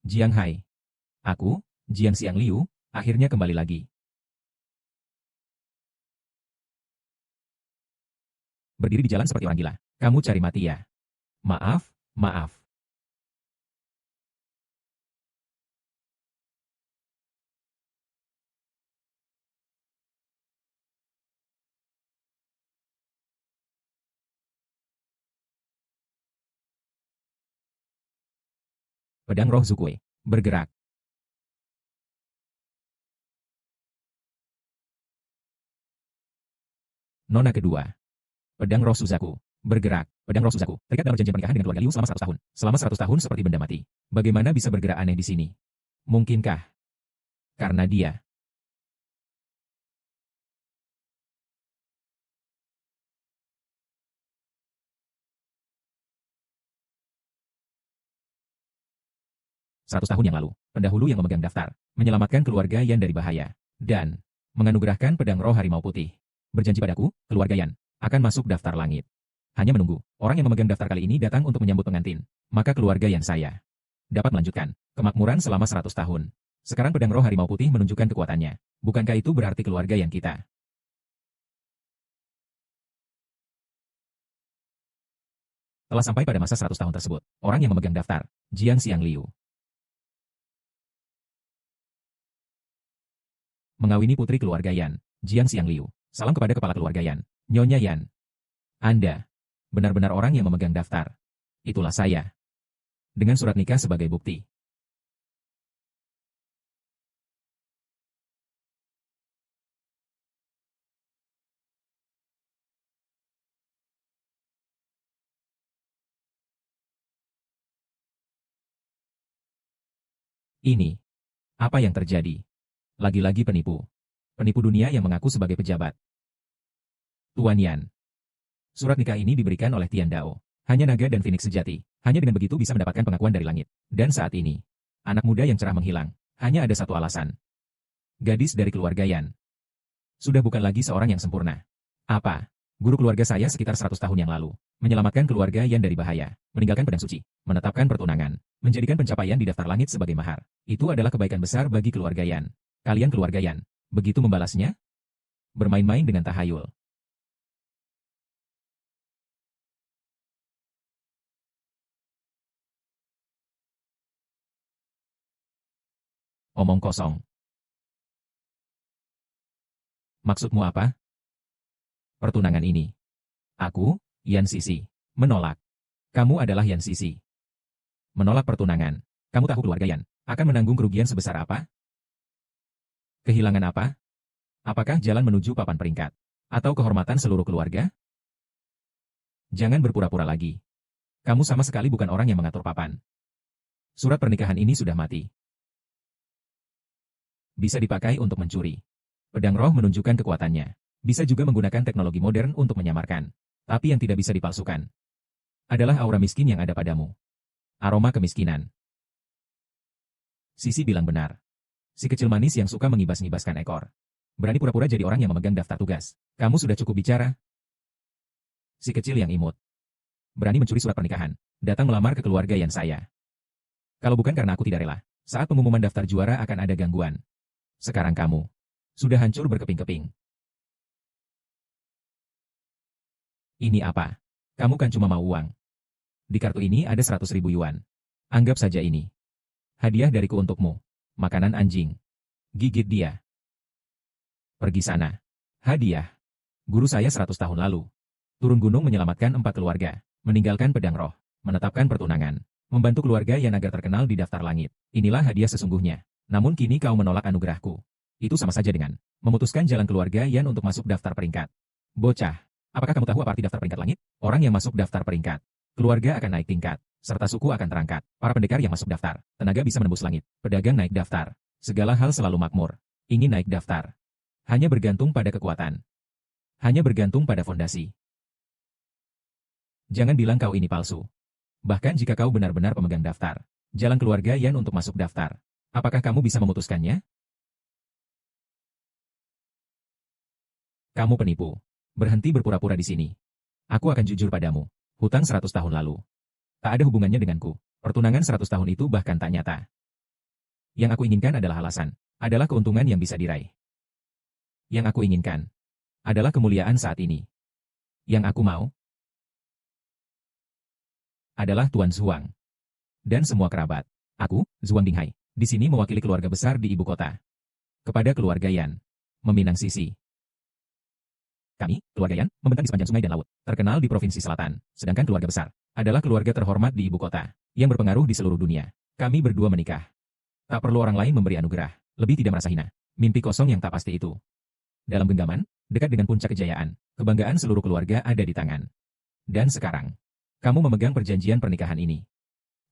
Jiang Hai. Aku, Jiang Xiangliu, akhirnya kembali lagi. Berdiri di jalan seperti orang gila. Kamu cari mati ya? Maaf, maaf. Pedang roh Zukue. Bergerak. Nona kedua. Pedang roh Suzaku. Bergerak. Pedang roh Suzaku. Terikat dalam perjanjian pernikahan dengan keluarga Liu selama 100 tahun. Selama 100 tahun seperti benda mati. Bagaimana bisa bergerak aneh di sini? Mungkinkah? Karena dia. Seratus tahun yang lalu, pendahulu yang memegang daftar, menyelamatkan keluarga Yan dari bahaya, dan menganugerahkan pedang roh harimau putih. Berjanji padaku, keluarga Yan, akan masuk daftar langit. Hanya menunggu, orang yang memegang daftar kali ini datang untuk menyambut pengantin. Maka keluarga Yan saya dapat melanjutkan kemakmuran selama 100 tahun. Sekarang pedang roh harimau putih menunjukkan kekuatannya. Bukankah itu berarti keluarga Yan kita? Telah sampai pada masa 100 tahun tersebut, orang yang memegang daftar, Jiang Xiangliu, mengawini putri keluarga Yan, Jiang Xiangliu. Salam kepada kepala keluarga Yan, Nyonya Yan. Anda benar-benar orang yang memegang daftar. Itulah saya. Dengan surat nikah sebagai bukti. Ini. Apa yang terjadi? Lagi-lagi penipu. Penipu dunia yang mengaku sebagai pejabat. Tuan Yan. Surat nikah ini diberikan oleh Tian Dao. Hanya naga dan Phoenix sejati. Hanya dengan begitu bisa mendapatkan pengakuan dari langit. Dan saat ini, anak muda yang cerah menghilang. Hanya ada satu alasan. Gadis dari keluarga Yan. Sudah bukan lagi seorang yang sempurna. Apa? Guru keluarga saya sekitar 100 tahun yang lalu. Menyelamatkan keluarga Yan dari bahaya. Meninggalkan pedang suci. Menetapkan pertunangan. Menjadikan pencapaian di daftar langit sebagai mahar. Itu adalah kebaikan besar bagi keluarga Yan. Kalian keluarga Yan. Begitu membalasnya? Bermain-main dengan tahayul. Omong kosong. Maksudmu apa? Pertunangan ini. Aku, Yan Sisi, menolak. Kamu adalah Yan Sisi. Menolak pertunangan. Kamu tahu keluarga Yan akan menanggung kerugian sebesar apa? Kehilangan apa? Apakah jalan menuju papan peringkat? Atau kehormatan seluruh keluarga? Jangan berpura-pura lagi. Kamu sama sekali bukan orang yang mengatur papan. Surat pernikahan ini sudah mati. Bisa dipakai untuk mencuri. Pedang roh menunjukkan kekuatannya. Bisa juga menggunakan teknologi modern untuk menyamarkan. Tapi yang tidak bisa dipalsukan adalah aura miskin yang ada padamu. Aroma kemiskinan. Sisi bilang benar. Si kecil manis yang suka mengibas-ngibaskan ekor. Berani pura-pura jadi orang yang memegang daftar tugas. Kamu sudah cukup bicara? Si kecil yang imut. Berani mencuri surat pernikahan. Datang melamar ke keluarga Yan saya. Kalau bukan karena aku tidak rela, saat pengumuman daftar juara akan ada gangguan. Sekarang kamu sudah hancur berkeping-keping. Ini apa? Kamu kan cuma mau uang. Di kartu ini ada 100.000 yuan. Anggap saja ini hadiah dariku untukmu. Makanan anjing. Gigit dia. Pergi sana. Hadiah. Guru saya 100 tahun lalu. Turun gunung menyelamatkan 4 keluarga. Meninggalkan pedang roh. Menetapkan pertunangan. Membantu keluarga yang agar terkenal di daftar langit. Inilah hadiah sesungguhnya. Namun kini kau menolak anugerahku. Itu sama saja dengan memutuskan jalan keluarga Yan untuk masuk daftar peringkat. Bocah. Apakah kamu tahu apa arti daftar peringkat langit? Orang yang masuk daftar peringkat. Keluarga akan naik tingkat. Serta suku akan terangkat. Para pendekar yang masuk daftar. Tenaga bisa menembus langit. Pedagang naik daftar. Segala hal selalu makmur. Ingin naik daftar. Hanya bergantung pada kekuatan. Hanya bergantung pada fondasi. Jangan bilang kau ini palsu. Bahkan jika kau benar-benar pemegang daftar. Jalan keluarga Yan untuk masuk daftar. Apakah kamu bisa memutuskannya? Kamu penipu. Berhenti berpura-pura di sini. Aku akan jujur padamu. Hutang 100 tahun lalu. Tak ada hubungannya denganku. Pertunangan 100 tahun itu bahkan tak nyata. Yang aku inginkan adalah alasan, adalah keuntungan yang bisa diraih. Yang aku inginkan adalah kemuliaan saat ini. Yang aku mau adalah Tuan Zhuang dan semua kerabat. Aku, Zhuang Dinghai, di sini mewakili keluarga besar di ibu kota. Kepada keluarga Yan, meminang Sisi. Kami, keluarga Yan, membentang di sepanjang sungai dan laut, terkenal di Provinsi Selatan, sedangkan keluarga besar adalah keluarga terhormat di ibu kota, yang berpengaruh di seluruh dunia. Kami berdua menikah. Tak perlu orang lain memberi anugerah, lebih tidak merasa hina. Mimpi kosong yang tak pasti itu. Dalam genggaman, dekat dengan puncak kejayaan, kebanggaan seluruh keluarga ada di tangan. Dan sekarang, kamu memegang perjanjian pernikahan ini.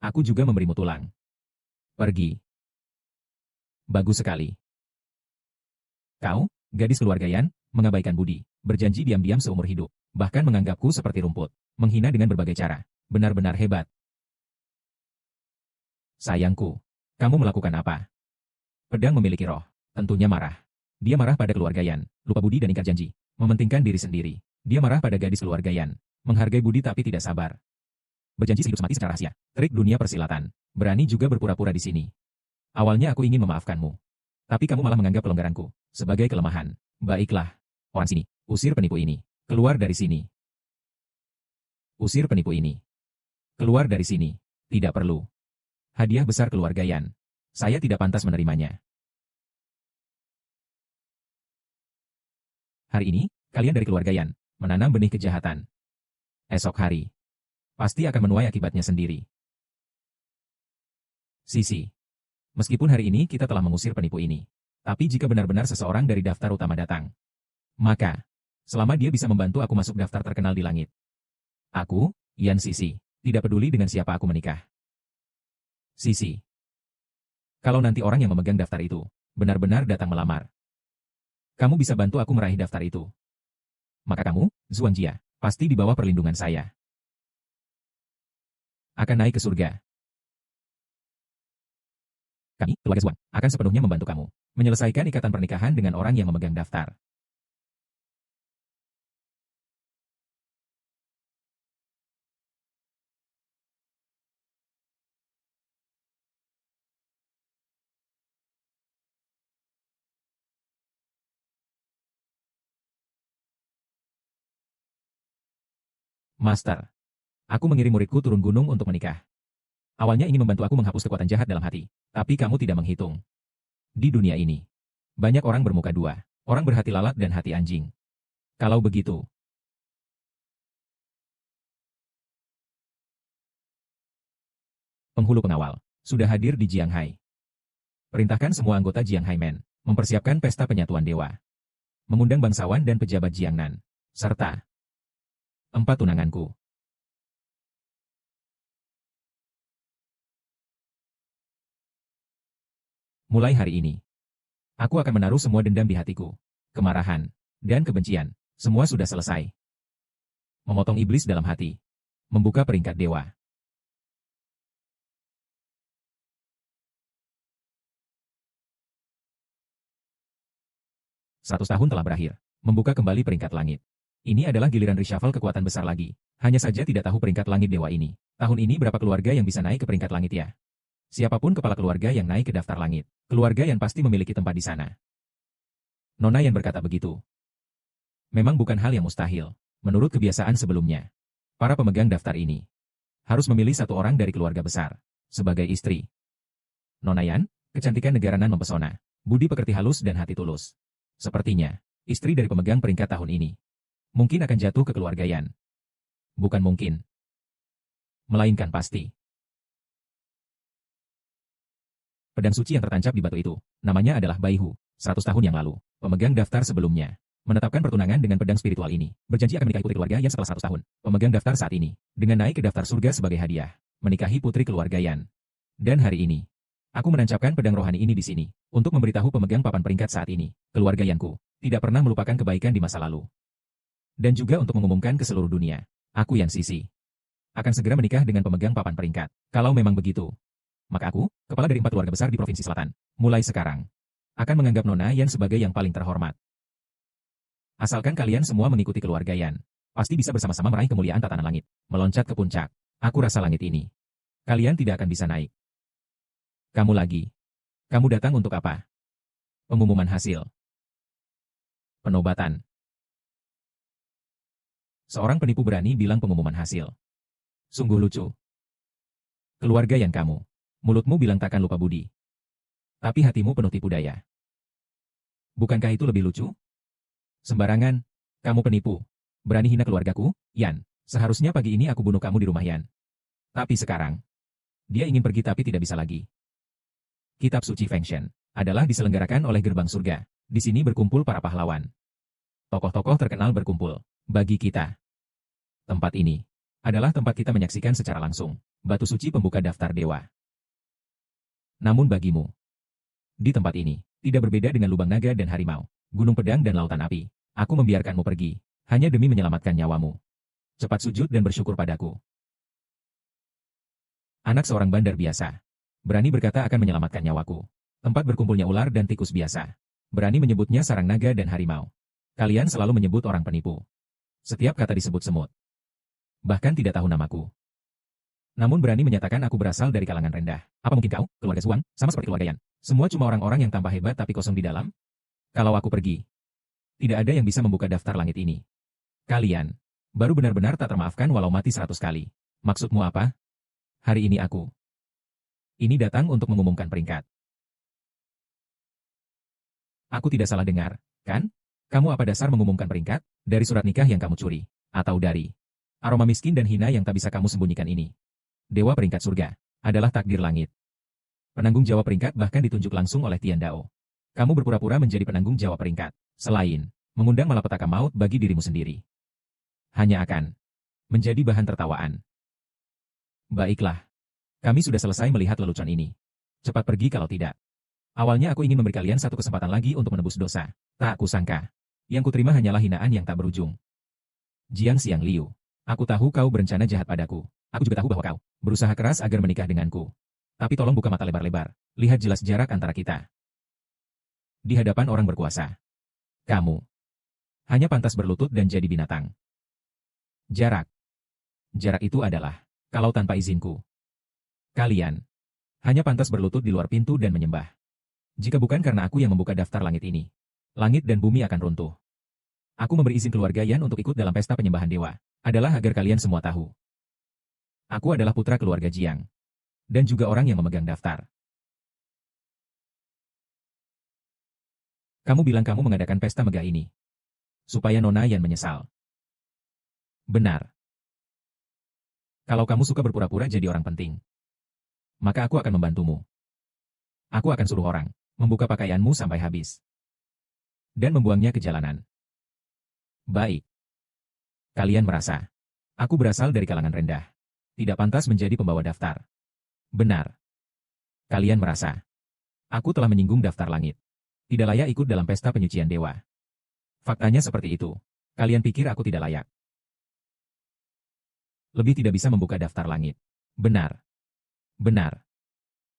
Aku juga memberimu tulang. Pergi. Bagus sekali. Kau, gadis keluarga Yan, mengabaikan budi, berjanji diam-diam seumur hidup, bahkan menganggapku seperti rumput, menghina dengan berbagai cara. Benar-benar hebat. Sayangku, kamu melakukan apa? Pedang memiliki roh, tentunya marah. Dia marah pada keluarga Yan, lupa budi dan ingkar janji, mementingkan diri sendiri. Dia marah pada gadis keluarga Yan, menghargai budi tapi tidak sabar. Berjanji hidup mati secara rahasia, trik dunia persilatan, berani juga berpura-pura di sini. Awalnya aku ingin memaafkanmu, tapi kamu malah menganggap pelanggaranku sebagai kelemahan. Baiklah, orang sini, usir penipu ini, keluar dari sini. Usir penipu ini. Keluar dari sini, tidak perlu. Hadiah besar keluarga Yan. Saya tidak pantas menerimanya. Hari ini, kalian dari keluarga Yan, menanam benih kejahatan. Esok hari, pasti akan menuai akibatnya sendiri. Sisi. Meskipun hari ini kita telah mengusir penipu ini, tapi jika benar-benar seseorang dari daftar utama datang, maka, selama dia bisa membantu aku masuk daftar terkenal di langit. Aku, Yan Sisi, tidak peduli dengan siapa aku menikah. Sisi. Kalau nanti orang yang memegang daftar itu, benar-benar datang melamar, kamu bisa bantu aku meraih daftar itu. Maka kamu, Zhuang Jia, pasti di bawah perlindungan saya. Akan naik ke surga. Kami, keluarga Zhuang, akan sepenuhnya membantu kamu menyelesaikan ikatan pernikahan dengan orang yang memegang daftar. Master, aku mengirim muridku turun gunung untuk menikah. Awalnya ingin membantu aku menghapus kekuatan jahat dalam hati, tapi kamu tidak menghitung. Di dunia ini, banyak orang bermuka dua, orang berhati lalat dan hati anjing. Kalau begitu, penghulu pengawal sudah hadir di Jianghai. Perintahkan semua anggota Jianghai Men mempersiapkan pesta penyatuan dewa. Mengundang bangsawan dan pejabat Jiangnan, serta 4 tunanganku. Mulai hari ini, aku akan menaruh semua dendam di hatiku, kemarahan, dan kebencian. Semua sudah selesai. Memotong iblis dalam hati. Membuka peringkat dewa. Seratus tahun telah berakhir. Membuka kembali peringkat langit. Ini adalah giliran reshuffle kekuatan besar lagi. Hanya saja tidak tahu peringkat langit dewa ini. Tahun ini berapa keluarga yang bisa naik ke peringkat langit ya? Siapapun kepala keluarga yang naik ke daftar langit, keluarga yang pasti memiliki tempat di sana. Nona yang berkata begitu. Memang bukan hal yang mustahil. Menurut kebiasaan sebelumnya, para pemegang daftar ini harus memilih satu orang dari keluarga besar sebagai istri. Nona Yan, kecantikan negara Nan mempesona, budi pekerti halus dan hati tulus. Sepertinya, istri dari pemegang peringkat tahun ini mungkin akan jatuh ke keluarga Yan. Bukan mungkin, melainkan pasti. Pedang suci yang tertancap di batu itu, namanya adalah Baihu, 100 tahun yang lalu, pemegang daftar sebelumnya, menetapkan pertunangan dengan pedang spiritual ini, berjanji akan menikahi putri keluarga Yan setelah 100 tahun, pemegang daftar saat ini, dengan naik ke daftar surga sebagai hadiah, menikahi putri keluarga Yan. Dan hari ini, aku menancapkan pedang rohani ini di sini, untuk memberitahu pemegang papan peringkat saat ini, keluarga Yanku, tidak pernah melupakan kebaikan di masa lalu. Dan juga untuk mengumumkan ke seluruh dunia, aku Yan Sisi akan segera menikah dengan pemegang papan peringkat. Kalau memang begitu, maka aku, kepala dari 4 keluarga besar di Provinsi Selatan, mulai sekarang, akan menganggap Nona Yan sebagai yang paling terhormat. Asalkan kalian semua mengikuti keluarga Yan, pasti bisa bersama-sama meraih kemuliaan tatanan langit, meloncat ke puncak. Aku rasa langit ini, kalian tidak akan bisa naik. Kamu lagi. Kamu datang untuk apa? Pengumuman hasil. Penobatan. Seorang penipu berani bilang pengumuman hasil. Sungguh lucu. Keluarga yang kamu. Mulutmu bilang takkan lupa budi. Tapi hatimu penuh tipu daya. Bukankah itu lebih lucu? Sembarangan. Kamu penipu. Berani hina keluargaku, Yan. Seharusnya pagi ini aku bunuh kamu di rumah Yan. Tapi sekarang, dia ingin pergi tapi tidak bisa lagi. Kitab suci Feng Shen adalah diselenggarakan oleh gerbang surga. Di sini berkumpul para pahlawan. Tokoh-tokoh terkenal berkumpul. Bagi kita, tempat ini adalah tempat kita menyaksikan secara langsung batu suci pembuka daftar dewa. Namun bagimu, di tempat ini, tidak berbeda dengan lubang naga dan harimau, gunung pedang dan lautan api. Aku membiarkanmu pergi, hanya demi menyelamatkan nyawamu. Cepat sujud dan bersyukur padaku. Anak seorang bandar biasa. Berani berkata akan menyelamatkan nyawaku. Tempat berkumpulnya ular dan tikus biasa. Berani menyebutnya sarang naga dan harimau. Kalian selalu menyebut orang penipu. Setiap kata disebut semut. Bahkan tidak tahu namaku. Namun berani menyatakan aku berasal dari kalangan rendah. Apa mungkin kau, keluarga Zuang, sama seperti keluarga Yan? Semua cuma orang-orang yang tampak hebat tapi kosong di dalam? Kalau aku pergi, tidak ada yang bisa membuka daftar langit ini. Kalian, baru benar-benar tak termaafkan walau mati 100 kali. Maksudmu apa? Hari ini aku. Ini datang untuk mengumumkan peringkat. Aku tidak salah dengar, kan? Kamu apa dasar mengumumkan peringkat? Dari surat nikah yang kamu curi? Atau dari aroma miskin dan hina yang tak bisa kamu sembunyikan ini? Dewa peringkat surga adalah takdir langit. Penanggung jawab peringkat bahkan ditunjuk langsung oleh Tian Dao. Kamu berpura-pura menjadi penanggung jawab peringkat, selain mengundang malapetaka maut bagi dirimu sendiri. Hanya akan menjadi bahan tertawaan. Baiklah. Kami sudah selesai melihat lelucon ini. Cepat pergi kalau tidak. Awalnya aku ingin memberi kalian satu kesempatan lagi untuk menebus dosa. Tak kusangka. Yang kuterima hanyalah hinaan yang tak berujung. Jiang Xiang Liu. Aku tahu kau berencana jahat padaku. Aku juga tahu bahwa kau berusaha keras agar menikah denganku. Tapi tolong buka mata lebar-lebar. Lihat jelas jarak antara kita. Di hadapan orang berkuasa. Kamu hanya pantas berlutut dan jadi binatang. Jarak. Jarak itu adalah kalau tanpa izinku. Kalian hanya pantas berlutut di luar pintu dan menyembah. Jika bukan karena aku yang membuka daftar langit ini, langit dan bumi akan runtuh. Aku memberi izin keluarga Yan untuk ikut dalam pesta penyembahan dewa, adalah agar kalian semua tahu. Aku adalah putra keluarga Jiang. Dan juga orang yang memegang daftar. Kamu bilang kamu mengadakan pesta megah ini. Supaya Nona Yan menyesal. Benar. Kalau kamu suka berpura-pura jadi orang penting, maka aku akan membantumu. Aku akan suruh orang membuka pakaianmu sampai habis. Dan membuangnya ke jalanan. Baik. Kalian merasa aku berasal dari kalangan rendah. Tidak pantas menjadi pembawa daftar. Benar. Kalian merasa aku telah menyinggung daftar langit. Tidak layak ikut dalam pesta penyucian dewa. Faktanya seperti itu. Kalian pikir aku tidak layak. Lebih tidak bisa membuka daftar langit. Benar. Benar.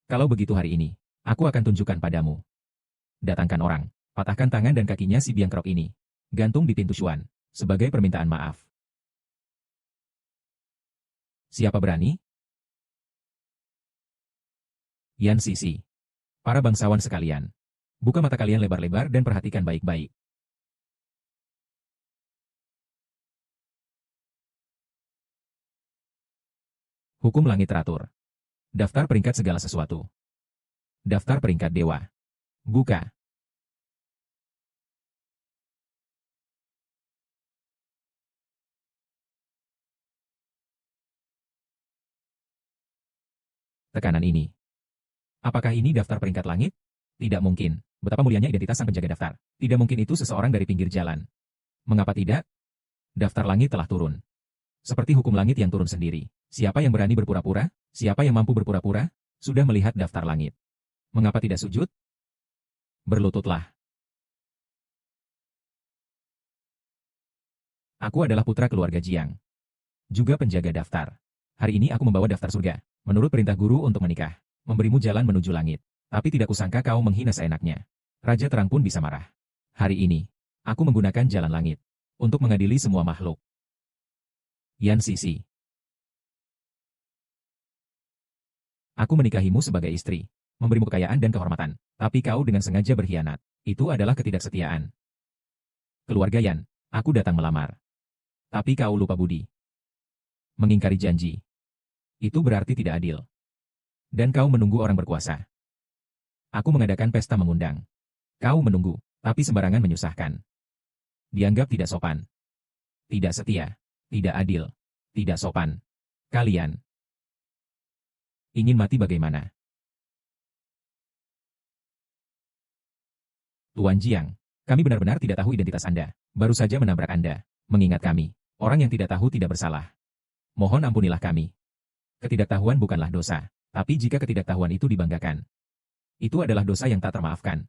Kalau begitu hari ini, aku akan tunjukkan padamu. Datangkan orang, patahkan tangan dan kakinya si biangkerok ini. Gantung di pintu Xuan, sebagai permintaan maaf. Siapa berani? Yan Sisi. Para bangsawan sekalian. Buka mata kalian lebar-lebar dan perhatikan baik-baik. Hukum langit teratur. Daftar peringkat segala sesuatu. Daftar peringkat dewa. Buka. Tekanan ini. Apakah ini daftar peringkat langit? Tidak mungkin. Betapa mulianya identitas sang penjaga daftar. Tidak mungkin itu seseorang dari pinggir jalan. Mengapa tidak? Daftar langit telah turun. Seperti hukum langit yang turun sendiri. Siapa yang berani berpura-pura? Siapa yang mampu berpura-pura? Sudah melihat daftar langit. Mengapa tidak sujud? Berlututlah. Aku adalah putra keluarga Jiang. Juga penjaga daftar. Hari ini aku membawa daftar surga. Menurut perintah guru untuk menikah. Memberimu jalan menuju langit. Tapi tidak kusangka kau menghina seenaknya. Raja Terang pun bisa marah. Hari ini, aku menggunakan jalan langit. Untuk mengadili semua makhluk. Yan Sisi. Aku menikahimu sebagai istri. memberimu kekayaan dan kehormatan. Tapi kau dengan sengaja berkhianat. Itu adalah ketidaksetiaan. Keluarga Yan, aku datang melamar. Tapi kau lupa budi. Mengingkari janji. Itu berarti tidak adil. Dan kau menunggu orang berkuasa. Aku mengadakan pesta mengundang. Kau menunggu, tapi sembarangan menyusahkan. Dianggap tidak sopan. Tidak setia. Tidak adil. Tidak sopan. Kalian ingin mati bagaimana? Tuan Jiang, kami benar-benar tidak tahu identitas Anda. Baru saja menabrak Anda. Mengingat kami, orang yang tidak tahu tidak bersalah. Mohon ampunilah kami. Ketidaktahuan bukanlah dosa, tapi jika ketidaktahuan itu dibanggakan, itu adalah dosa yang tak termaafkan.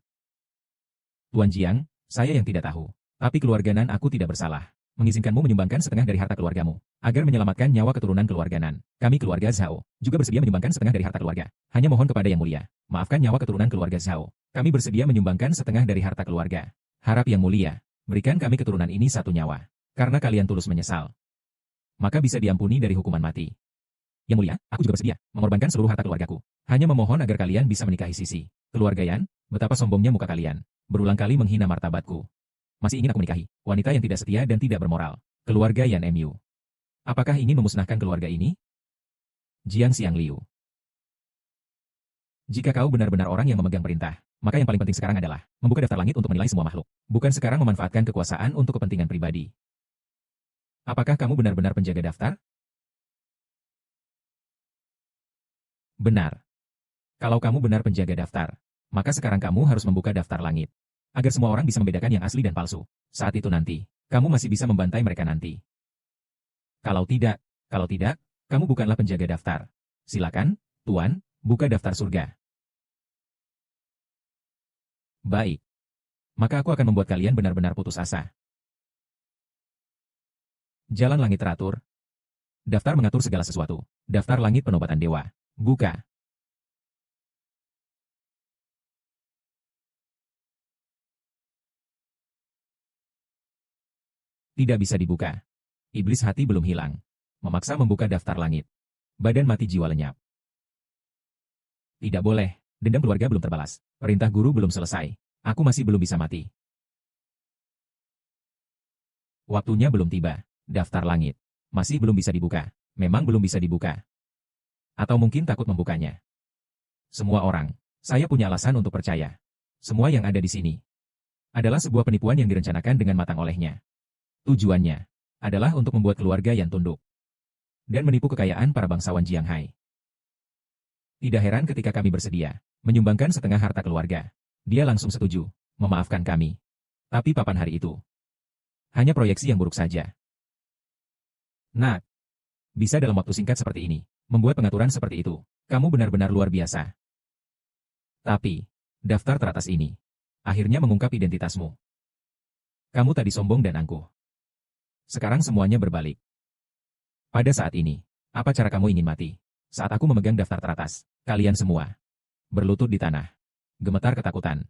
Tuan Jiang, saya yang tidak tahu, tapi keluarga Nan aku tidak bersalah. Mengizinkanmu menyumbangkan setengah dari harta keluargamu, agar menyelamatkan nyawa keturunan keluarga Nan. Kami keluarga Zhao, juga bersedia menyumbangkan setengah dari harta keluarga. Hanya mohon kepada Yang Mulia, maafkan nyawa keturunan keluarga Zhao. Kami bersedia menyumbangkan setengah dari harta keluarga. Harap Yang Mulia, berikan kami keturunan ini satu nyawa. Karena kalian tulus menyesal, maka bisa diampuni dari hukuman mati. Yang Mulia, aku juga bersedia mengorbankan seluruh harta keluargaku. Hanya memohon agar kalian bisa menikahi Sisi. Keluarga Yan, betapa sombongnya muka kalian. Berulang kali menghina martabatku. Masih ingin aku menikahi wanita yang tidak setia dan tidak bermoral. Keluarga Yan Mu. Apakah ingin memusnahkan keluarga ini? Jiang Xiangliu. Jika kau benar-benar orang yang memegang perintah, maka yang paling penting sekarang adalah membuka daftar langit untuk menilai semua makhluk. Bukan sekarang memanfaatkan kekuasaan untuk kepentingan pribadi. Apakah kamu benar-benar penjaga daftar? Benar. Kalau kamu benar penjaga daftar, maka sekarang kamu harus membuka daftar langit. Agar semua orang bisa membedakan yang asli dan palsu. Saat itu nanti, kamu masih bisa membantai mereka nanti. Kalau tidak, kamu bukanlah penjaga daftar. Silakan, Tuan, buka daftar surga. Baik. Maka aku akan membuat kalian benar-benar putus asa. Jalan langit teratur. Daftar mengatur segala sesuatu. Daftar langit penobatan dewa. Buka. Tidak bisa dibuka. Iblis hati belum hilang. Memaksa membuka daftar langit. Badan mati jiwa lenyap. Tidak boleh. Dendam keluarga belum terbalas. Perintah guru belum selesai. Aku masih belum bisa mati. Waktunya belum tiba. Daftar langit. Masih belum bisa dibuka. Memang belum bisa dibuka. Atau mungkin takut membukanya. Semua orang. Saya punya alasan untuk percaya. Semua yang ada di sini adalah sebuah penipuan yang direncanakan dengan matang olehnya. Tujuannya adalah untuk membuat keluarga yang tunduk dan menipu kekayaan para bangsawan Jianghai. Tidak heran ketika kami bersedia menyumbangkan setengah harta keluarga. Dia langsung setuju, memaafkan kami. Tapi papan hari itu hanya proyeksi yang buruk saja. Nak, bisa dalam waktu singkat seperti ini membuat pengaturan seperti itu. Kamu benar-benar luar biasa. Tapi, daftar teratas ini akhirnya mengungkap identitasmu. Kamu tadi sombong dan angkuh. Sekarang semuanya berbalik. Pada saat ini, apa cara kamu ingin mati? Saat aku memegang daftar teratas, kalian semua berlutut di tanah, gemetar ketakutan.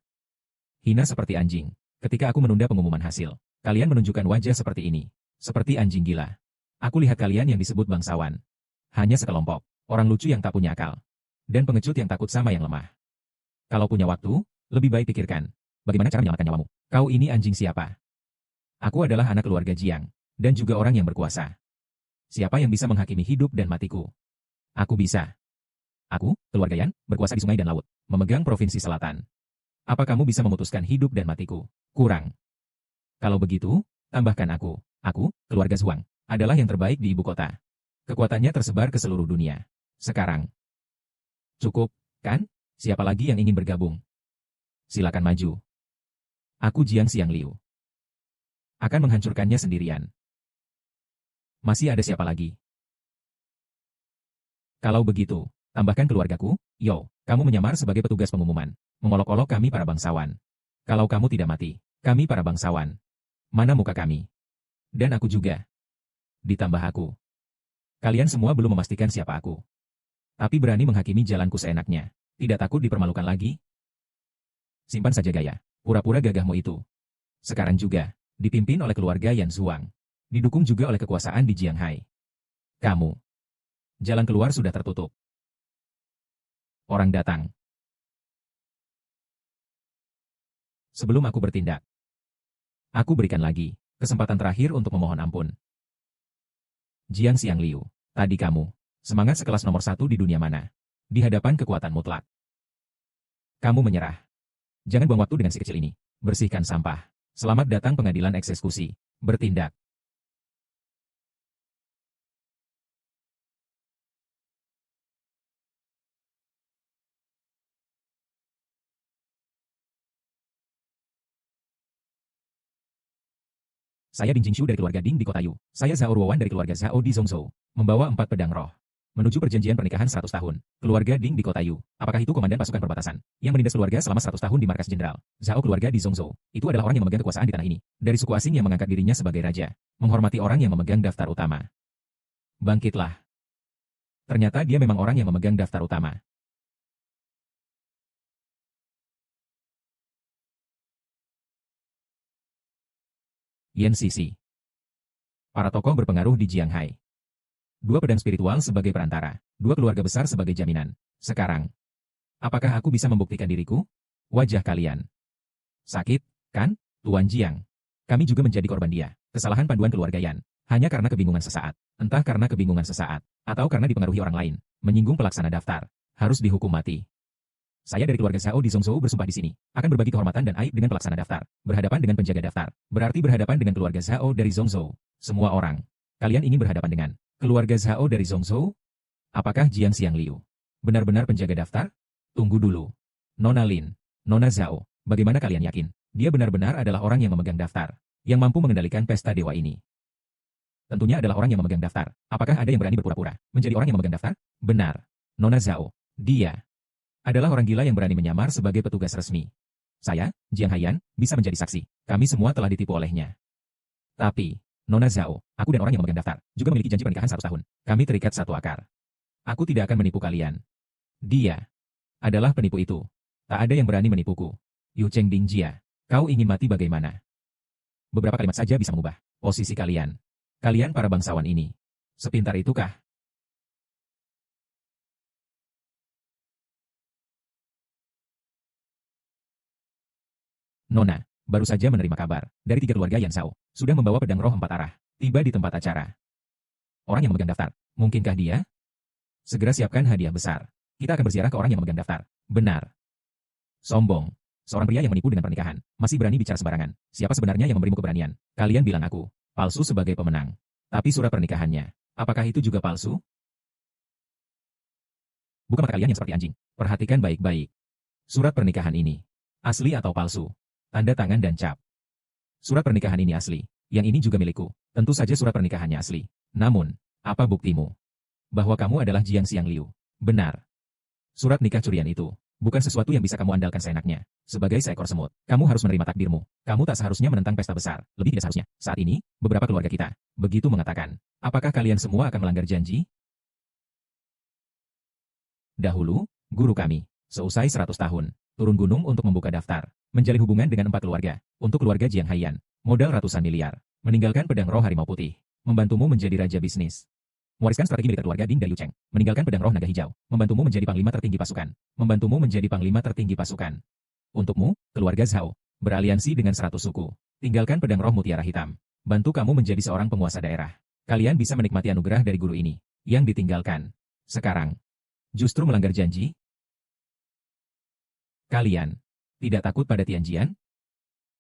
Hina seperti anjing. Ketika aku menunda pengumuman hasil, kalian menunjukkan wajah seperti ini, seperti anjing gila. Aku lihat kalian yang disebut bangsawan. Hanya sekelompok, orang lucu yang tak punya akal. Dan pengecut yang takut sama yang lemah. Kalau punya waktu, lebih baik pikirkan, bagaimana cara menyelamatkan nyawamu. Kau ini anjing siapa? Aku adalah anak keluarga Jiang. Dan juga orang yang berkuasa. Siapa yang bisa menghakimi hidup dan matiku? Aku bisa. Aku, keluarga Yan, berkuasa di sungai dan laut, memegang provinsi selatan. Apa kamu bisa memutuskan hidup dan matiku? Kurang. Kalau begitu, tambahkan aku, keluarga Zhuang, adalah yang terbaik di ibu kota. Kekuatannya tersebar ke seluruh dunia. Sekarang. Cukup, kan? Siapa lagi yang ingin bergabung? Silakan maju. Aku Jiang Xiangliu. Akan menghancurkannya sendirian. Masih ada siapa lagi? Kalau begitu, tambahkan keluargaku, Yo, kamu menyamar sebagai petugas pengumuman, mengolok-olok kami para bangsawan. Kalau kamu tidak mati, kami para bangsawan. Mana muka kami? Dan aku juga. Ditambah aku. Kalian semua belum memastikan siapa aku. Tapi berani menghakimi jalanku seenaknya. Tidak takut dipermalukan lagi? Simpan saja gaya, pura-pura gagahmu itu. Sekarang juga, dipimpin oleh keluarga Yan Zhuang. Didukung juga oleh kekuasaan di Jianghai. Kamu. Jalan keluar sudah tertutup. Orang datang. Sebelum aku bertindak, aku berikan lagi kesempatan terakhir untuk memohon ampun. Jiang Xiang Liu, tadi kamu, semangat sekelas nomor 1 di dunia mana? Di hadapan kekuatan mutlak. Kamu menyerah. Jangan buang waktu dengan si kecil ini. Bersihkan sampah. Selamat datang pengadilan eksekusi. Bertindak. Saya Ding Jingshu dari keluarga Ding di Kota Yu. Saya Zhao Ruowan dari keluarga Zhao di Zhongzhou. Membawa 4 pedang roh. Menuju perjanjian pernikahan 100 tahun. Keluarga Ding di Kota Yu. Apakah itu komandan pasukan perbatasan yang menindas keluarga selama 100 tahun di markas jenderal? Zhao keluarga di Zhongzhou. Itu adalah orang yang memegang kekuasaan di tanah ini. Dari suku asing yang mengangkat dirinya sebagai raja. Menghormati orang yang memegang daftar utama. Bangkitlah. Ternyata dia memang orang yang memegang daftar utama. Yan Sisi. Para tokoh berpengaruh di Jianghai. 2 pedang spiritual sebagai perantara. 2 keluarga besar sebagai jaminan. Sekarang, apakah aku bisa membuktikan diriku? Wajah kalian sakit, kan, Tuan Jiang? Kami juga menjadi korban dia. Kesalahan panduan keluarga Yan. Hanya karena kebingungan sesaat. Entah karena kebingungan sesaat, atau karena dipengaruhi orang lain. Menyinggung pelaksana daftar. Harus dihukum mati. Saya dari keluarga Zhao di Zhongzhou bersumpah di sini. Akan berbagi kehormatan dan aib dengan pelaksana daftar. Berhadapan dengan penjaga daftar. Berarti berhadapan dengan keluarga Zhao dari Zhongzhou. Semua orang. Kalian ingin berhadapan dengan keluarga Zhao dari Zhongzhou? Apakah Jiang Xiang Liu benar-benar penjaga daftar? Tunggu dulu. Nona Lin, Nona Zhao, bagaimana kalian yakin? Dia benar-benar adalah orang yang memegang daftar. Yang mampu mengendalikan pesta dewa ini. Tentunya adalah orang yang memegang daftar. Apakah ada yang berani berpura-pura menjadi orang yang memegang daftar? Benar. Nona Zhao. Dia adalah orang gila yang berani menyamar sebagai petugas resmi. Saya, Jiang Haiyan, bisa menjadi saksi. Kami semua telah ditipu olehnya. Tapi, Nona Zhao, aku dan orang yang memegang daftar, juga memiliki janji pernikahan 100 tahun. Kami terikat satu akar. Aku tidak akan menipu kalian. Dia adalah penipu itu. Tak ada yang berani menipuku. Yu Cheng Ding Jia, kau ingin mati bagaimana? Beberapa kalimat saja bisa mengubah posisi kalian. Kalian para bangsawan ini. Sepintar itukah? Nona, baru saja menerima kabar dari 3 keluarga Yan Zhao. Sudah membawa pedang roh 4 arah. Tiba di tempat acara. Orang yang memegang daftar. Mungkinkah dia? Segera siapkan hadiah besar. Kita akan berziarah ke orang yang memegang daftar. Benar. Sombong. Seorang pria yang menipu dengan pernikahan. Masih berani bicara sembarangan. Siapa sebenarnya yang memberimu keberanian? Kalian bilang aku palsu sebagai pemenang. Tapi surat pernikahannya, apakah itu juga palsu? Buka mata kalian yang seperti anjing. Perhatikan baik-baik. Surat pernikahan ini asli atau palsu? Tanda tangan dan cap. Surat pernikahan ini asli. Yang ini juga milikku. Tentu saja surat pernikahannya asli. Namun, apa buktimu? Bahwa kamu adalah Jiang Xiang Liu. Benar. Surat nikah curian itu bukan sesuatu yang bisa kamu andalkan seenaknya. Sebagai seekor semut, kamu harus menerima takdirmu. Kamu tak seharusnya menentang pesta besar. Lebih tidak seharusnya. Saat ini, beberapa keluarga kita begitu mengatakan. Apakah kalian semua akan melanggar janji? Dahulu, guru kami, seusai 100 tahun, turun gunung untuk membuka daftar, menjalin hubungan dengan 4 keluarga. Untuk keluarga Jiang Haiyan, modal ratusan miliar, meninggalkan pedang roh harimau putih, membantumu menjadi raja bisnis. Mewariskan strategi militer keluarga Ding dari Yu Cheng, meninggalkan pedang roh naga hijau, membantumu menjadi panglima tertinggi pasukan, membantumu menjadi panglima tertinggi pasukan. Untukmu, keluarga Zhao, beraliansi dengan 100 suku, tinggalkan pedang roh mutiara hitam, bantu kamu menjadi seorang penguasa daerah. Kalian bisa menikmati anugerah dari guru ini, yang ditinggalkan. Sekarang, justru melanggar janji? Kalian tidak takut pada Tianjian?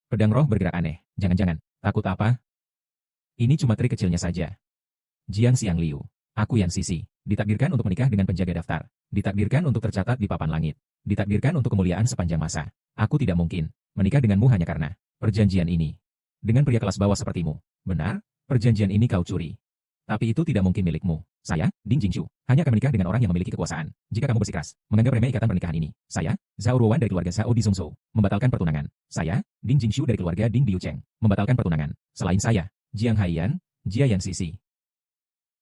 Pedang roh bergerak aneh. Jangan-jangan, takut apa? Ini cuma trik kecilnya saja. Jiang Xiang Liu, aku Yan Sisi, ditakdirkan untuk menikah dengan penjaga daftar. Ditakdirkan untuk tercatat di papan langit. Ditakdirkan untuk kemuliaan sepanjang masa. Aku tidak mungkin menikah denganmu hanya karena perjanjian ini. Dengan pria kelas bawah sepertimu. Benar, perjanjian ini kau curi. Tapi itu tidak mungkin milikmu. Saya, Ding Jingshu, hanya akan menikah dengan orang yang memiliki kekuasaan. Jika kamu bersikeras, menganggap remeh ikatan pernikahan ini. Saya, Zhao Ruowan dari keluarga Zhao di Zhongzhou, membatalkan pertunangan. Saya, Ding Jingshu dari keluarga Ding di Yu Cheng, membatalkan pertunangan. Selain saya, Jiang Haiyan, Jia Yan Sisi,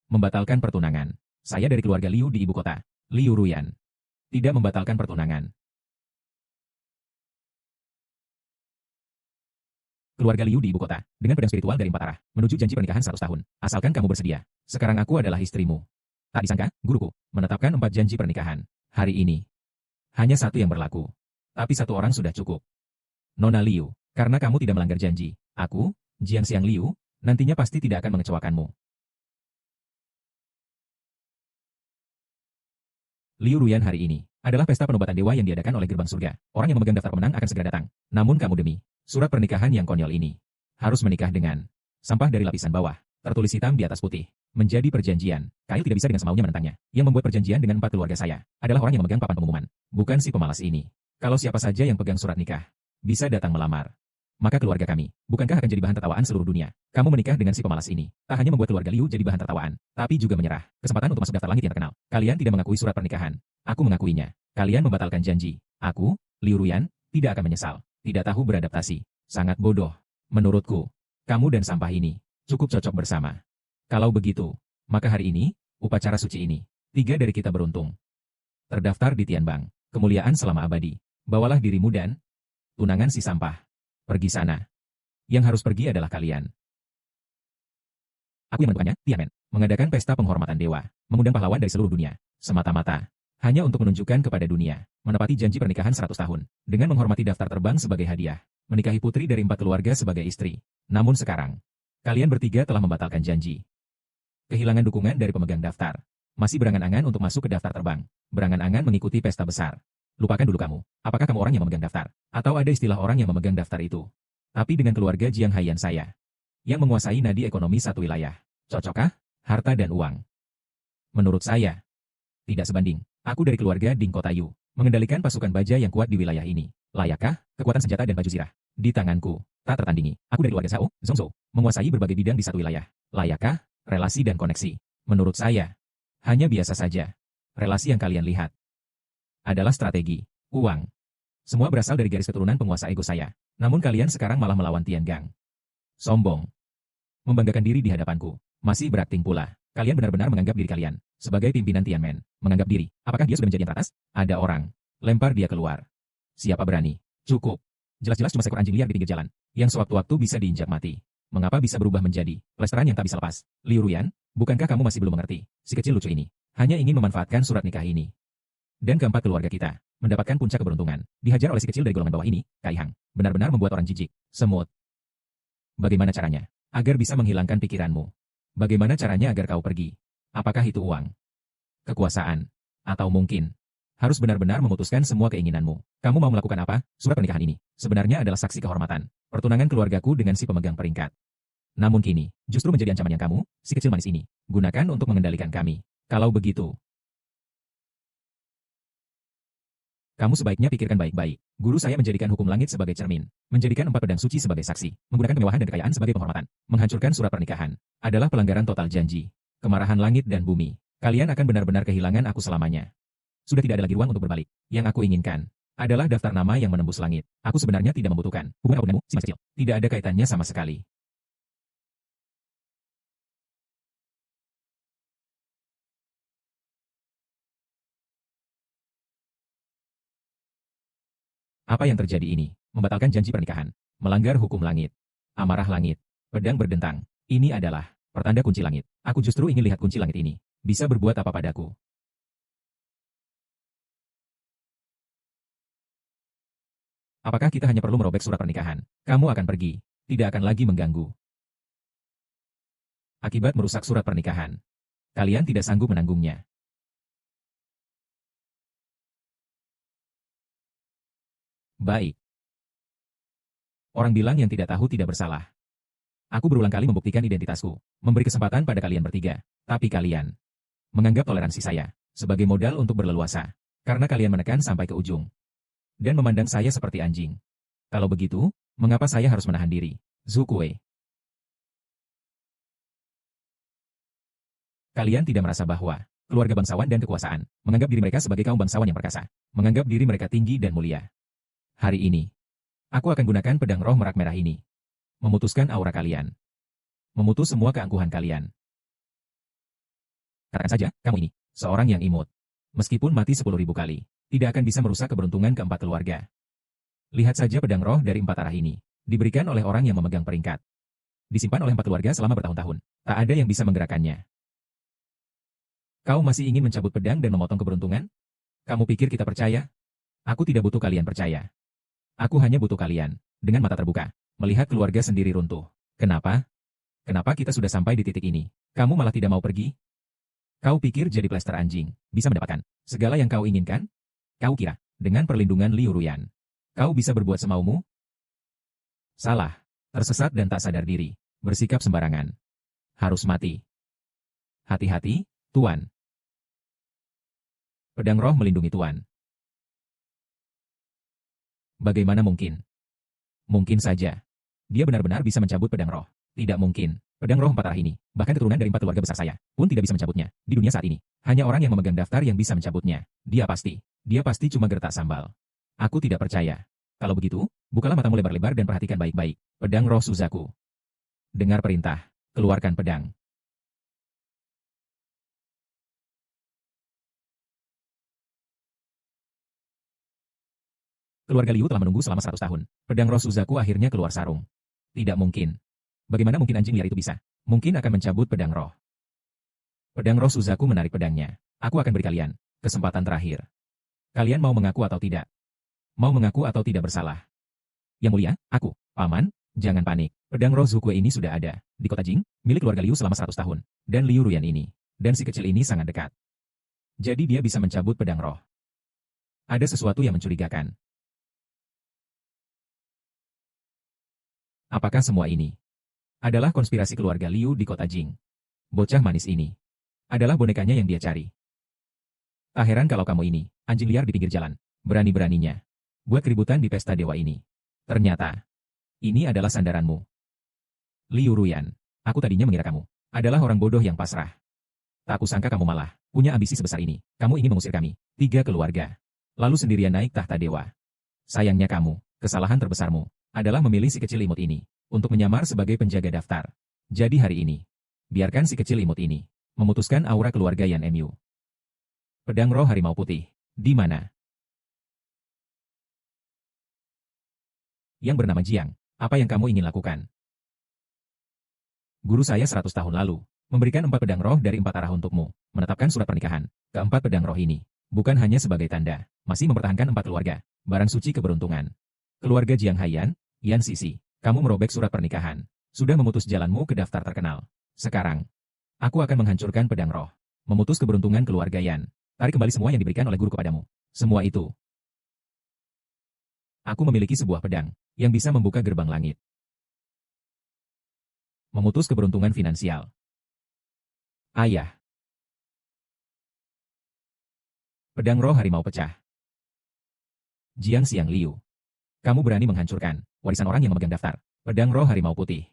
membatalkan pertunangan. Saya dari keluarga Liu di ibu kota, Liu Ruyan, tidak membatalkan pertunangan. Keluarga Liu di ibu kota, dengan pedang spiritual dari 4 arah, menuju janji pernikahan 100 tahun. Asalkan kamu bersedia. Sekarang aku adalah istrimu. Tak disangka, guruku, menetapkan 4 janji pernikahan. Hari ini, hanya 1 yang berlaku. Tapi 1 orang sudah cukup. Nona Liu, karena kamu tidak melanggar janji, aku, Jiang Xiang Liu, nantinya pasti tidak akan mengecewakanmu. Liu Ruyan hari ini adalah pesta penobatan dewa yang diadakan oleh gerbang surga. Orang yang memegang daftar pemenang akan segera datang. Namun kamu demi surat pernikahan yang konyol ini harus menikah dengan sampah dari lapisan bawah, tertulis hitam di atas putih. Menjadi perjanjian. Kyle tidak bisa dengan semaunya menentangnya. Yang membuat perjanjian dengan 4 keluarga saya adalah orang yang memegang papan pengumuman, bukan si pemalas ini. Kalau siapa saja yang pegang surat nikah bisa datang melamar, maka keluarga kami, bukankah akan jadi bahan tertawaan seluruh dunia? Kamu menikah dengan si pemalas ini, tak hanya membuat keluarga Liu jadi bahan tertawaan, tapi juga menyerah. Kesempatan untuk masuk daftar langit yang terkenal. Kalian tidak mengakui surat pernikahan. Aku mengakuinya. Kalian membatalkan janji. Aku, Liu Ruyan, tidak akan menyesal. Tidak tahu beradaptasi. Sangat bodoh. Menurutku, kamu dan sampah ini cukup cocok bersama. Kalau begitu, maka hari ini, upacara suci ini, 3 dari kita beruntung. Terdaftar di Tianbang. Kemuliaan selama abadi. Bawalah dirimu dan tunangan si sampah. Pergi sana. Yang harus pergi adalah kalian. Aku yang menentukannya, Tianmen, mengadakan pesta penghormatan dewa, mengundang pahlawan dari seluruh dunia, semata-mata, hanya untuk menunjukkan kepada dunia, menepati janji pernikahan 100 tahun, dengan menghormati daftar terbang sebagai hadiah, menikahi putri dari 4 keluarga sebagai istri. Namun sekarang, kalian bertiga telah membatalkan janji. Kehilangan dukungan dari pemegang daftar. Masih berangan-angan untuk masuk ke daftar terbang, berangan-angan mengikuti pesta besar. Lupakan dulu kamu, apakah kamu orang yang memegang daftar? Atau ada istilah orang yang memegang daftar itu? Tapi dengan keluarga Jiang Haiyan saya, yang menguasai nadi ekonomi satu wilayah, cocokkah? Harta dan uang. Menurut saya, tidak sebanding. Aku dari keluarga Ding Kotayu, mengendalikan pasukan baja yang kuat di wilayah ini. Layakkah? Kekuatan senjata dan baju zirah di tanganku, tak tertandingi. Aku dari keluarga Zhao, Zhongzhou, menguasai berbagai bidang di satu wilayah. Layakkah? Relasi dan koneksi. Menurut saya, hanya biasa saja. Relasi yang kalian lihat adalah strategi, uang. Semua berasal dari garis keturunan penguasa ego saya. Namun kalian sekarang malah melawan Tiangang. Sombong. Membanggakan diri di hadapanku. Masih berakting pula. Kalian benar-benar menganggap diri kalian sebagai pimpinan Tianmen. Menganggap diri. Apakah dia sudah menjadi yang teratas? Ada orang. Lempar dia keluar. Siapa berani? Cukup. Jelas-jelas cuma seekor anjing liar di pinggir jalan, yang sewaktu-waktu bisa diinjak mati. Mengapa bisa berubah menjadi plesteran yang tak bisa lepas? Liu Ruyan, bukankah kamu masih belum mengerti? Si kecil lucu ini hanya ingin memanfaatkan surat nikah ini. Dan keempat keluarga kita mendapatkan puncak keberuntungan. Dihajar oleh si kecil dari golongan bawah ini, Kai Hang. Benar-benar membuat orang jijik. Semut. Bagaimana caranya? Agar bisa menghilangkan pikiranmu. Bagaimana caranya agar kau pergi? Apakah itu uang? Kekuasaan? Atau mungkin harus benar-benar memutuskan semua keinginanmu? Kamu mau melakukan apa? Surat pernikahan ini sebenarnya adalah saksi kehormatan. Pertunangan keluargaku dengan si pemegang peringkat. Namun kini, justru menjadi ancaman yang kamu, si kecil manis ini, gunakan untuk mengendalikan kami. Kalau begitu, kamu sebaiknya pikirkan baik-baik. Guru saya menjadikan hukum langit sebagai cermin, menjadikan 4 pedang suci sebagai saksi, menggunakan kemewahan dan kekayaan sebagai penghormatan, menghancurkan surat pernikahan, adalah pelanggaran total janji. Kemarahan langit dan bumi. Kalian akan benar-benar kehilangan aku selamanya. Sudah tidak ada lagi ruang untuk berbalik. Yang aku inginkan adalah daftar nama yang menembus langit. Aku sebenarnya tidak membutuhkan hubungan aku denganmu, si masih kecil. Tidak ada kaitannya sama sekali. Apa yang terjadi ini? Membatalkan janji pernikahan. Melanggar hukum langit. Amarah langit. Pedang berdentang. Ini adalah pertanda kunci langit. Aku justru ingin lihat kunci langit ini. Bisa berbuat apa padaku? Apakah kita hanya perlu merobek surat pernikahan? Kamu akan pergi. Tidak akan lagi mengganggu. Akibat merusak surat pernikahan. Kalian tidak sanggup menanggungnya. Baik. Orang bilang yang tidak tahu tidak bersalah. Aku berulang kali membuktikan identitasku, memberi kesempatan pada kalian bertiga. Tapi kalian menganggap toleransi saya sebagai modal untuk berleluasa. Karena kalian menekan sampai ke ujung. Dan memandang saya seperti anjing. Kalau begitu, mengapa saya harus menahan diri? Zhu Kuei. Kalian tidak merasa bahwa keluarga bangsawan dan kekuasaan menganggap diri mereka sebagai kaum bangsawan yang perkasa. Menganggap diri mereka tinggi dan mulia. Hari ini, aku akan gunakan pedang roh merak merah ini. Memutuskan aura kalian. Memutus semua keangkuhan kalian. Katakan saja, kamu ini, seorang yang imut. Meskipun mati 10.000 kali, tidak akan bisa merusak keberuntungan keempat keluarga. Lihat saja pedang roh dari 4 arah ini. Diberikan oleh orang yang memegang peringkat. Disimpan oleh 4 keluarga selama bertahun-tahun. Tak ada yang bisa menggerakkannya. Kau masih ingin mencabut pedang dan memotong keberuntungan? Kamu pikir kita percaya? Aku tidak butuh kalian percaya. Aku hanya butuh kalian dengan mata terbuka, melihat keluarga sendiri runtuh. Kenapa? Kenapa kita sudah sampai di titik ini? Kamu malah tidak mau pergi? Kau pikir jadi plester anjing, bisa mendapatkan segala yang kau inginkan? Kau kira, dengan perlindungan Liu Ruyan, kau bisa berbuat semaumu? Salah. Tersesat dan tak sadar diri. Bersikap sembarangan. Harus mati. Hati-hati, Tuan. Pedang roh melindungi Tuan. Bagaimana mungkin? Mungkin saja. Dia benar-benar bisa mencabut pedang roh. Tidak mungkin. Pedang roh empat arah ini, bahkan keturunan dari 4 keluarga besar saya, pun tidak bisa mencabutnya. Di dunia saat ini, hanya orang yang memegang daftar yang bisa mencabutnya. Dia pasti cuma gertak sambal. Aku tidak percaya. Kalau begitu, bukalah matamu lebar-lebar dan perhatikan baik-baik. Pedang roh Suzaku. Dengar perintah, keluarkan pedang. Keluarga Liu telah menunggu selama 100 tahun. Pedang roh Suzaku akhirnya keluar sarung. Tidak mungkin. Bagaimana mungkin anjing liar itu bisa? Mungkin akan mencabut pedang roh. Pedang roh Suzaku menarik pedangnya. Aku akan beri kalian kesempatan terakhir. Kalian mau mengaku atau tidak? Mau mengaku atau tidak bersalah? Yang mulia, aku, Paman, jangan panik. Pedang roh Zukue ini sudah ada di kota Jing, milik keluarga Liu selama 100 tahun. Dan Liu Ruyan ini, dan si kecil ini sangat dekat. Jadi dia bisa mencabut pedang roh. Ada sesuatu yang mencurigakan. Apakah semua ini adalah konspirasi keluarga Liu di kota Jing? Bocah manis ini adalah bonekanya yang dia cari. Tak heran kalau kamu ini, anjing liar di pinggir jalan, berani-beraninya buat keributan di pesta dewa ini. Ternyata, ini adalah sandaranmu. Liu Ruyan, aku tadinya mengira kamu adalah orang bodoh yang pasrah. Tak kusangka kamu malah punya ambisi sebesar ini. Kamu ingin mengusir kami, 3 keluarga, lalu sendirian naik tahta dewa. Sayangnya kamu, kesalahan terbesarmu adalah memilih si kecil imut ini untuk menyamar sebagai penjaga daftar. Jadi hari ini, biarkan si kecil imut ini memutuskan aura keluarga Yan Mu. Pedang roh harimau putih, di mana? Yang bernama Jiang, apa yang kamu ingin lakukan? Guru saya 100 tahun lalu memberikan 4 pedang roh dari 4 arah untukmu, menetapkan surat pernikahan. Keempat pedang roh ini bukan hanya sebagai tanda, masih mempertahankan 4 keluarga, barang suci keberuntungan. Keluarga Jiang Haiyan, Yan Sisi, kamu merobek surat pernikahan, sudah memutus jalanmu ke daftar terkenal. Sekarang, aku akan menghancurkan pedang roh, memutus keberuntungan keluarga Yan, tarik kembali semua yang diberikan oleh guru kepadamu. Semua itu. Aku memiliki sebuah pedang yang bisa membuka gerbang langit. Memutus keberuntungan finansial. Ayah. Pedang roh harimau pecah. Jiang Xiang Liu. Kamu berani menghancurkan warisan orang yang memegang daftar pedang roh harimau putih.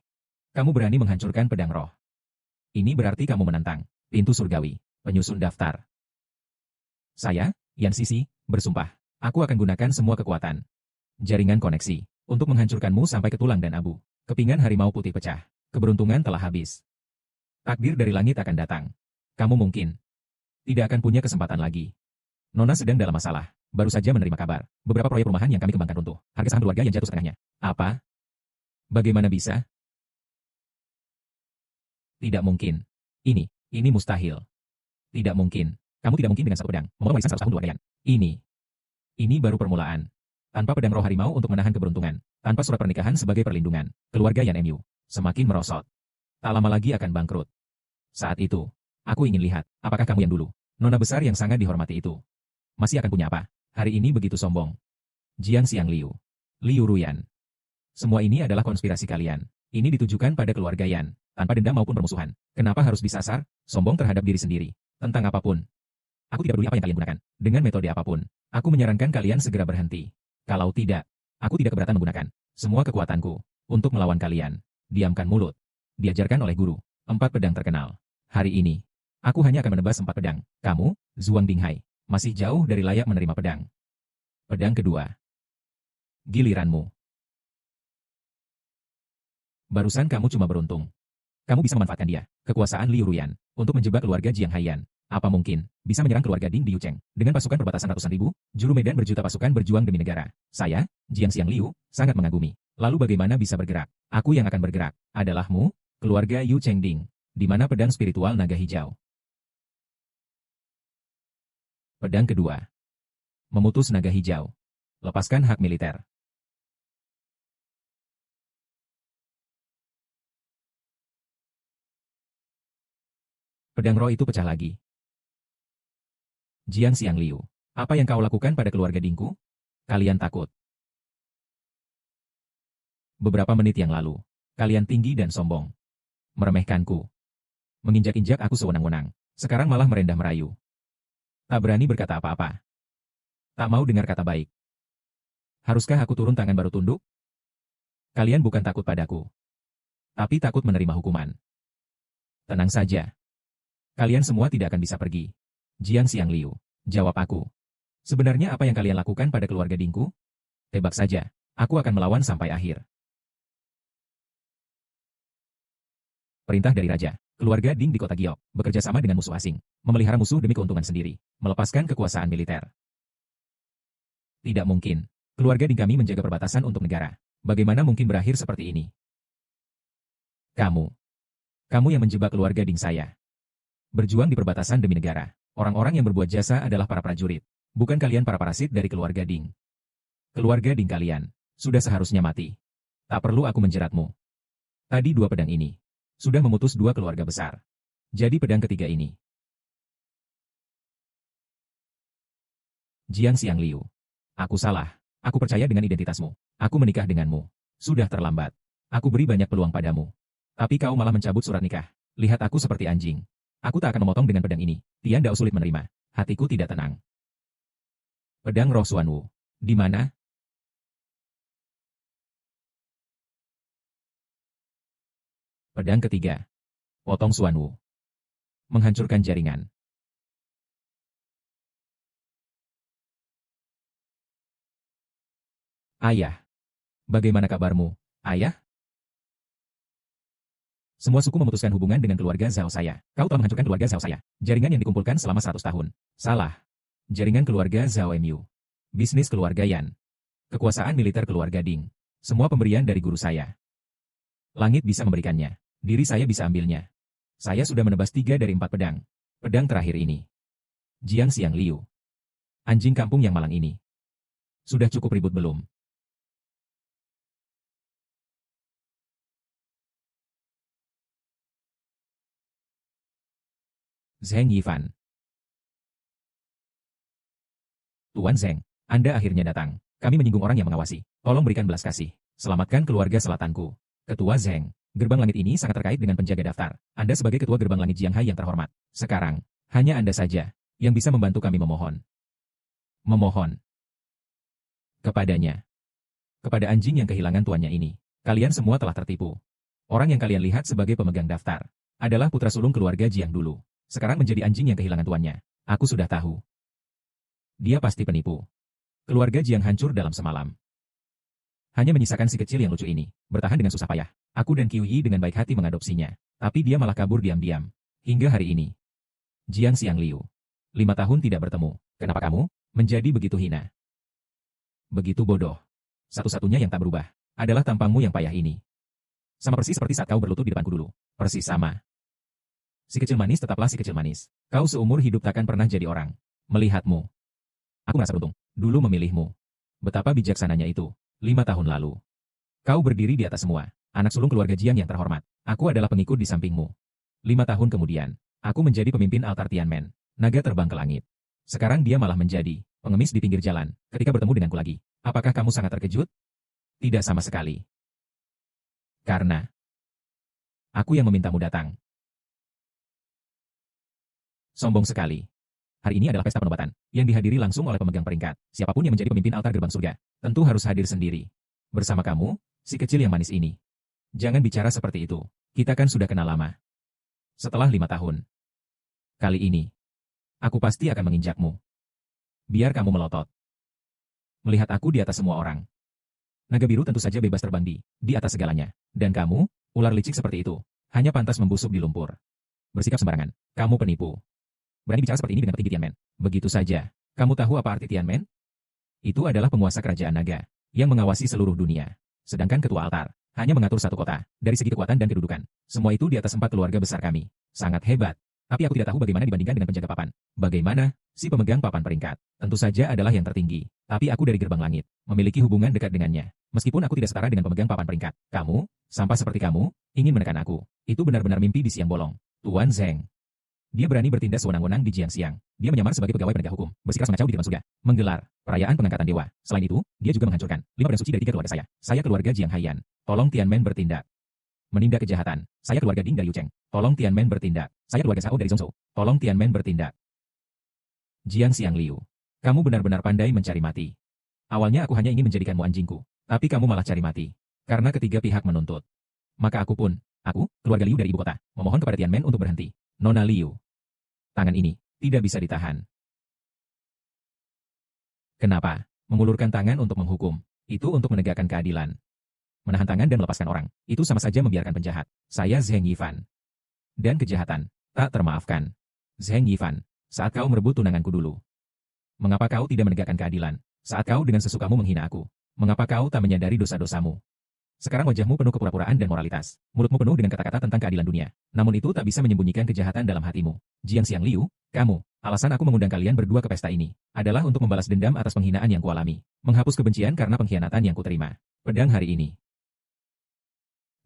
Kamu berani menghancurkan pedang roh. Ini berarti kamu menantang pintu surgawi, penyusun daftar. Saya, Yan Sisi, bersumpah, aku akan gunakan semua kekuatan jaringan koneksi untuk menghancurkanmu sampai ke tulang dan abu. Kepingan harimau putih pecah. Keberuntungan telah habis. Takdir dari langit akan datang. Kamu mungkin tidak akan punya kesempatan lagi. Nona sedang dalam masalah. Baru saja menerima kabar. Beberapa proyek perumahan yang kami kembangkan runtuh. Harga saham keluarga yang jatuh setengahnya. Apa? Bagaimana bisa? Tidak mungkin. Ini mustahil. Tidak mungkin. Kamu tidak mungkin dengan satu pedang memotong warisan 100 tahun keluarga Yan. Ini baru permulaan. Tanpa pedang roh harimau untuk menahan keberuntungan. Tanpa surat pernikahan sebagai perlindungan. Keluarga Yan Mu semakin merosot. Tak lama lagi akan bangkrut. Saat itu, aku ingin lihat, apakah kamu yang dulu, nona besar yang sangat dihormati itu, masih akan punya apa? Hari ini begitu sombong. Jiang Xiang Liu. Liu Ruyan. Semua ini adalah konspirasi kalian. Ini ditujukan pada keluarga Yan, tanpa dendam maupun permusuhan. Kenapa harus disasar? Sombong terhadap diri sendiri. Tentang apapun. Aku tidak peduli apa yang kalian gunakan. Dengan metode apapun. Aku menyarankan kalian segera berhenti. Kalau tidak, aku tidak keberatan menggunakan semua kekuatanku untuk melawan kalian. Diamkan mulut. Diajarkan oleh guru. 4 pedang terkenal. Hari ini, aku hanya akan menebas 4 pedang. Kamu, Zhuang Binghai, masih jauh dari layak menerima pedang. Pedang kedua. Giliranmu. Barusan kamu cuma beruntung. Kamu bisa memanfaatkan dia, kekuasaan Liu Ruyan, untuk menjebak keluarga Jiang Haiyan. Apa mungkin bisa menyerang keluarga Ding di Yucheng dengan pasukan perbatasan ratusan ribu, juru medan berjuta pasukan berjuang demi negara? Saya, Jiang Xiang Liu, sangat mengagumi. Lalu bagaimana bisa bergerak? Aku yang akan bergerak adalahmu, keluarga Yu Cheng Ding, di mana pedang spiritual naga hijau. Pedang kedua. Memutus naga hijau. Lepaskan hak militer. Pedang roh itu pecah lagi. Jiang Xiangliu, apa yang kau lakukan pada keluarga Dingku? Kalian takut. Beberapa menit yang lalu, kalian tinggi dan sombong. Meremehkanku. Menginjak-injak aku sewenang-wenang. Sekarang malah merendah merayu. Tak berani berkata apa-apa. Tak mau dengar kata baik. Haruskah aku turun tangan baru tunduk? Kalian bukan takut padaku. Tapi takut menerima hukuman. Tenang saja. Kalian semua tidak akan bisa pergi. Jiang Xiangliu, jawab aku. Sebenarnya apa yang kalian lakukan pada keluarga Dingku? Tebak saja, aku akan melawan sampai akhir. Perintah dari Raja, keluarga Ding di kota Giok, bekerja sama dengan musuh asing, memelihara musuh demi keuntungan sendiri, melepaskan kekuasaan militer. Tidak mungkin. Keluarga Ding kami menjaga perbatasan untuk negara. Bagaimana mungkin berakhir seperti ini? Kamu yang menjebak keluarga Ding saya. Berjuang di perbatasan demi negara. Orang-orang yang berbuat jasa adalah para prajurit. Bukan kalian para parasit dari keluarga Ding. Keluarga Ding kalian sudah seharusnya mati. Tak perlu aku menjeratmu. Tadi dua pedang ini sudah memutus dua keluarga besar. Jadi pedang ketiga ini. Jiang Xiangliu. Aku salah. Aku percaya dengan identitasmu. Aku menikah denganmu. Sudah terlambat. Aku beri banyak peluang padamu. Tapi kau malah mencabut surat nikah. Lihat aku seperti anjing. Aku tak akan memotong dengan pedang ini. Tian Dao sulit menerima. Hatiku tidak tenang. Pedang roh Xuanwu. Di mana? Pedang ketiga. Potong Xuanwu. Menghancurkan jaringan. Ayah. Bagaimana kabarmu, ayah? Semua suku memutuskan hubungan dengan keluarga Zhao saya. Kau telah menghancurkan keluarga Zhao saya. Jaringan yang dikumpulkan selama 100 tahun. Salah. Jaringan keluarga Zhao Mu. Bisnis keluarga Yan. Kekuasaan militer keluarga Ding. Semua pemberian dari guru saya. Langit bisa memberikannya. Diri saya bisa ambilnya. Saya sudah menebas 3 dari 4 pedang. Pedang terakhir ini. Jiang Xiangliu. Anjing kampung yang malang ini. Sudah cukup ribut belum? Zheng Yifan. Tuan Zheng, Anda akhirnya datang. Kami menyinggung orang yang mengawasi. Tolong berikan belas kasih. Selamatkan keluarga selatanku. Ketua Zheng, gerbang langit ini sangat terkait dengan penjaga daftar. Anda sebagai ketua gerbang langit Jianghai yang terhormat. Sekarang, hanya Anda saja yang bisa membantu kami memohon. Memohon. Kepadanya. Kepada anjing yang kehilangan tuannya ini. Kalian semua telah tertipu. Orang yang kalian lihat sebagai pemegang daftar adalah putra sulung keluarga Jiang dulu. Sekarang menjadi anjing yang kehilangan tuannya. Aku sudah tahu. Dia pasti penipu. Keluarga Jiang hancur dalam semalam. Hanya menyisakan si kecil yang lucu ini, bertahan dengan susah payah. Aku dan Qiu Yi dengan baik hati mengadopsinya. Tapi dia malah kabur diam-diam. Hingga hari ini. Jiang Xiangliu. 5 tahun tidak bertemu. Kenapa kamu menjadi begitu hina? Begitu bodoh. Satu-satunya yang tak berubah adalah tampangmu yang payah ini. Sama persis seperti saat kau berlutut di depanku dulu. Persis sama. Si kecil manis tetaplah si kecil manis. Kau seumur hidup takkan pernah jadi orang. Melihatmu. Aku merasa beruntung. Dulu memilihmu. Betapa bijaksananya itu. 5 tahun lalu. Kau berdiri di atas semua. Anak sulung keluarga Jiang yang terhormat. Aku adalah pengikut di sampingmu. 5 tahun kemudian. Aku menjadi pemimpin altar Tianmen. Naga terbang ke langit. Sekarang dia malah menjadi pengemis di pinggir jalan. Ketika bertemu denganku lagi. Apakah kamu sangat terkejut? Tidak sama sekali. Karena aku yang memintamu datang. Sombong sekali. Hari ini adalah pesta penobatan, yang dihadiri langsung oleh pemegang peringkat. Siapapun yang menjadi pemimpin altar gerbang surga, tentu harus hadir sendiri. Bersama kamu, si kecil yang manis ini. Jangan bicara seperti itu. Kita kan sudah kenal lama. Setelah 5 tahun. Kali ini, aku pasti akan menginjakmu. Biar kamu melotot. Melihat aku di atas semua orang. Naga biru tentu saja bebas terbang di atas segalanya. Dan kamu, ular licik seperti itu, hanya pantas membusuk di lumpur. Bersikap sembarangan. Kamu penipu. Berani bicara seperti ini dengan petinggi Tianmen. Begitu saja. Kamu tahu apa arti Tianmen? Itu adalah penguasa kerajaan naga, yang mengawasi seluruh dunia. Sedangkan ketua altar, hanya mengatur satu kota, dari segi kekuatan dan kedudukan. Semua itu di atas 4 keluarga besar kami. Sangat hebat. Tapi aku tidak tahu bagaimana dibandingkan dengan penjaga papan. Bagaimana, si pemegang papan peringkat. Tentu saja adalah yang tertinggi. Tapi aku dari gerbang langit, memiliki hubungan dekat dengannya. Meskipun aku tidak setara dengan pemegang papan peringkat. Kamu, sampah seperti kamu, ingin menekan aku. Itu benar-benar mimpi di siang bolong. Tuan Zheng. Dia berani bertindak sewenang-wenang di Jiangxiang. Dia menyamar sebagai pegawai penegak hukum, bersikeras mengacau di depan surga, menggelar perayaan pengangkatan dewa. Selain itu, dia juga menghancurkan 5 pedang suci dari 3 keluarga saya. Saya keluarga Jiang Haiyan. Tolong Tianmen bertindak. Menindak kejahatan. Saya keluarga Ding dari Yucheng. Tolong Tianmen bertindak. Saya keluarga Shao dari Zhongzhou. Tolong Tianmen bertindak. Jiangxiang Liu. Kamu benar-benar pandai mencari mati. Awalnya aku hanya ingin menjadikanmu anjingku, tapi kamu malah cari mati. Karena ketiga pihak menuntut. Maka aku, keluarga Liu dari ibu kota, memohon kepada Tianmen untuk berhenti. Nona Liu. Tangan ini tidak bisa ditahan. Kenapa? Mengulurkan tangan untuk menghukum. Itu untuk menegakkan keadilan. Menahan tangan dan melepaskan orang. Itu sama saja membiarkan penjahat. Saya Zheng Yifan. Dan kejahatan. Tak termaafkan. Zheng Yifan. Saat kau merebut tunanganku dulu. Mengapa kau tidak menegakkan keadilan? Saat kau dengan sesukamu menghina aku. Mengapa kau tak menyadari dosa-dosamu? Sekarang wajahmu penuh kepura-puraan dan moralitas. Mulutmu penuh dengan kata-kata tentang keadilan dunia. Namun itu tak bisa menyembunyikan kejahatan dalam hatimu. Jiangxiang Liu, kamu, alasan aku mengundang kalian berdua ke pesta ini, adalah untuk membalas dendam atas penghinaan yang kualami. Menghapus kebencian karena pengkhianatan yang kuterima. Pedang hari ini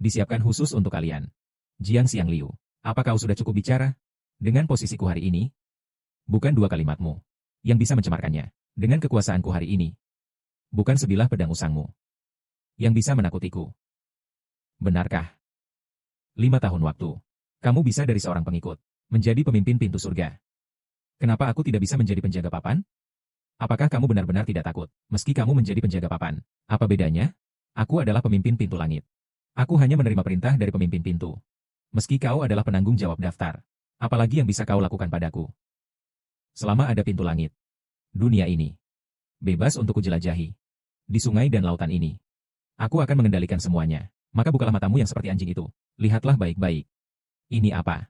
disiapkan khusus untuk kalian. Jiangxiang Liu, apa kau sudah cukup bicara? Dengan posisiku hari ini, bukan 2 kalimatmu yang bisa mencemarkannya. Dengan kekuasaanku hari ini, bukan sebilah pedang usangmu yang bisa menakutiku. Benarkah? 5 tahun waktu. Kamu bisa dari seorang pengikut menjadi pemimpin pintu surga. Kenapa aku tidak bisa menjadi penjaga papan? Apakah kamu benar-benar tidak takut, meski kamu menjadi penjaga papan? Apa bedanya? Aku adalah pemimpin pintu langit. Aku hanya menerima perintah dari pemimpin pintu. Meski kau adalah penanggung jawab daftar. Apalagi yang bisa kau lakukan padaku? Selama ada pintu langit, dunia ini bebas untuk kujelajahi. Di sungai dan lautan ini, aku akan mengendalikan semuanya. Maka bukalah matamu yang seperti anjing itu. Lihatlah baik-baik. Ini apa?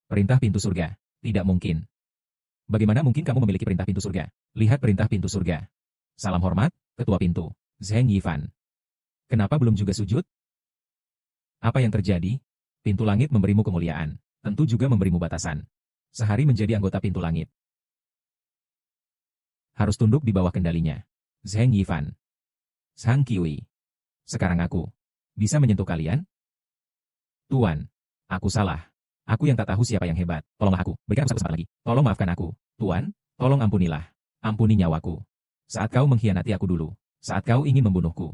Perintah pintu surga. Tidak mungkin. Bagaimana mungkin kamu memiliki perintah pintu surga? Lihat perintah pintu surga. Salam hormat, ketua pintu. Zheng Yifan. Kenapa belum juga sujud? Apa yang terjadi? Pintu langit memberimu kemuliaan. Tentu juga memberimu batasan. Sehari menjadi anggota pintu langit. Harus tunduk di bawah kendalinya. Zheng Yifan. Sang Qiui. Sekarang aku bisa menyentuh kalian? Tuan, aku salah. Aku yang tak tahu siapa yang hebat. Tolonglah aku, berikan aku satu kesempatan lagi. Tolong maafkan aku. Tuan, tolong ampunilah. Ampuni nyawaku. Saat kau mengkhianati aku dulu. Saat kau ingin membunuhku.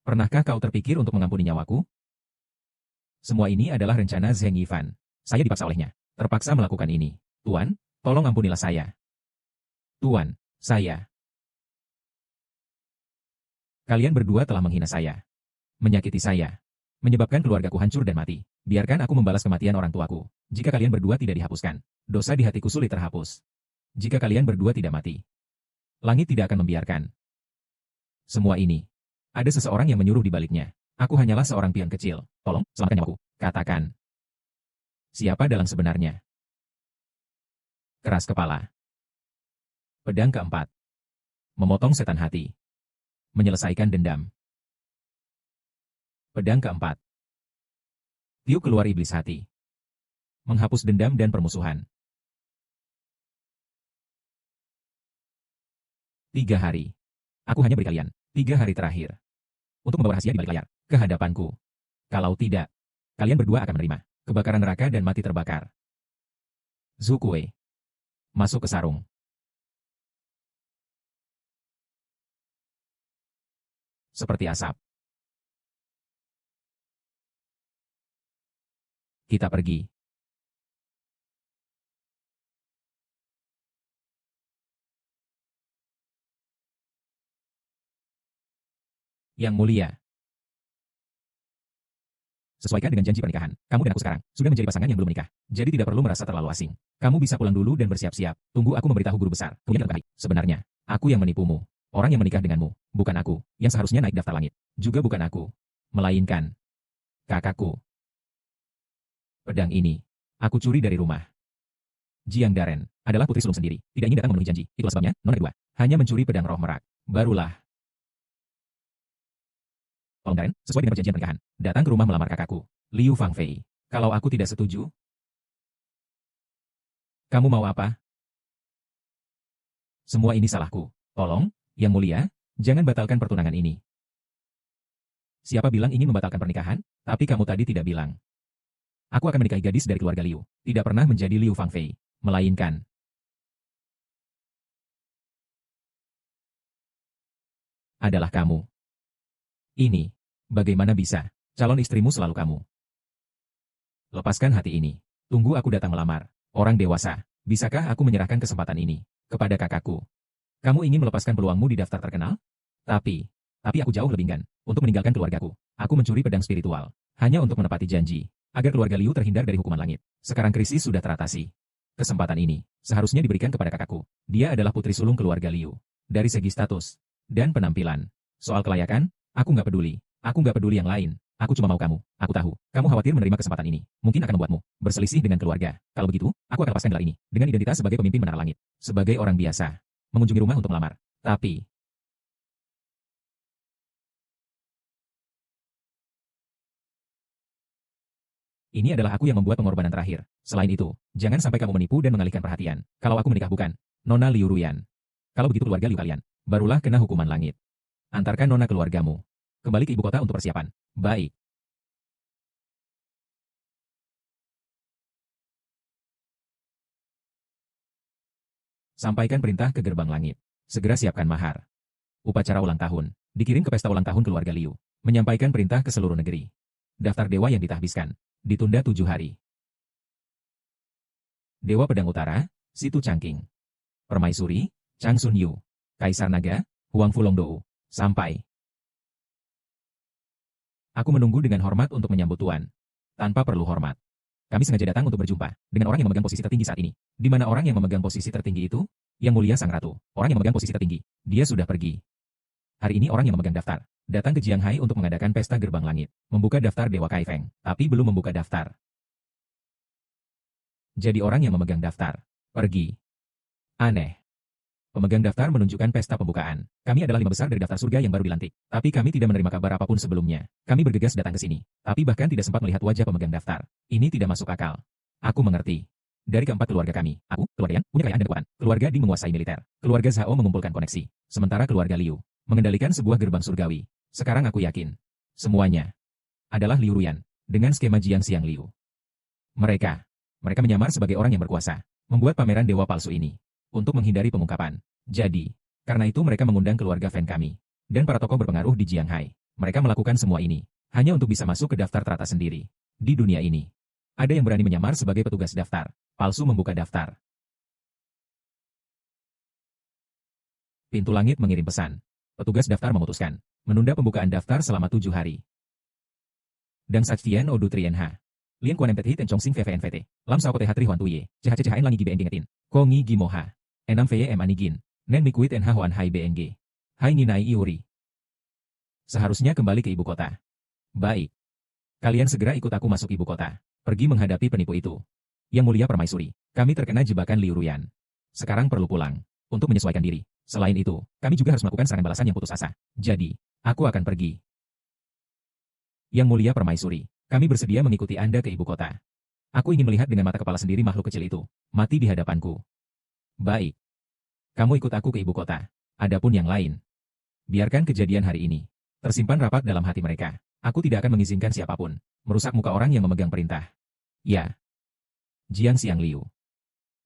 Pernahkah kau terpikir untuk mengampuni nyawaku? Semua ini adalah rencana Zheng Yifan. Saya dipaksa olehnya. Terpaksa melakukan ini. Tuan, tolong ampunilah saya. Tuan, saya. Kalian berdua telah menghina saya. Menyakiti saya. Menyebabkan keluargaku hancur dan mati. Biarkan aku membalas kematian orang tuaku. Jika kalian berdua tidak dihapuskan, dosa di hatiku sulit terhapus. Jika kalian berdua tidak mati, langit tidak akan membiarkan. Semua ini, ada seseorang yang menyuruh di baliknya. Aku hanyalah seorang pion kecil. Tolong, selamatkan nyawaku. Katakan. Siapa dalang sebenarnya? Keras kepala. Pedang keempat. Memotong setan hati. Menyelesaikan dendam. Pedang keempat. Tiup keluar iblis hati. Menghapus dendam dan permusuhan. 3 hari. Aku hanya beri kalian 3 hari terakhir. Untuk membawa rahasia di balik layar, ke hadapanku. Kalau tidak, kalian berdua akan menerima kebakaran neraka dan mati terbakar. Zhu Kuei. Masuk ke sarung. Seperti asap. Kita pergi. Yang mulia. Sesuaikan dengan janji pernikahan. Kamu dan aku sekarang sudah menjadi pasangan yang belum menikah. Jadi tidak perlu merasa terlalu asing. Kamu bisa pulang dulu dan bersiap-siap. Tunggu aku memberitahu guru besar. Kemudian baik. Sebenarnya, aku yang menipumu. Orang yang menikah denganmu. Bukan aku, yang seharusnya naik daftar langit. Juga bukan aku. Melainkan kakakku. Pedang ini, aku curi dari rumah. Jiang Daren adalah putri sulung sendiri. Tidak ingin datang memenuhi janji. Itulah sebabnya, nona kedua, hanya mencuri pedang roh merak. Barulah. Tolong Daren, sesuai dengan perjanjian pernikahan, datang ke rumah melamar kakakku, Liu Fangfei. Kalau aku tidak setuju, kamu mau apa? Semua ini salahku. Tolong, yang mulia, jangan batalkan pertunangan ini. Siapa bilang ingin membatalkan pernikahan? Tapi kamu tadi tidak bilang. Aku akan menikahi gadis dari keluarga Liu. Tidak pernah menjadi Liu Fangfei. Melainkan adalah kamu. Ini. Bagaimana bisa? Calon istrimu selalu kamu. Lepaskan hati ini. Tunggu aku datang melamar. Orang dewasa. Bisakah aku menyerahkan kesempatan ini kepada kakakku? Kamu ingin melepaskan peluangmu di daftar terkenal? Tapi aku jauh lebih enggan untuk meninggalkan keluargaku. Aku mencuri pedang spiritual hanya untuk menepati janji agar keluarga Liu terhindar dari hukuman langit. Sekarang krisis sudah teratasi. Kesempatan ini seharusnya diberikan kepada kakakku. Dia adalah putri sulung keluarga Liu. Dari segi status dan penampilan. Soal kelayakan, aku nggak peduli. Aku nggak peduli yang lain. Aku cuma mau kamu. Aku tahu, kamu khawatir menerima kesempatan ini. Mungkin akan membuatmu berselisih dengan keluarga. Kalau begitu, aku akan lepaskan gelar ini dengan identitas sebagai pemimpin menara langit. Sebagai orang biasa, mengunjungi rumah untuk melamar. Tapi, ini adalah aku yang membuat pengorbanan terakhir. Selain itu, jangan sampai kamu menipu dan mengalihkan perhatian. Kalau aku menikah bukan Nona Liu Ruyan. Kalau begitu keluarga Liu kalian, barulah kena hukuman langit. Antarkan Nona keluargamu kembali ke ibu kota untuk persiapan. Baik. Sampaikan perintah ke gerbang langit. Segera siapkan mahar. Upacara ulang tahun. Dikirim ke pesta ulang tahun keluarga Liu. Menyampaikan perintah ke seluruh negeri. Daftar dewa yang ditahbiskan. Ditunda 7 hari. Dewa Pedang Utara, Situ Changqing. Permaisuri, Chang Sun Yu. Kaisar Naga, Huang Fulongdou. Sampai. Aku menunggu dengan hormat untuk menyambut Tuan. Tanpa perlu hormat. Kami sengaja datang untuk berjumpa dengan orang yang memegang posisi tertinggi saat ini. Di mana orang yang memegang posisi tertinggi itu? Yang mulia Sang Ratu. Orang yang memegang posisi tertinggi. Dia sudah pergi. Hari ini orang yang memegang daftar datang ke Jianghai untuk mengadakan pesta gerbang langit. Membuka daftar Dewa Kaifeng. Tapi belum membuka daftar. Jadi orang yang memegang daftar. Pergi. Aneh. Pemegang daftar menunjukkan pesta pembukaan. Kami adalah 5 besar dari daftar surga yang baru dilantik. Tapi kami tidak menerima kabar apapun sebelumnya. Kami bergegas datang ke sini. Tapi bahkan tidak sempat melihat wajah pemegang daftar. Ini tidak masuk akal. Aku mengerti. Dari keempat keluarga kami, aku, keluarga Yan, punya kekayaan dan kekuatan. Keluarga Ding menguasai militer. Keluarga Zhao mengumpulkan koneksi. Sementara keluarga Liu mengendalikan sebuah gerbang surgawi. Sekarang aku yakin. Semuanya adalah Liu Ruyan. Dengan skema Jiang Xiang Liu. Mereka menyamar sebagai orang yang berkuasa. Membuat pameran dewa palsu ini. Untuk menghindari pengungkapan. Jadi, karena itu mereka mengundang keluarga fan kami. Dan para tokoh berpengaruh di Jianghai. Mereka melakukan semua ini. Hanya untuk bisa masuk ke daftar teratas sendiri. Di dunia ini. Ada yang berani menyamar sebagai petugas daftar. Palsu membuka daftar. Pintu langit mengirim pesan. Petugas daftar memutuskan. Menunda pembukaan daftar selama 7 hari. Dang Sachtien Odu Trien H. Lien Kuan MTT Ten Chong Sing VVNVT. Lam Sao Kote Hatri Huan Tuye. CHCHN Langi Gi BNG Ngetin. Ko Ngi Gi Moha. Enam VM Anigin. Nen Mikuit NH Huan Hai BNG. Hai Ninai Iuri. Seharusnya kembali ke ibu kota. Baik. Kalian segera ikut aku masuk ibu kota. Pergi menghadapi penipu itu. Yang mulia permaisuri. Kami terkena jebakan Liu Ruyan. Sekarang perlu pulang. Untuk menyesuaikan diri. Selain itu, kami juga harus melakukan serangan balasan yang putus asa. Jadi, aku akan pergi. Yang mulia permaisuri. Kami bersedia mengikuti Anda ke ibu kota. Aku ingin melihat dengan mata kepala sendiri makhluk kecil itu. Mati di hadapanku. Baik. Kamu ikut aku ke ibu kota. Adapun yang lain. Biarkan kejadian hari ini tersimpan rapat dalam hati mereka. Aku tidak akan mengizinkan siapapun merusak muka orang yang memegang perintah. Ya. Jiang Xiang Liu.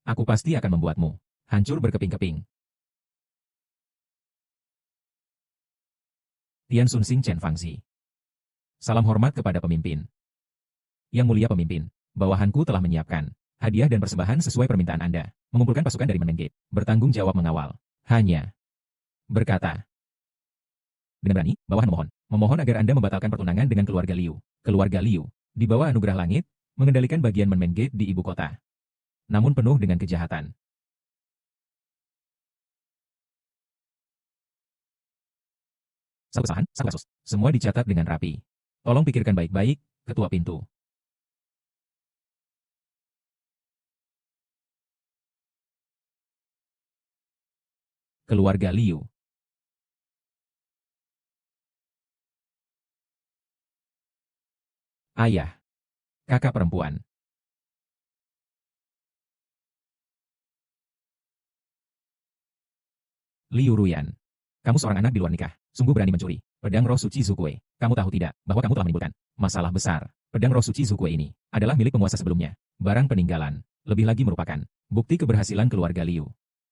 Aku pasti akan membuatmu hancur berkeping-keping. Tian Sun Sing Chen Fangxi. Salam hormat kepada pemimpin. Yang mulia pemimpin, bawahanku telah menyiapkan hadiah dan persembahan sesuai permintaan Anda. Mengumpulkan pasukan dari Menengge. Bertanggung jawab mengawal. Hanya. Berkata. Dengan berani, bawahan memohon agar Anda membatalkan pertunangan dengan keluarga Liu. Keluarga Liu, di bawah anugerah langit, mengendalikan bagian Menmengge di ibu kota. Namun penuh dengan kejahatan. Satu kesalahan, satu kasus. Semua dicatat dengan rapi. Tolong pikirkan baik-baik, ketua pintu. Keluarga Liu. Ayah. Kakak perempuan. Liu Ruyan. Kamu seorang anak di luar nikah. Sungguh berani mencuri Pedang roh suci Zukue. Kamu tahu tidak, bahwa kamu telah menimbulkan masalah besar. Pedang roh suci Zukue ini adalah milik penguasa sebelumnya. Barang peninggalan. Lebih lagi merupakan bukti keberhasilan keluarga Liu.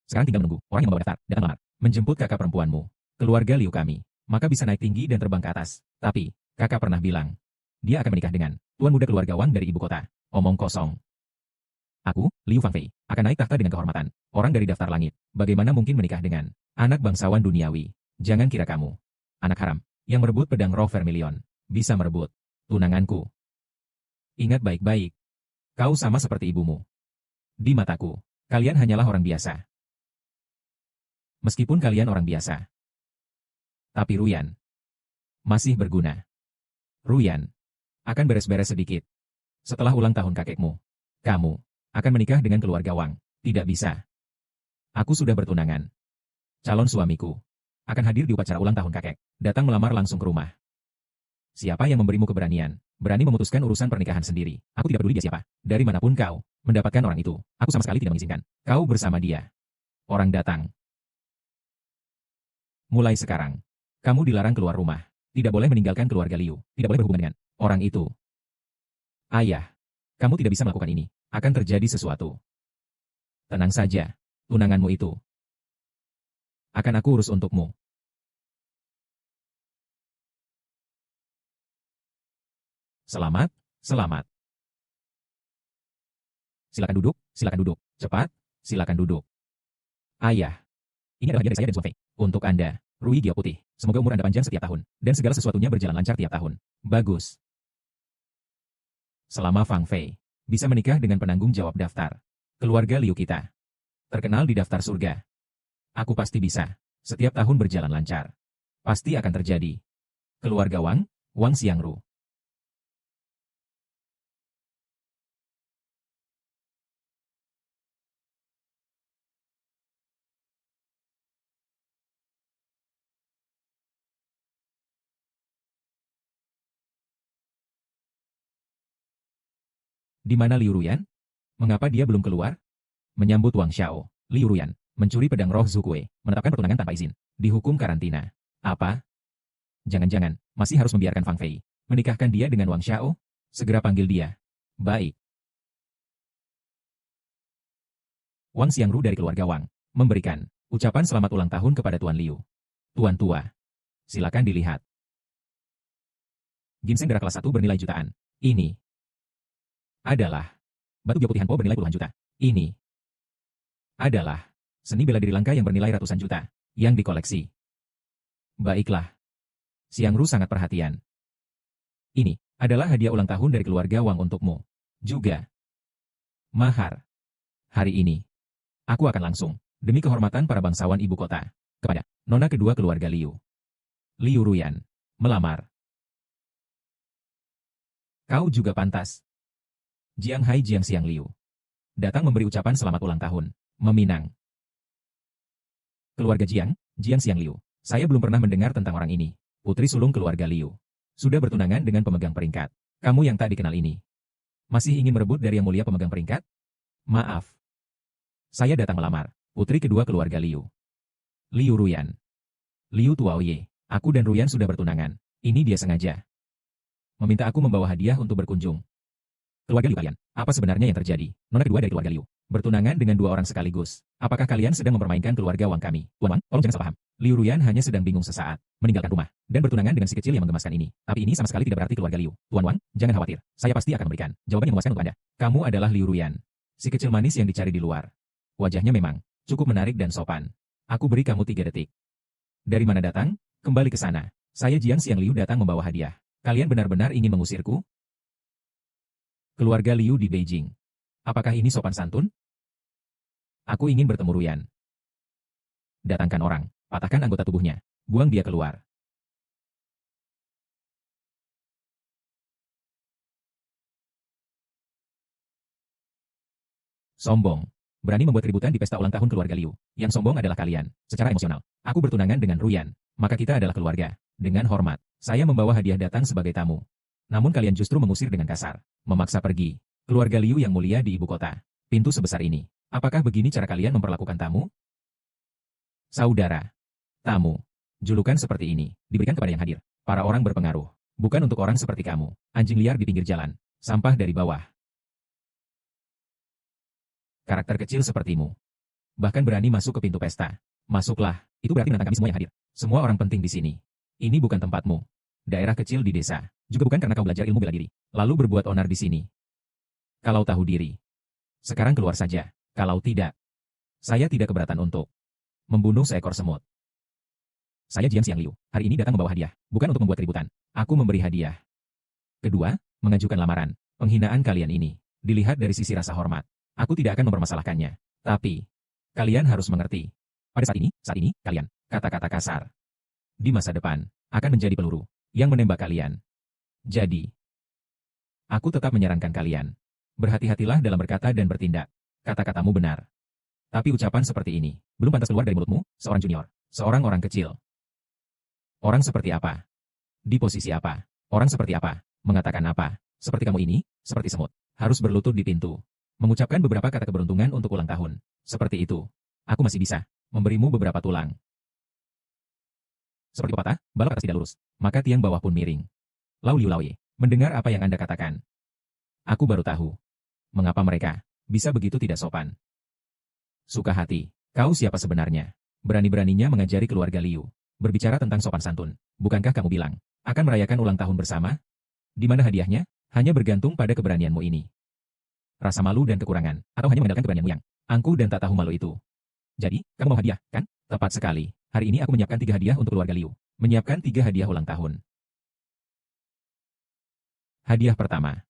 Sekarang tinggal menunggu orang yang membawa daftar datang melamar. Menjemput kakak perempuanmu. Keluarga Liu kami. Maka bisa naik tinggi dan terbang ke atas. Tapi, kakak pernah bilang, dia akan menikah dengan tuan muda keluarga Wang dari ibu kota. Omong kosong. Aku, Liu Fangfei, akan naik tahta dengan kehormatan. Orang dari daftar langit. Bagaimana mungkin menikah dengan anak bangsawan duniawi? Jangan kira kamu, anak haram, yang merebut pedang roh Vermilion, bisa merebut tunanganku. Ingat baik-baik. Kau sama seperti ibumu. Di mataku, kalian hanyalah orang biasa. Meskipun kalian orang biasa. Tapi Ruyan masih berguna. Ruyan akan beres-beres sedikit. Setelah ulang tahun kakekmu, kamu akan menikah dengan keluarga Wang. Tidak bisa. Aku sudah bertunangan. Calon suamiku akan hadir di upacara ulang tahun kakek. Datang melamar langsung ke rumah. Siapa yang memberimu keberanian? Berani memutuskan urusan pernikahan sendiri. Aku tidak peduli dia siapa. Dari manapun kau mendapatkan orang itu, aku sama sekali tidak mengizinkan kau bersama dia. Orang datang. Mulai sekarang, kamu dilarang keluar rumah. Tidak boleh meninggalkan keluarga Liu. Tidak boleh berhubungan dengan orang itu. Ayah, kamu tidak bisa melakukan ini. Akan terjadi sesuatu. Tenang saja. Tunanganmu itu akan aku urus untukmu. Selamat, selamat. Silakan duduk, silakan duduk. Cepat, silakan duduk. Ayah, ini adalah hadiah dari saya dan Zuofei. Untuk Anda, Rui Gio Putih. Semoga umur Anda panjang setiap tahun, dan segala sesuatunya berjalan lancar tiap tahun. Bagus. Selama Fang Fei bisa menikah dengan penanggung jawab daftar keluarga Liu kita, terkenal di daftar surga. Aku pasti bisa. Setiap tahun berjalan lancar. Pasti akan terjadi. Keluarga Wang, Wang Xiangru. Di mana Liu Ruyan? Mengapa dia belum keluar? Menyambut Wang Xiao, Liu Ruyan mencuri pedang roh Zukue, menetapkan pertunangan tanpa izin, dihukum karantina. Apa? Jangan-jangan masih harus membiarkan Fang Fei menikahkan dia dengan Wang Xiao? Segera panggil dia. Baik. Wang Xiangru dari keluarga Wang memberikan ucapan selamat ulang tahun kepada Tuan Liu. Tuan tua, silakan dilihat. Ginseng darah kelas 1 bernilai jutaan. Ini adalah batu gio putih Hanpo bernilai puluhan juta. Ini adalah seni bela diri langka yang bernilai ratusan juta yang dikoleksi. Baiklah. Xiangru sangat perhatian. Ini adalah hadiah ulang tahun dari keluarga Wang untukmu. Juga mahar. Hari ini, aku akan langsung, demi kehormatan para bangsawan ibu kota, kepada nona kedua keluarga Liu. Liu Ruyan melamar. Kau juga pantas. Jiang Hai Jiang Xiang Liu datang memberi ucapan selamat ulang tahun. Meminang. Keluarga Jiang, Jiang Xiang Liu. Saya belum pernah mendengar tentang orang ini. Putri sulung keluarga Liu. Sudah bertunangan dengan pemegang peringkat. Kamu yang tak dikenal ini. Masih ingin merebut dari yang mulia pemegang peringkat? Maaf. Saya datang melamar. Putri kedua keluarga Liu. Liu Ruyan. Liu Tuaoye. Aku dan Ruyan sudah bertunangan. Ini dia sengaja meminta aku membawa hadiah untuk berkunjung. Keluarga Liu kalian, apa sebenarnya yang terjadi? Nona kedua dari keluarga Liu bertunangan dengan dua orang sekaligus. Apakah kalian sedang mempermainkan keluarga Wang kami? Tuan Wang, tolong jangan salah paham. Liu Ruyan hanya sedang bingung sesaat, meninggalkan rumah, dan bertunangan dengan si kecil yang menggemaskan ini. Tapi ini sama sekali tidak berarti keluarga Liu. Tuan Wang, jangan khawatir. Saya pasti akan memberikan jawaban yang memuaskan untuk Anda. Kamu adalah Liu Ruyan. Si kecil manis yang dicari di luar. Wajahnya memang cukup menarik dan sopan. Aku beri kamu 3 detik. Dari mana datang? Kembali ke sana. Saya Jiang Xiang Liu datang membawa hadiah. Kalian benar-benar ingin mengusirku? Keluarga Liu di Beijing. Apakah ini sopan santun? Aku ingin bertemu Ruyan. Datangkan orang, patahkan anggota tubuhnya, buang dia keluar. Sombong. Berani membuat keributan di pesta ulang tahun keluarga Liu. Yang sombong adalah kalian. Secara emosional, aku bertunangan dengan Ruyan. Maka kita adalah keluarga. Dengan hormat, saya membawa hadiah datang sebagai tamu. Namun kalian justru mengusir dengan kasar. Memaksa pergi. Keluarga Liu yang mulia di ibu kota. Pintu sebesar ini. Apakah begini cara kalian memperlakukan tamu? Saudara. Tamu. Julukan seperti ini diberikan kepada yang hadir, para orang berpengaruh, bukan untuk orang seperti kamu, anjing liar di pinggir jalan, sampah dari bawah. Karakter kecil sepertimu. Bahkan berani masuk ke pintu pesta. Masuklah, itu berarti menantang kami semua yang hadir. Semua orang penting di sini. Ini bukan tempatmu. Daerah kecil di desa. Juga bukan karena kau belajar ilmu bela diri, lalu berbuat onar di sini. Kalau tahu diri. Sekarang keluar saja. Kalau tidak, saya tidak keberatan untuk membunuh seekor semut. Saya Jian Xiangliu. Hari ini datang membawa hadiah, bukan untuk membuat keributan. Aku memberi hadiah. Kedua, mengajukan lamaran. Penghinaan kalian ini dilihat dari sisi rasa hormat. Aku tidak akan mempermasalahkannya. Tapi, kalian harus mengerti. Pada saat ini, kalian, kata-kata kasar. Di masa depan, akan menjadi peluru yang menembak kalian. Jadi, aku tetap menyarankan kalian. Berhati-hatilah dalam berkata dan bertindak. Kata-katamu benar. Tapi ucapan seperti ini, belum pantas keluar dari mulutmu, seorang junior, seorang orang kecil. Orang seperti apa? Di posisi apa? Orang seperti apa? Mengatakan apa? Seperti kamu ini, seperti semut. Harus berlutut di pintu. Mengucapkan beberapa kata keberuntungan untuk ulang tahun. Seperti itu. Aku masih bisa memberimu beberapa tulang. Seperti pepatah, balok atas tidak lurus, maka tiang bawah pun miring. Lau Liu Laoye, mendengar apa yang Anda katakan. Aku baru tahu. Mengapa mereka bisa begitu tidak sopan? Suka hati, kau siapa sebenarnya? Berani-beraninya mengajari keluarga Liu. Berbicara tentang sopan santun, bukankah kamu bilang, akan merayakan ulang tahun bersama? Di mana hadiahnya? Hanya bergantung pada keberanianmu ini. Rasa malu dan kekurangan, atau hanya mengandalkan keberanianmu yang angkuh dan tak tahu malu itu. Jadi, kamu mau hadiah, kan? Tepat sekali. Hari ini aku menyiapkan 3 hadiah untuk keluarga Liu. Menyiapkan 3 hadiah ulang tahun. Hadiah pertama.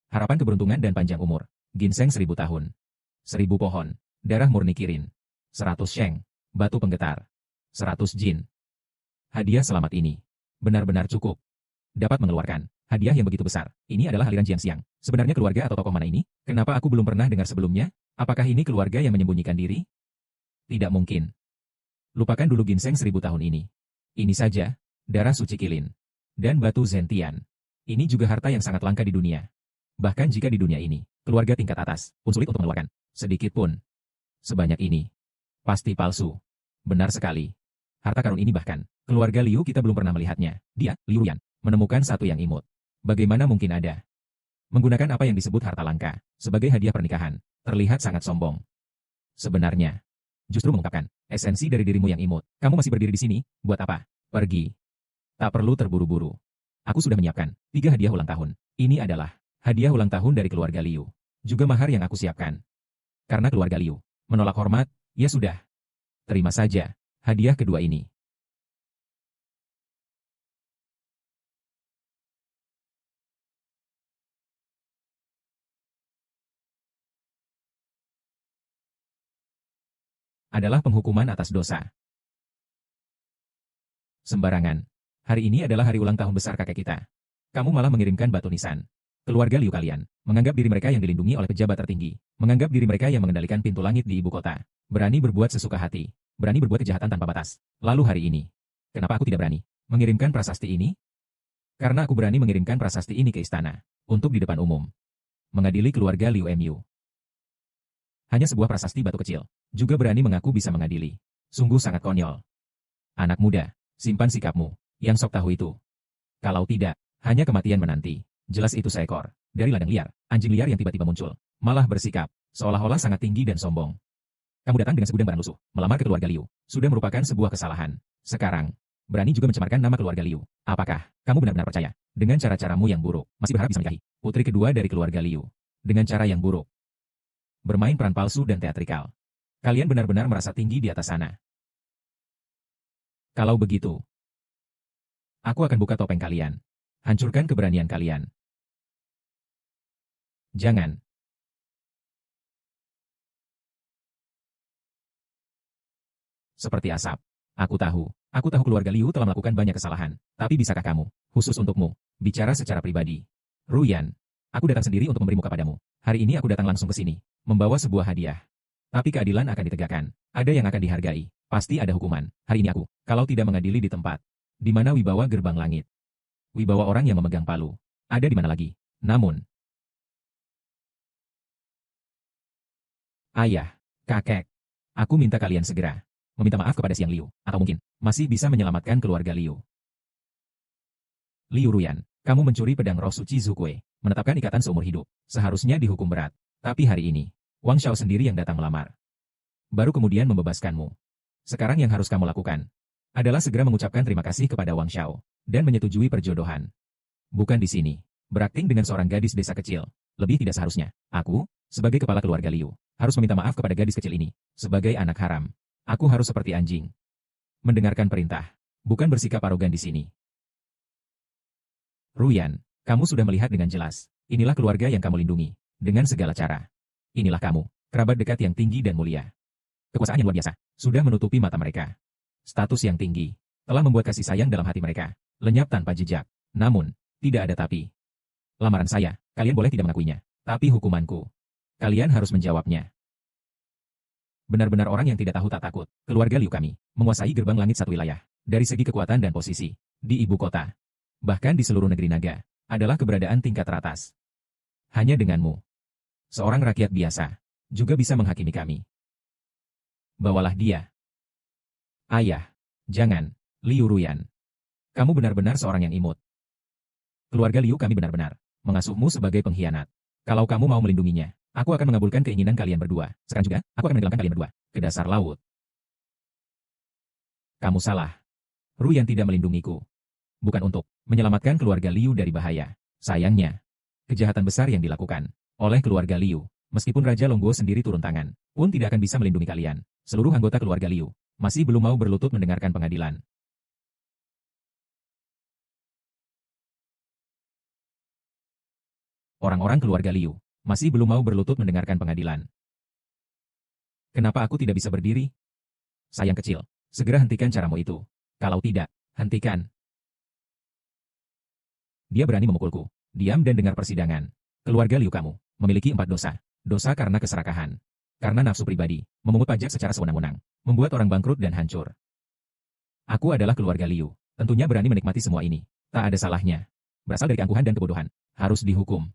Harapan keberuntungan dan panjang umur. Ginseng 1000 tahun. 1000 pohon. Darah murni kirin. 100 sheng. Batu penggetar. 100 jin. Hadiah selamat ini benar-benar cukup. Dapat mengeluarkan hadiah yang begitu besar. Ini adalah aliran Jiangxiang. Sebenarnya keluarga atau tokoh mana ini? Kenapa aku belum pernah dengar sebelumnya? Apakah ini keluarga yang menyembunyikan diri? Tidak mungkin. Lupakan dulu ginseng 1000 tahun ini. Ini saja, darah suci kilin. Dan batu zentian. Ini juga harta yang sangat langka di dunia. Bahkan jika di dunia ini, keluarga tingkat atas pun sulit untuk mengeluarkan sedikit pun. Sebanyak ini. Pasti palsu. Benar sekali. Harta karun ini bahkan, keluarga Liu kita belum pernah melihatnya. Dia, Liu Yan, menemukan satu yang imut. Bagaimana mungkin ada? Menggunakan apa yang disebut harta langka, sebagai hadiah pernikahan, terlihat sangat sombong. Sebenarnya, justru mengungkapkan, esensi dari dirimu yang imut. Kamu masih berdiri di sini, buat apa? Pergi. Tak perlu terburu-buru. Aku sudah menyiapkan 3 hadiah ulang tahun. Ini adalah hadiah ulang tahun dari keluarga Liu. Juga mahar yang aku siapkan. Karena keluarga Liu menolak hormat, ya sudah. Terima saja. Hadiah kedua ini. Adalah penghukuman atas dosa. Sembarangan. Hari ini adalah hari ulang tahun besar kakek kita. Kamu malah mengirimkan batu nisan. Keluarga Liu kalian menganggap diri mereka yang dilindungi oleh pejabat tertinggi, menganggap diri mereka yang mengendalikan pintu langit di ibu kota, berani berbuat sesuka hati, berani berbuat kejahatan tanpa batas. Lalu hari ini, kenapa aku tidak berani mengirimkan prasasti ini? Karena aku berani mengirimkan prasasti ini ke istana, untuk di depan umum. Mengadili keluarga Liu Mu. Hanya sebuah prasasti batu kecil, juga berani mengaku bisa mengadili. Sungguh sangat konyol. Anak muda, simpan sikapmu, yang sok tahu itu. Kalau tidak, hanya kematian menanti. Jelas itu seekor, dari ladang liar, anjing liar yang tiba-tiba muncul, malah bersikap, seolah-olah sangat tinggi dan sombong. Kamu datang dengan segudang barang lusuh, melamar ke keluarga Liu, sudah merupakan sebuah kesalahan. Sekarang, berani juga mencemarkan nama keluarga Liu. Apakah kamu benar-benar percaya, dengan cara-caramu yang buruk, masih berharap bisa menikahi putri kedua dari keluarga Liu? Dengan cara yang buruk. Bermain peran palsu dan teatrikal. Kalian benar-benar merasa tinggi di atas sana. Kalau begitu, aku akan buka topeng kalian. Hancurkan keberanian kalian. Jangan. Seperti asap. Aku tahu keluarga Liu telah melakukan banyak kesalahan. Tapi bisakah kamu, khusus untukmu, bicara secara pribadi? Ruyan, aku datang sendiri untuk memberi muka padamu. Hari ini aku datang langsung ke sini, membawa sebuah hadiah. Tapi keadilan akan ditegakkan. Ada yang akan dihargai. Pasti ada hukuman. Hari ini aku, kalau tidak mengadili di tempat, di mana wibawa gerbang langit. Wibawa orang yang memegang palu. Ada di mana lagi? Namun, ayah, kakek, aku minta kalian segera meminta maaf kepada Xiang Liu, atau mungkin masih bisa menyelamatkan keluarga Liu. Liu Ruyan, kamu mencuri pedang roh suci Zukue, menetapkan ikatan seumur hidup, seharusnya dihukum berat. Tapi hari ini, Wang Xiao sendiri yang datang melamar. Baru kemudian membebaskanmu. Sekarang yang harus kamu lakukan adalah segera mengucapkan terima kasih kepada Wang Xiao dan menyetujui perjodohan. Bukan di sini, berakting dengan seorang gadis desa kecil. Lebih tidak seharusnya. Aku, sebagai kepala keluarga Liu, harus meminta maaf kepada gadis kecil ini. Sebagai anak haram, aku harus seperti anjing. Mendengarkan perintah, bukan bersikap arogan di sini. Ruyan, kamu sudah melihat dengan jelas. Inilah keluarga yang kamu lindungi, dengan segala cara. Inilah kamu, kerabat dekat yang tinggi dan mulia. Kekuasaan yang luar biasa, sudah menutupi mata mereka. Status yang tinggi, telah membuat kasih sayang dalam hati mereka, lenyap tanpa jejak. Namun, tidak ada tapi. Lamaran saya, kalian boleh tidak mengakuinya. Tapi hukumanku, kalian harus menjawabnya. Benar-benar orang yang tidak tahu tak takut. Keluarga Liu kami, menguasai gerbang langit satu wilayah. Dari segi kekuatan dan posisi, di ibu kota. Bahkan di seluruh negeri naga, adalah keberadaan tingkat teratas. Hanya denganmu, seorang rakyat biasa, juga bisa menghakimi kami. Bawalah dia. Ayah, jangan, Liu Ruyan. Kamu benar-benar seorang yang imut. Keluarga Liu kami benar-benar mengasuhmu sebagai pengkhianat. Kalau kamu mau melindunginya, aku akan mengabulkan keinginan kalian berdua. Sekarang juga, aku akan menenggelamkan kalian berdua ke dasar laut. Kamu salah. Ruyan tidak melindungiku. Bukan untuk menyelamatkan keluarga Liu dari bahaya. Sayangnya, kejahatan besar yang dilakukan oleh keluarga Liu, meskipun Raja Longguo sendiri turun tangan, pun tidak akan bisa melindungi kalian. Seluruh anggota keluarga Liu masih belum mau berlutut mendengarkan pengadilan. Orang-orang keluarga Liu masih belum mau berlutut mendengarkan pengadilan. Kenapa aku tidak bisa berdiri? Sayang kecil, segera hentikan caramu itu. Kalau tidak, hentikan. Dia berani memukulku. Diam dan dengar persidangan. Keluarga Liu kamu memiliki 4 dosa. Dosa karena keserakahan. Karena nafsu pribadi, memungut pajak secara sewenang-wenang, membuat orang bangkrut dan hancur. Aku adalah keluarga Liu, tentunya berani menikmati semua ini. Tak ada salahnya. Berasal dari keangkuhan dan kebodohan. Harus dihukum.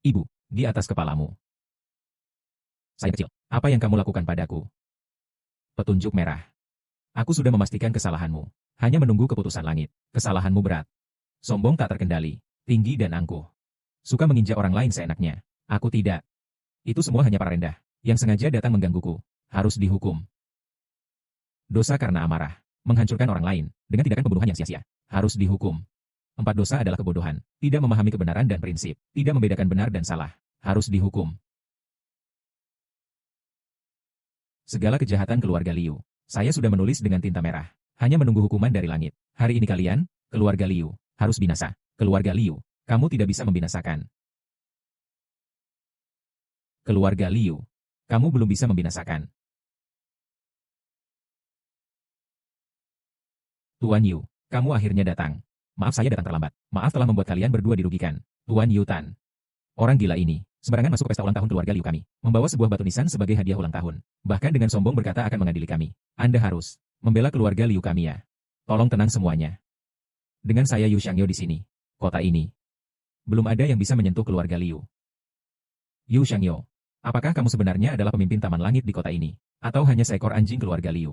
Ibu, di atas kepalamu. Saya kecil, apa yang kamu lakukan padaku? Petunjuk merah. Aku sudah memastikan kesalahanmu. Hanya menunggu keputusan langit. Kesalahanmu berat. Sombong tak terkendali. Tinggi dan angkuh. Suka menginjak orang lain seenaknya. Aku tidak. Itu semua hanya para rendah, yang sengaja datang menggangguku. Harus dihukum. Dosa karena amarah. Menghancurkan orang lain, dengan tindakan pembunuhan yang sia-sia. Harus dihukum. 4 dosa adalah kebodohan, tidak memahami kebenaran dan prinsip, tidak membedakan benar dan salah, harus dihukum. Segala kejahatan keluarga Liu, saya sudah menulis dengan tinta merah, hanya menunggu hukuman dari langit. Hari ini kalian, keluarga Liu, harus binasa. Keluarga Liu, kamu tidak bisa membinasakan. Keluarga Liu, kamu belum bisa membinasakan. Tuan Yu, kamu akhirnya datang. Maaf saya datang terlambat. Maaf telah membuat kalian berdua dirugikan. Tuan Yu Tan. Orang gila ini, sembarangan masuk ke pesta ulang tahun keluarga Liu kami. Membawa sebuah batu nisan sebagai hadiah ulang tahun. Bahkan dengan sombong berkata akan mengadili kami. Anda harus membela keluarga Liu kami ya. Tolong tenang semuanya. Dengan saya Yu Xiangyo di sini. Kota ini. Belum ada yang bisa menyentuh keluarga Liu. Yu Xiangyo, apakah kamu sebenarnya adalah pemimpin Taman Langit di kota ini? Atau hanya seekor anjing keluarga Liu?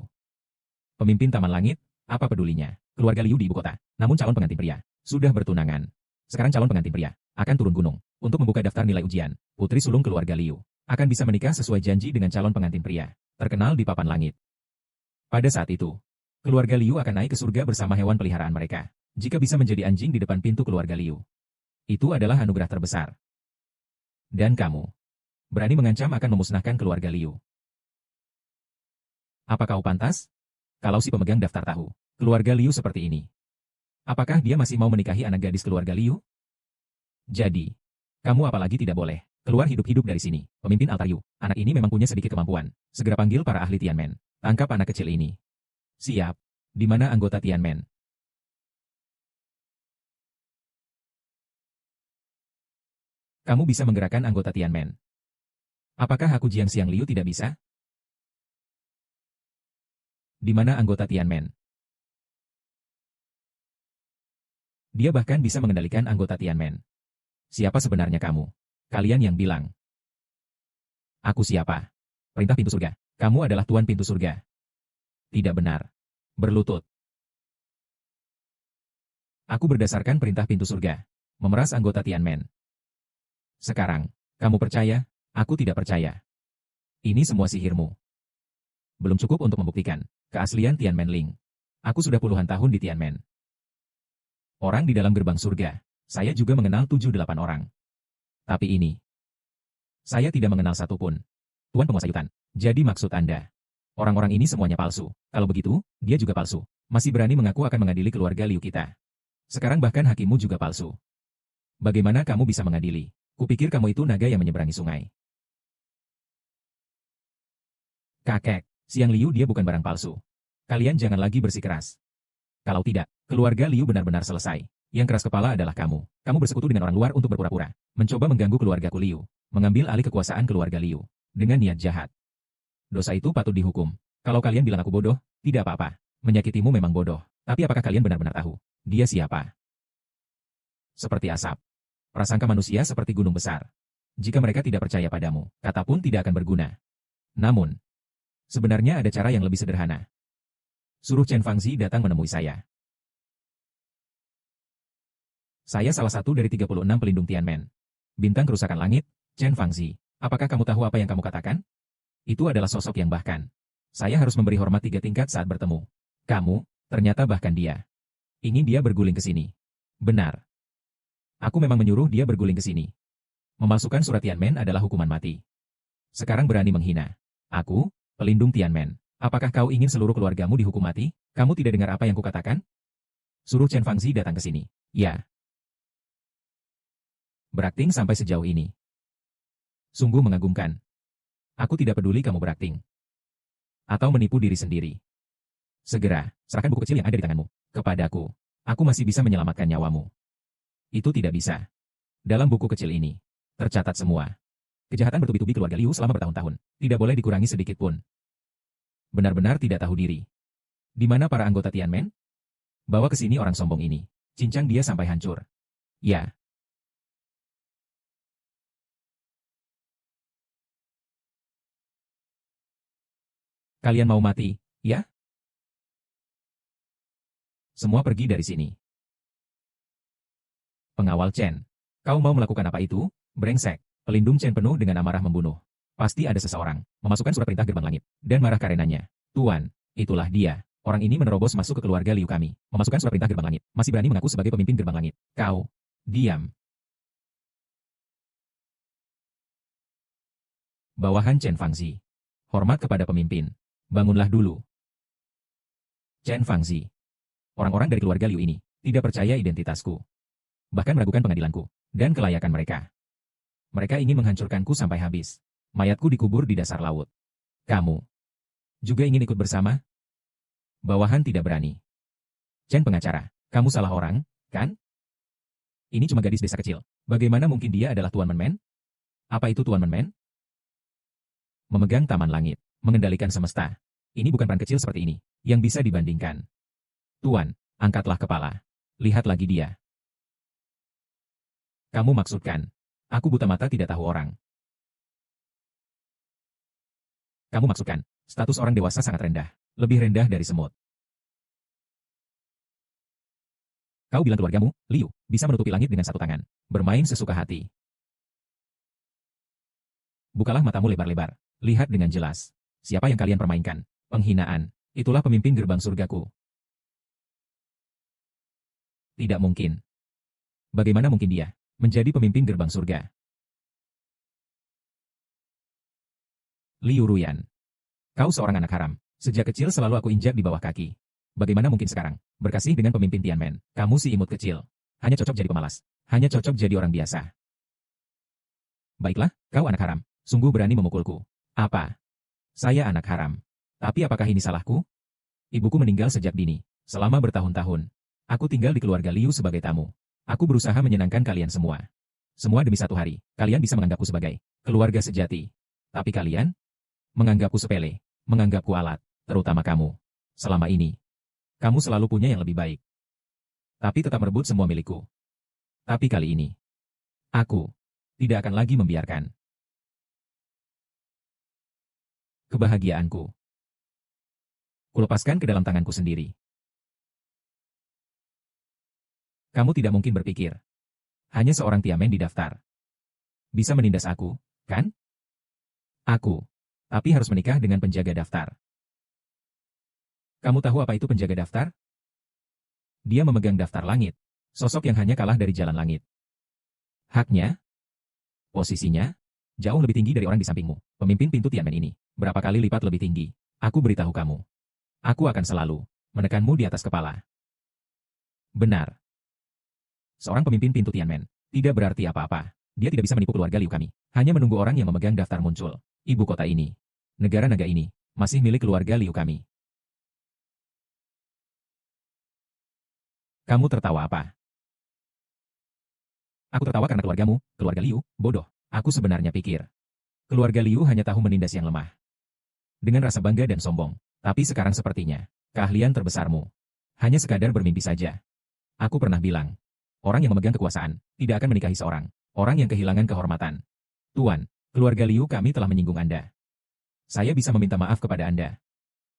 Pemimpin Taman Langit? Apa pedulinya? Keluarga Liu di ibu kota, namun calon pengantin pria sudah bertunangan. Sekarang calon pengantin pria akan turun gunung untuk membuka daftar nilai ujian. Putri sulung keluarga Liu akan bisa menikah sesuai janji dengan calon pengantin pria terkenal di papan langit. Pada saat itu, keluarga Liu akan naik ke surga bersama hewan peliharaan mereka. Jika bisa menjadi anjing di depan pintu keluarga Liu, itu adalah anugerah terbesar. Dan kamu berani mengancam akan memusnahkan keluarga Liu. Apa kau pantas? Kalau si pemegang daftar tahu keluarga Liu seperti ini, apakah dia masih mau menikahi anak gadis keluarga Liu? Jadi, kamu apalagi tidak boleh keluar hidup-hidup dari sini. Pemimpin altar Yu, anak ini memang punya sedikit kemampuan. Segera panggil para ahli Tianmen. Tangkap anak kecil ini. Siap. Di mana anggota Tianmen? Kamu bisa menggerakkan anggota Tianmen. Apakah aku Jiang Xiang Liu tidak bisa? Di mana anggota Tianmen? Dia bahkan bisa mengendalikan anggota Tianmen. Siapa sebenarnya kamu? Kalian yang bilang. Aku siapa? Perintah pintu surga. Kamu adalah tuan pintu surga. Tidak benar. Berlutut. Aku berdasarkan perintah pintu surga. Memeras anggota Tianmen. Sekarang, kamu percaya? Aku tidak percaya. Ini semua sihirmu. Belum cukup untuk membuktikan keaslian Tianmen Ling. Aku sudah puluhan tahun di Tianmen. Orang di dalam gerbang surga. Saya juga mengenal 7-8 orang. Tapi ini. Saya tidak mengenal satupun. Tuan penguasa Yutan. Jadi maksud Anda. Orang-orang ini semuanya palsu. Kalau begitu, dia juga palsu. Masih berani mengaku akan mengadili keluarga Liu kita. Sekarang bahkan hakimmu juga palsu. Bagaimana kamu bisa mengadili? Kupikir kamu itu naga yang menyeberangi sungai. Kakek, Siang Liu dia bukan barang palsu. Kalian jangan lagi bersikeras. Kalau tidak, keluarga Liu benar-benar selesai. Yang keras kepala adalah kamu. Kamu bersekutu dengan orang luar untuk berpura-pura. Mencoba mengganggu keluargaku Liu. Mengambil alih kekuasaan keluarga Liu. Dengan niat jahat. Dosa itu patut dihukum. Kalau kalian bilang aku bodoh, tidak apa-apa. Menyakitimu memang bodoh. Tapi apakah kalian benar-benar tahu? Dia siapa? Seperti asap. Prasangka manusia seperti gunung besar. Jika mereka tidak percaya padamu, kata pun tidak akan berguna. Namun, sebenarnya ada cara yang lebih sederhana. Suruh Chen Fangzi datang menemui saya. Saya salah satu dari 36 pelindung Tianmen. Bintang kerusakan langit, Chen Fangzi. Apakah kamu tahu apa yang kamu katakan? Itu adalah sosok yang bahkan. Saya harus memberi hormat 3 tingkat saat bertemu. Kamu, ternyata bahkan dia. Ingin dia berguling ke sini. Benar. Aku memang menyuruh dia berguling ke sini. Memasukkan surat Tianmen adalah hukuman mati. Sekarang berani menghina. Aku, pelindung Tianmen. Apakah kau ingin seluruh keluargamu dihukum mati? Kamu tidak dengar apa yang kukatakan? Suruh Chen Fangzi datang ke sini. Ya. Berakting sampai sejauh ini. Sungguh mengagumkan. Aku tidak peduli kamu berakting. Atau menipu diri sendiri. Segera, serahkan buku kecil yang ada di tanganmu. Kepadaku. Aku masih bisa menyelamatkan nyawamu. Itu tidak bisa. Dalam buku kecil ini, tercatat semua. Kejahatan bertubi-tubi keluarga Liu selama bertahun-tahun. Tidak boleh dikurangi sedikit pun. Benar-benar tidak tahu diri. Di mana para anggota Tianmen? Bawa ke sini orang sombong ini. Cincang dia sampai hancur. Ya. Kalian mau mati, ya? Semua pergi dari sini. Pengawal Chen. Kau mau melakukan apa itu? Brengsek. Pelindung Chen penuh dengan amarah membunuh. Pasti ada seseorang memasukkan surat perintah gerbang langit dan marah karenanya. Tuan, itulah dia. Orang ini menerobos masuk ke keluarga Liu kami. Memasukkan surat perintah gerbang langit. Masih berani mengaku sebagai pemimpin gerbang langit. Kau. Diam. Bawahan Chen Fangzi. Hormat kepada pemimpin. Bangunlah dulu. Chen Fangzi. Orang-orang dari keluarga Liu ini tidak percaya identitasku. Bahkan meragukan pengadilanku dan kelayakan mereka. Mereka ingin menghancurkanku sampai habis. Mayatku dikubur di dasar laut. Kamu juga ingin ikut bersama? Bawahan tidak berani. Chen pengacara, kamu salah orang, kan? Ini cuma gadis desa kecil. Bagaimana mungkin dia adalah Tuan Menmen? Apa itu Tuan Menmen? Memegang taman langit, mengendalikan semesta. Ini bukan peran kecil seperti ini yang bisa dibandingkan. Tuan, angkatlah kepala. Lihat lagi dia. Kamu maksudkan, aku buta mata tidak tahu orang. Kamu maksudkan, status orang dewasa sangat rendah, lebih rendah dari semut. Kau bilang keluargamu, Liu, bisa menutupi langit dengan satu tangan, bermain sesuka hati. Bukalah matamu lebar-lebar, lihat dengan jelas. Siapa yang kalian permainkan? Penghinaan, itulah pemimpin gerbang surgaku. Tidak mungkin. Bagaimana mungkin dia menjadi pemimpin gerbang surga? Liu Ruyan. Kau seorang anak haram. Sejak kecil selalu aku injak di bawah kaki. Bagaimana mungkin sekarang, berkasih dengan pemimpin Tianmen, kamu si imut kecil. Hanya cocok jadi pemalas. Hanya cocok jadi orang biasa. Baiklah, kau anak haram. Sungguh berani memukulku. Apa? Saya anak haram. Tapi apakah ini salahku? Ibuku meninggal sejak dini. Selama bertahun-tahun. Aku tinggal di keluarga Liu sebagai tamu. Aku berusaha menyenangkan kalian semua. Semua demi satu hari, kalian bisa menganggapku sebagai keluarga sejati. Tapi kalian menganggapku sepele, menganggapku alat, terutama kamu. Selama ini, kamu selalu punya yang lebih baik. Tapi tetap merebut semua milikku. Tapi kali ini, aku tidak akan lagi membiarkan kebahagiaanku Kulepaskan ke dalam tanganku sendiri. Kamu tidak mungkin berpikir. Hanya seorang Tiamen di daftar. Bisa menindas aku, kan? Aku. Tapi harus menikah dengan penjaga daftar. Kamu tahu apa itu penjaga daftar? Dia memegang daftar langit. Sosok yang hanya kalah dari jalan langit. Haknya? Posisinya? Jauh lebih tinggi dari orang di sampingmu. Pemimpin pintu Tianmen ini. Berapa kali lipat lebih tinggi. Aku beritahu kamu. Aku akan selalu menekanmu di atas kepala. Benar. Seorang pemimpin pintu Tianmen tidak berarti apa-apa. Dia tidak bisa menipu keluarga Liu kami. Hanya menunggu orang yang memegang daftar muncul. Ibu kota ini, negara naga ini, masih milik keluarga Liu kami. Kamu tertawa apa? Aku tertawa karena keluargamu, keluarga Liu, bodoh. Aku sebenarnya pikir. Keluarga Liu hanya tahu menindas yang lemah. Dengan rasa bangga dan sombong. Tapi sekarang sepertinya, keahlian terbesarmu. Hanya sekadar bermimpi saja. Aku pernah bilang, orang yang memegang kekuasaan, tidak akan menikahi seorang. Orang yang kehilangan kehormatan. Tuan, keluarga Liu kami telah menyinggung Anda. Saya bisa meminta maaf kepada Anda.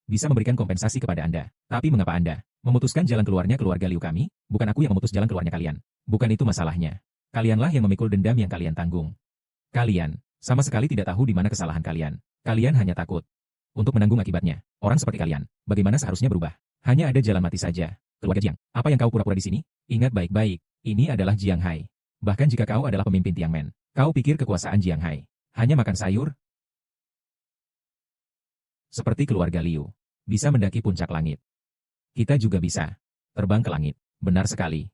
Bisa memberikan kompensasi kepada Anda. Tapi mengapa Anda memutuskan jalan keluarnya keluarga Liu kami? Bukan aku yang memutus jalan keluarnya kalian. Bukan itu masalahnya. Kalianlah yang memikul dendam yang kalian tanggung. Kalian sama sekali tidak tahu di mana kesalahan kalian. Kalian hanya takut untuk menanggung akibatnya. Orang seperti kalian, bagaimana seharusnya berubah? Hanya ada jalan mati saja. Keluarga Jiang, apa yang kau pura-pura di sini? Ingat baik-baik, ini adalah Jiang Hai. Bahkan jika kau adalah pemimpin Tiangmen, kau pikir kekuasaan Jiang Hai hanya makan sayur? Seperti keluarga Liu, bisa mendaki puncak langit. Kita juga bisa terbang ke langit. Benar sekali.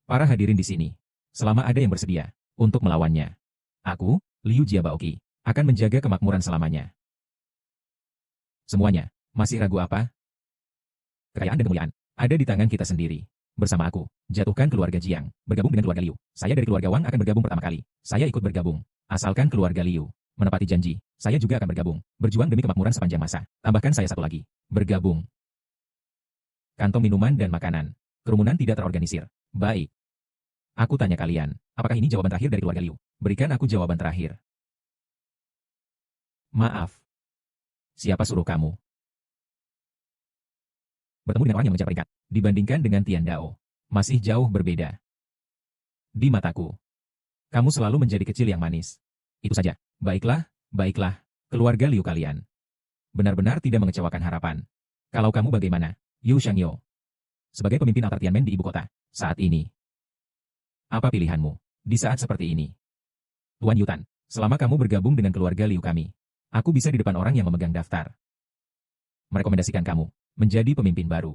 Para hadirin di sini, selama ada yang bersedia untuk melawannya, aku, Liu Jiabaoqi, akan menjaga kemakmuran selamanya. Semuanya, masih ragu apa? Kekayaan dan kemuliaan ada di tangan kita sendiri. Bersama aku, jatuhkan keluarga Jiang, bergabung dengan keluarga Liu. Saya dari keluarga Wang akan bergabung pertama kali. Saya ikut bergabung. Asalkan keluarga Liu menepati janji, saya juga akan bergabung. Berjuang demi kemakmuran sepanjang masa. Tambahkan saya satu lagi. Bergabung. Kantong minuman dan makanan. Kerumunan tidak terorganisir. Baik. Aku tanya kalian, apakah ini jawaban terakhir dari keluarga Liu? Berikan aku jawaban terakhir. Maaf. Siapa suruh kamu bertemu dengan orang yang mengejar peringkat? Dibandingkan dengan Tian Dao, masih jauh berbeda. Di mataku, kamu selalu menjadi kecil yang manis. Itu saja. Baiklah, baiklah, keluarga Liu kalian. Benar-benar tidak mengecewakan harapan. Kalau kamu bagaimana, Yu Shangyo? Sebagai pemimpin altar Tianmen di ibu kota, saat ini. Apa pilihanmu di saat seperti ini? Tuan Yutan, selama kamu bergabung dengan keluarga Liu kami, aku bisa di depan orang yang memegang daftar merekomendasikan kamu menjadi pemimpin baru.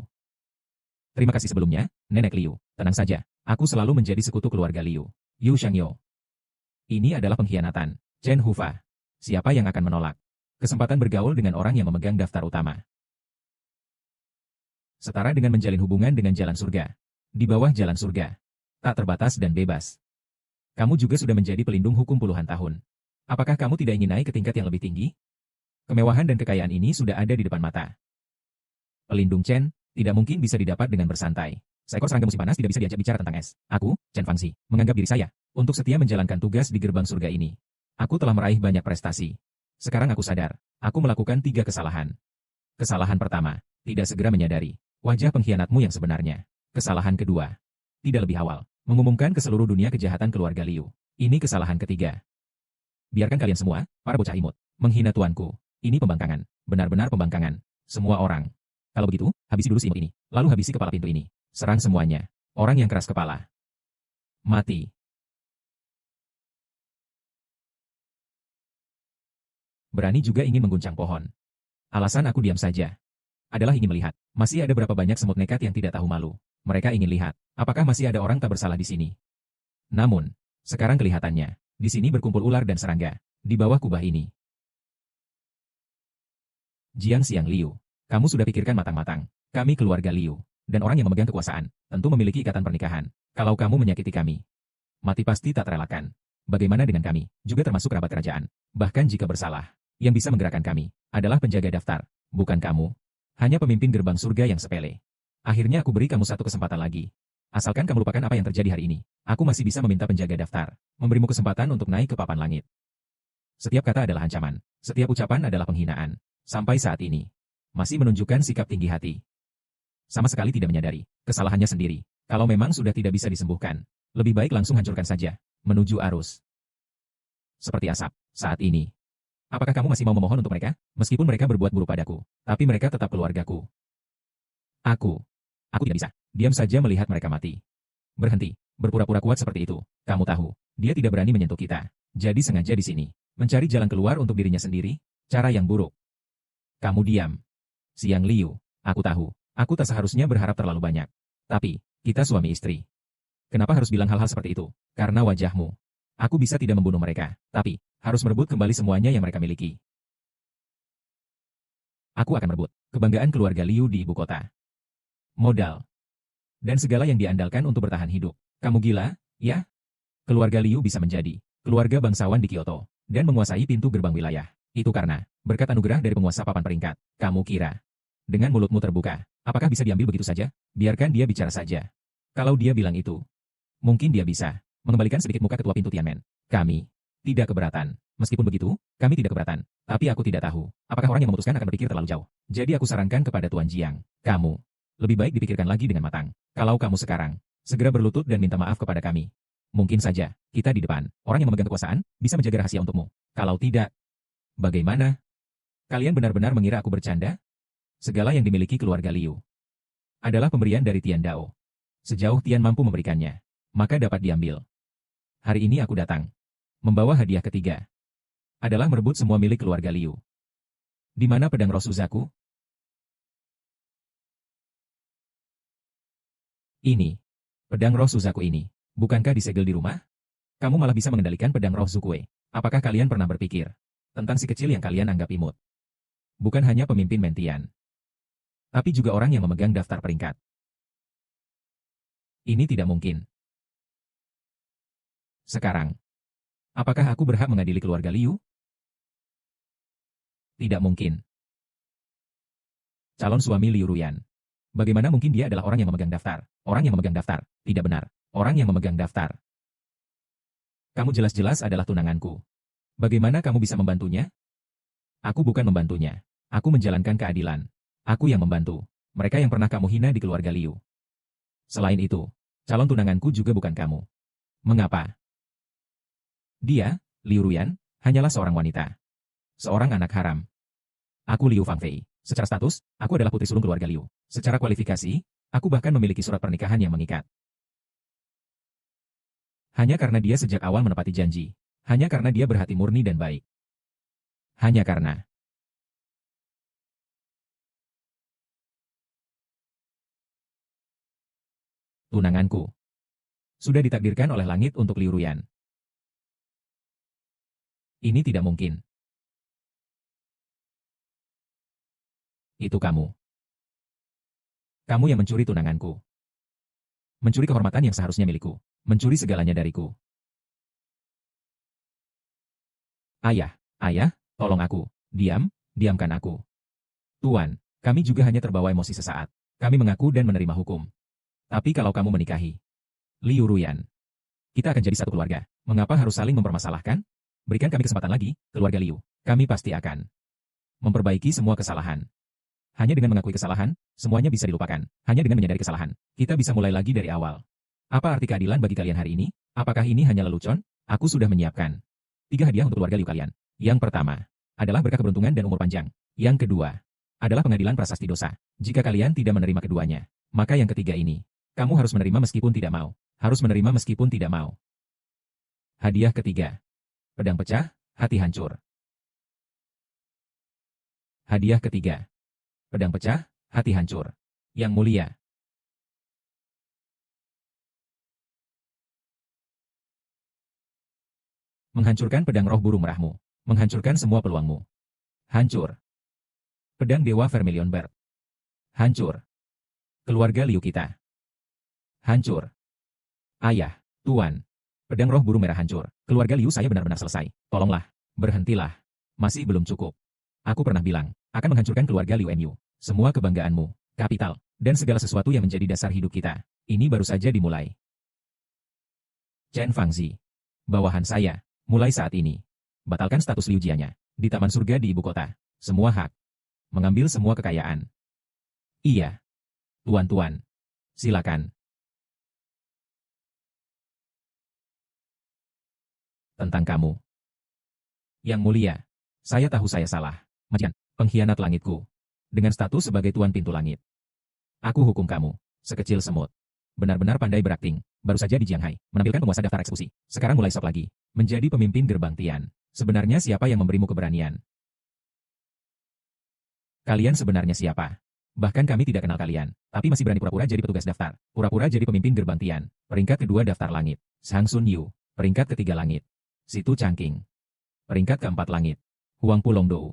Terima kasih sebelumnya, Nenek Liu. Tenang saja, aku selalu menjadi sekutu keluarga Liu. Yu Shangyo. Ini adalah pengkhianatan. Chen Hufa. Siapa yang akan menolak kesempatan bergaul dengan orang yang memegang daftar utama? Setara dengan menjalin hubungan dengan jalan surga. Di bawah jalan surga. Tak terbatas dan bebas. Kamu juga sudah menjadi pelindung hukum puluhan tahun. Apakah kamu tidak ingin naik ke tingkat yang lebih tinggi? Kemewahan dan kekayaan ini sudah ada di depan mata. Pelindung Chen tidak mungkin bisa didapat dengan bersantai. Seekor serangga musim panas tidak bisa diajak bicara tentang es. Aku, Chen Fangxi, menganggap diri saya untuk setia menjalankan tugas di gerbang surga ini. Aku telah meraih banyak prestasi. Sekarang aku sadar, aku melakukan 3 kesalahan. Kesalahan pertama, tidak segera menyadari wajah pengkhianatmu yang sebenarnya. Kesalahan kedua, tidak lebih awal mengumumkan ke seluruh dunia kejahatan keluarga Liu. Ini kesalahan ketiga. Biarkan kalian semua, para bocah imut, menghina tuanku. Ini pembangkangan, benar-benar pembangkangan. Semua orang. Kalau begitu, habisi dulu si imut ini, lalu habisi kepala pintu ini. Serang semuanya. Orang yang keras kepala. Mati. Berani juga ingin mengguncang pohon. Alasan aku diam saja adalah ingin melihat, masih ada berapa banyak semut nekat yang tidak tahu malu. Mereka ingin lihat, apakah masih ada orang tak bersalah di sini. Namun, sekarang kelihatannya, di sini berkumpul ular dan serangga, di bawah kubah ini. Jiang Xiang Liu, kamu sudah pikirkan matang-matang. Kami keluarga Liu, dan orang yang memegang kekuasaan, tentu memiliki ikatan pernikahan. Kalau kamu menyakiti kami, mati pasti tak terelakkan. Bagaimana dengan kami, juga termasuk kerabat kerajaan. Bahkan jika bersalah, yang bisa menggerakkan kami, adalah penjaga daftar, bukan kamu. Hanya pemimpin gerbang surga yang sepele. Akhirnya aku beri kamu satu kesempatan lagi. Asalkan kamu lupakan apa yang terjadi hari ini, aku masih bisa meminta penjaga daftar, memberimu kesempatan untuk naik ke papan langit. Setiap kata adalah ancaman, setiap ucapan adalah penghinaan. Sampai saat ini, masih menunjukkan sikap tinggi hati. Sama sekali tidak menyadari kesalahannya sendiri. Kalau memang sudah tidak bisa disembuhkan, lebih baik langsung hancurkan saja, menuju arus. Seperti asap, saat ini. Apakah kamu masih mau memohon untuk mereka? Meskipun mereka berbuat buruk padaku, tapi mereka tetap keluargaku. Aku tidak bisa diam saja melihat mereka mati. Berhenti, berpura-pura kuat seperti itu. Kamu tahu, dia tidak berani menyentuh kita. Jadi sengaja di sini, mencari jalan keluar untuk dirinya sendiri, cara yang buruk. Kamu diam. Siang Liu, aku tahu, aku tak seharusnya berharap terlalu banyak. Tapi, kita suami istri. Kenapa harus bilang hal-hal seperti itu? Karena wajahmu. Aku bisa tidak membunuh mereka, tapi, harus merebut kembali semuanya yang mereka miliki. Aku akan merebut kebanggaan keluarga Liu di ibu kota. Modal. Dan segala yang diandalkan untuk bertahan hidup. Kamu gila, ya? Keluarga Liu bisa menjadi keluarga bangsawan di Kyoto, dan menguasai pintu gerbang wilayah. Itu karena berkat anugerah dari penguasa papan peringkat. Kamu kira, dengan mulutmu terbuka, apakah bisa diambil begitu saja? Biarkan dia bicara saja. Kalau dia bilang itu, mungkin dia bisa mengembalikan sedikit muka ketua pintu Tianmen. Kami tidak keberatan. Meskipun begitu, kami tidak keberatan. Tapi aku tidak tahu, apakah orang yang memutuskan akan berpikir terlalu jauh. Jadi aku sarankan kepada Tuan Jiang, kamu lebih baik dipikirkan lagi dengan matang. Kalau kamu sekarang segera berlutut dan minta maaf kepada kami. Mungkin saja, kita di depan, orang yang memegang kekuasaan, bisa menjaga rahasia untukmu. Kalau tidak, bagaimana? Kalian benar-benar mengira aku bercanda? Segala yang dimiliki keluarga Liu adalah pemberian dari Tian Dao. Sejauh Tian mampu memberikannya, maka dapat diambil. Hari ini aku datang, membawa hadiah ketiga. Adalah merebut semua milik keluarga Liu. Di mana pedang roh Suzaku? Ini, pedang roh Suzaku ini, bukankah disegel di rumah? Kamu malah bisa mengendalikan pedang roh Zukue. Apakah kalian pernah berpikir tentang si kecil yang kalian anggap imut? Bukan hanya pemimpin Mentian, tapi juga orang yang memegang daftar peringkat. Ini tidak mungkin. Sekarang, apakah aku berhak mengadili keluarga Liu? Tidak mungkin. Calon suami Liu Ruyan. Bagaimana mungkin dia adalah orang yang memegang daftar? Orang yang memegang daftar. Tidak benar. Orang yang memegang daftar. Kamu jelas-jelas adalah tunanganku. Bagaimana kamu bisa membantunya? Aku bukan membantunya. Aku menjalankan keadilan. Aku yang membantu mereka yang pernah kamu hina di keluarga Liu. Selain itu, calon tunanganku juga bukan kamu. Mengapa? Dia, Liu Ruyan, hanyalah seorang wanita. Seorang anak haram. Aku Liu Fangfei. Secara status, aku adalah putri sulung keluarga Liu. Secara kualifikasi, aku bahkan memiliki surat pernikahan yang mengikat. Hanya karena dia sejak awal menepati janji. Hanya karena dia berhati murni dan baik. Hanya karena tunanganku sudah ditakdirkan oleh langit untuk Liu Ruyan. Ini tidak mungkin. Itu kamu. Kamu yang mencuri tunanganku. Mencuri kehormatan yang seharusnya milikku. Mencuri segalanya dariku. Ayah, tolong aku. Diamkan aku. Tuan, kami juga hanya terbawa emosi sesaat. Kami mengaku dan menerima hukum. Tapi kalau kamu menikahi Liu Ruyan, kita akan jadi satu keluarga. Mengapa harus saling mempermasalahkan? Berikan kami kesempatan lagi, keluarga Liu. Kami pasti akan memperbaiki semua kesalahan. Hanya dengan mengakui kesalahan, semuanya bisa dilupakan. Hanya dengan menyadari kesalahan, kita bisa mulai lagi dari awal. Apa arti keadilan bagi kalian hari ini? Apakah ini hanya lelucon? Aku sudah menyiapkan 3 hadiah untuk keluarga Liu kalian. Yang pertama adalah berkah keberuntungan dan umur panjang. Yang kedua adalah pengadilan prasasti dosa. Jika kalian tidak menerima keduanya, maka yang ketiga ini, kamu harus menerima meskipun tidak mau. Harus menerima meskipun tidak mau. Hadiah ketiga. Pedang pecah, hati hancur. Hadiah ketiga. Pedang pecah, hati hancur. Yang mulia. Menghancurkan pedang roh burung merahmu. Menghancurkan semua peluangmu. Hancur. Pedang Dewa Vermilion Bird. Hancur. Keluarga Liu kita. Hancur. Ayah, Tuan. Pedang roh burung merah hancur. Keluarga Liu saya benar-benar selesai. Tolonglah. Berhentilah. Masih belum cukup. Aku pernah bilang, akan menghancurkan keluarga Liu Mu. Semua kebanggaanmu, kapital, dan segala sesuatu yang menjadi dasar hidup kita. Ini baru saja dimulai. Chen Fangzi. Bawahan saya. Mulai saat ini, batalkan status Liu Jianya di Taman Surga di ibu kota. Semua hak mengambil semua kekayaan. Iya. Tuan-tuan. Silakan. Tentang kamu. Yang mulia, saya tahu saya salah. Majikan, pengkhianat langitku. Dengan status sebagai tuan pintu langit. Aku hukum kamu, sekecil semut. Benar-benar pandai berakting, baru saja di Jianghai, menampilkan penguasa daftar eksekusi. Sekarang mulai sok lagi, menjadi pemimpin gerbang Tian. Sebenarnya siapa yang memberimu keberanian? Kalian sebenarnya siapa? Bahkan kami tidak kenal kalian, tapi masih berani pura-pura jadi petugas daftar. Pura-pura jadi pemimpin gerbang Tian. Peringkat kedua daftar langit. Sang Sun Yu. Peringkat ketiga langit. Situ Changqing. Peringkat keempat langit. Huang Pulongdou.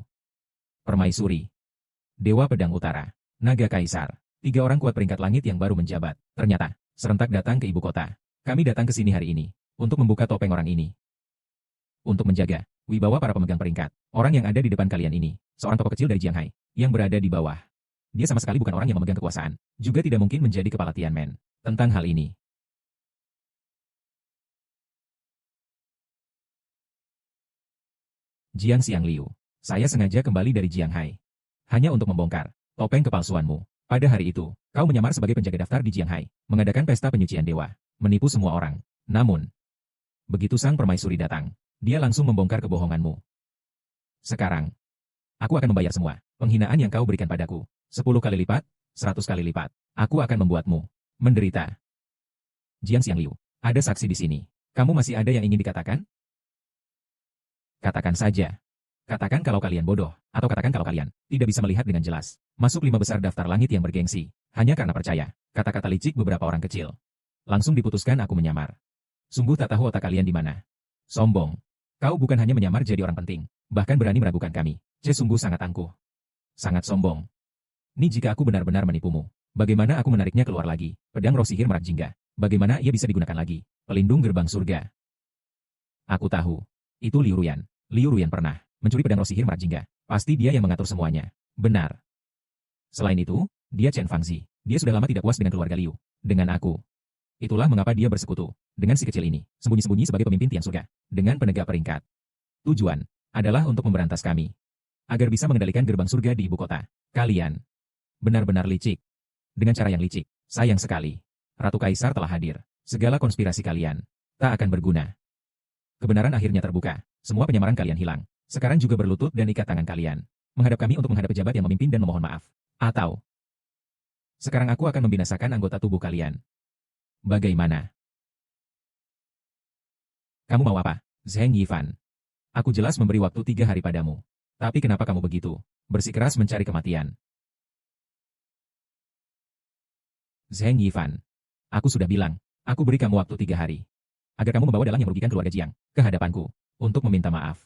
Permaisuri. Dewa Pedang Utara. Naga Kaisar. 3 orang kuat peringkat langit yang baru menjabat. Ternyata, serentak datang ke ibu kota. Kami datang ke sini hari ini, untuk membuka topeng orang ini. Untuk menjaga wibawa para pemegang peringkat. Orang yang ada di depan kalian ini, seorang tokoh kecil dari Jianghai, yang berada di bawah. Dia sama sekali bukan orang yang memegang kekuasaan, juga tidak mungkin menjadi kepala Tianmen. Tentang hal ini, Jiang Xiangliu, saya sengaja kembali dari Jianghai. Hanya untuk membongkar topeng kepalsuanmu. Pada hari itu, kau menyamar sebagai penjaga daftar di Jianghai, mengadakan pesta penyucian dewa, menipu semua orang. Namun, begitu sang permaisuri datang, dia langsung membongkar kebohonganmu. Sekarang, aku akan membayar semua penghinaan yang kau berikan padaku. 10 kali lipat, 100 kali lipat. Aku akan membuatmu menderita. Jiang Xiangliu, ada saksi di sini. Kamu masih ada yang ingin dikatakan? Katakan saja. Katakan kalau kalian bodoh, atau katakan kalau kalian tidak bisa melihat dengan jelas. Masuk 5 besar daftar langit yang bergengsi, hanya karena percaya kata-kata licik beberapa orang kecil. Langsung diputuskan aku menyamar. Sungguh tak tahu otak kalian di mana. Sombong. Kau bukan hanya menyamar jadi orang penting, bahkan berani meragukan kami. Sungguh sangat angkuh. Sangat sombong. Ni jika aku benar-benar menipumu, bagaimana aku menariknya keluar lagi? Pedang roh sihir merak jingga. Bagaimana ia bisa digunakan lagi? Pelindung gerbang surga. Aku tahu. Itu Liu Ruyan. Liu Ruyan pernah mencuri pedang roh sihir merak jingga. Pasti dia yang mengatur semuanya. Benar. Selain itu, dia Chen Fangzi. Dia sudah lama tidak puas dengan keluarga Liu. Dengan aku. Itulah mengapa dia bersekutu dengan si kecil ini, sembunyi-sembunyi sebagai pemimpin Tian Surga, dengan penegak peringkat. Tujuan adalah untuk memberantas kami, agar bisa mengendalikan gerbang surga di ibu kota. Kalian benar-benar licik. Dengan cara yang licik, sayang sekali. Ratu Kaisar telah hadir. Segala konspirasi kalian tak akan berguna. Kebenaran akhirnya terbuka. Semua penyamaran kalian hilang. Sekarang juga berlutut dan ikat tangan kalian. Menghadap kami untuk menghadap pejabat yang memimpin dan memohon maaf. Atau, sekarang aku akan membinasakan anggota tubuh kalian. Bagaimana? Kamu mau apa, Zheng Yifan? Aku jelas memberi waktu 3 hari padamu. Tapi kenapa kamu begitu bersikeras mencari kematian? Zheng Yifan, aku sudah bilang, aku beri kamu waktu 3 hari. Agar kamu membawa dalang yang merugikan keluarga Jiang ke hadapanku, untuk meminta maaf.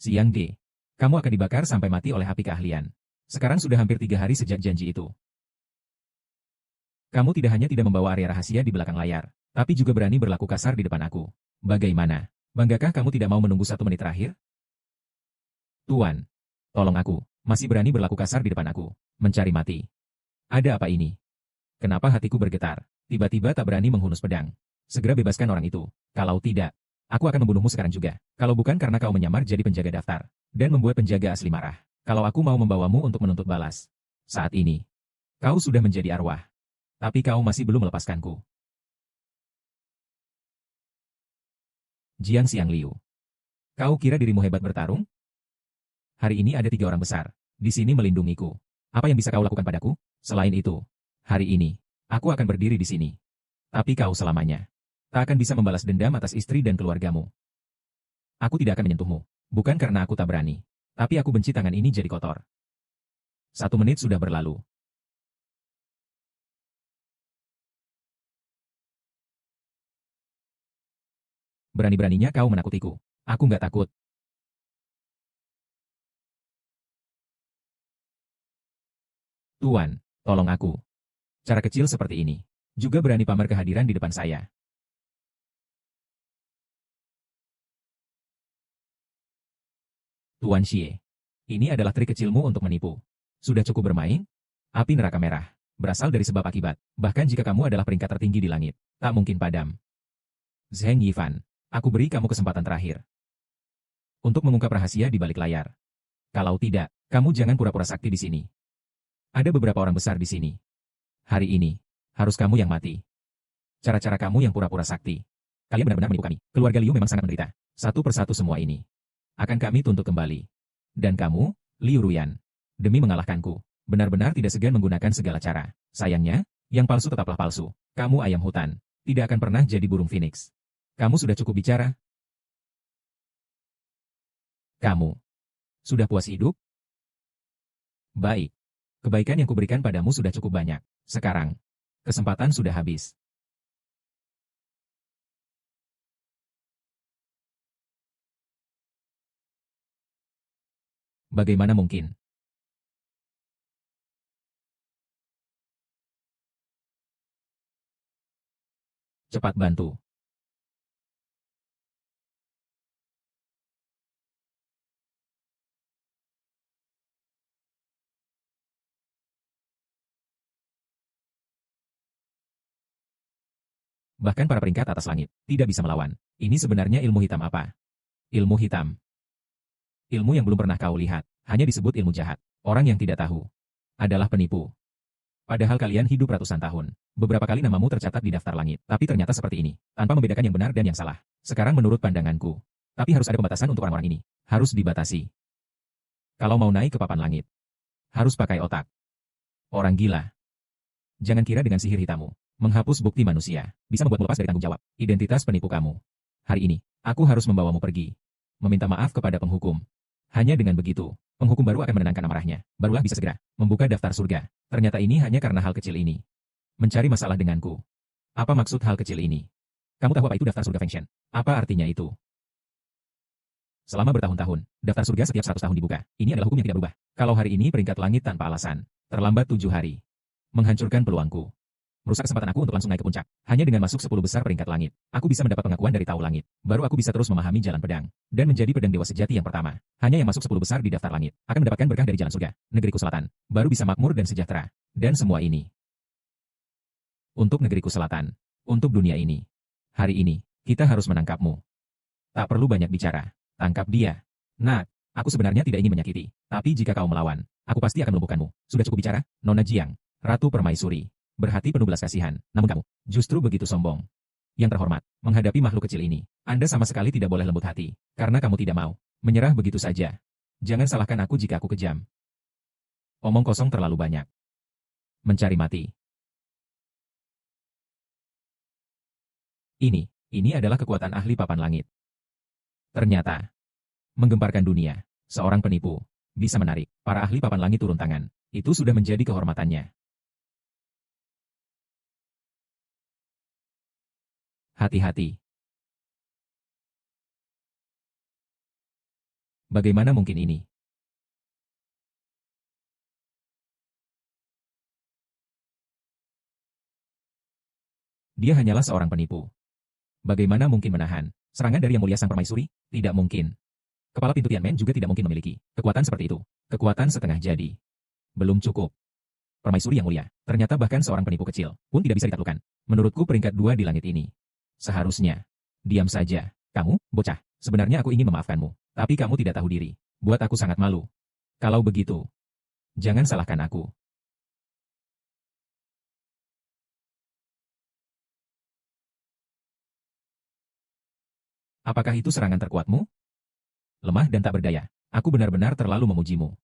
Siang Ge, kamu akan dibakar sampai mati oleh api keahlian. Sekarang sudah hampir 3 hari sejak janji itu. Kamu tidak hanya tidak membawa area rahasia di belakang layar, tapi juga berani berlaku kasar di depan aku. Bagaimana? Banggakah kamu tidak mau menunggu 1 menit terakhir? Tuan, tolong aku, masih berani berlaku kasar di depan aku, mencari mati. Ada apa ini? Kenapa hatiku bergetar? Tiba-tiba tak berani menghunus pedang. Segera bebaskan orang itu. Kalau tidak, aku akan membunuhmu sekarang juga. Kalau bukan karena kau menyamar jadi penjaga daftar, dan membuat penjaga asli marah. Kalau aku mau membawamu untuk menuntut balas. Saat ini, kau sudah menjadi arwah. Tapi kau masih belum melepaskanku. Jiang Xiangliu. Kau kira dirimu hebat bertarung? Hari ini ada 3 orang besar di sini melindungiku. Apa yang bisa kau lakukan padaku? Selain itu, hari ini, aku akan berdiri di sini. Tapi kau selamanya tak akan bisa membalas dendam atas istri dan keluargamu. Aku tidak akan menyentuhmu, bukan karena aku tak berani, tapi aku benci tangan ini jadi kotor. 1 menit sudah berlalu. Berani-beraninya kau menakutiku. Aku nggak takut. Tuan, tolong aku. Cara kecil seperti ini, juga berani pamer kehadiran di depan saya. Tuan Xie, ini adalah trik kecilmu untuk menipu. Sudah cukup bermain? Api neraka merah, berasal dari sebab akibat. Bahkan jika kamu adalah peringkat tertinggi di langit, tak mungkin padam. Zheng Yifan, aku beri kamu kesempatan terakhir untuk mengungkap rahasia di balik layar. Kalau tidak, kamu jangan pura-pura sakti di sini. Ada beberapa orang besar di sini. Hari ini, harus kamu yang mati. Cara-cara kamu yang pura-pura sakti. Kalian benar-benar menipu kami. Keluarga Liu memang sangat menderita. Satu persatu semua ini akan kami tuntut kembali. Dan kamu, Liu Ruyan, demi mengalahkanku, benar-benar tidak segan menggunakan segala cara. Sayangnya, yang palsu tetaplah palsu. Kamu ayam hutan, tidak akan pernah jadi burung phoenix. Kamu sudah cukup bicara? Kamu sudah puas hidup? Baik. Kebaikan yang kuberikan padamu sudah cukup banyak. Sekarang, kesempatan sudah habis. Bagaimana mungkin? Cepat bantu. Bahkan para peringkat atas langit tidak bisa melawan. Ini sebenarnya ilmu hitam apa? Ilmu hitam. Ilmu yang belum pernah kau lihat, hanya disebut ilmu jahat. Orang yang tidak tahu adalah penipu. Padahal kalian hidup ratusan tahun. Beberapa kali namamu tercatat di daftar langit, tapi ternyata seperti ini, tanpa membedakan yang benar dan yang salah. Sekarang menurut pandanganku. Tapi harus ada pembatasan untuk orang-orang ini. Harus dibatasi. Kalau mau naik ke papan langit, harus pakai otak. Orang gila. Jangan kira dengan sihir hitammu, menghapus bukti manusia, bisa membuatmu lepas dari tanggung jawab. Identitas penipu kamu. Hari ini, aku harus membawamu pergi. Meminta maaf kepada penghukum. Hanya dengan begitu, penghukum baru akan menenangkan amarahnya. Barulah bisa segera membuka daftar surga. Ternyata ini hanya karena hal kecil ini. Mencari masalah denganku. Apa maksud hal kecil ini? Kamu tahu apa itu daftar surga Fengshen? Apa artinya itu? Selama bertahun-tahun, daftar surga setiap 100 tahun dibuka. Ini adalah hukum yang tidak berubah. Kalau hari ini peringkat langit tanpa alasan, terlambat 7 hari. Menghancurkan peluangku. Merusak kesempatan aku untuk langsung naik ke puncak. Hanya dengan masuk 10 besar peringkat langit, aku bisa mendapat pengakuan dari Tahu Langit. Baru aku bisa terus memahami jalan pedang, dan menjadi pedang dewa sejati yang pertama. Hanya yang masuk 10 besar di daftar langit, akan mendapatkan berkah dari jalan surga, negeriku selatan. Baru bisa makmur dan sejahtera. Dan semua ini untuk negeriku selatan. Untuk dunia ini. Hari ini, kita harus menangkapmu. Tak perlu banyak bicara. Tangkap dia. Nak, aku sebenarnya tidak ingin menyakiti. Tapi jika kau melawan, aku pasti akan melumpuhkanmu. Sudah cukup bicara, Nona Jiang, Ratu Permaisuri. Berhati penuh belas kasihan, namun kamu justru begitu sombong. Yang terhormat, menghadapi makhluk kecil ini, Anda sama sekali tidak boleh lembut hati, karena kamu tidak mau menyerah begitu saja. Jangan salahkan aku jika aku kejam. Omong kosong terlalu banyak. Mencari mati. Ini adalah kekuatan ahli papan langit. Ternyata, menggemparkan dunia, seorang penipu, bisa menarik para ahli papan langit turun tangan. Itu sudah menjadi kehormatannya. Hati-hati. Bagaimana mungkin ini? Dia hanyalah seorang penipu. Bagaimana mungkin menahan serangan dari Yang Mulia Sang Permaisuri? Tidak mungkin. Kepala pintu Tianmen juga tidak mungkin memiliki kekuatan seperti itu. Kekuatan setengah jadi. Belum cukup. Permaisuri Yang Mulia, ternyata bahkan seorang penipu kecil pun tidak bisa ditaklukkan. Menurutku peringkat 2 di langit ini. Seharusnya. Diam saja. Kamu, bocah. Sebenarnya aku ingin memaafkanmu. Tapi kamu tidak tahu diri. Buat aku sangat malu. Kalau begitu, jangan salahkan aku. Apakah itu serangan terkuatmu? Lemah dan tak berdaya. Aku benar-benar terlalu memujimu.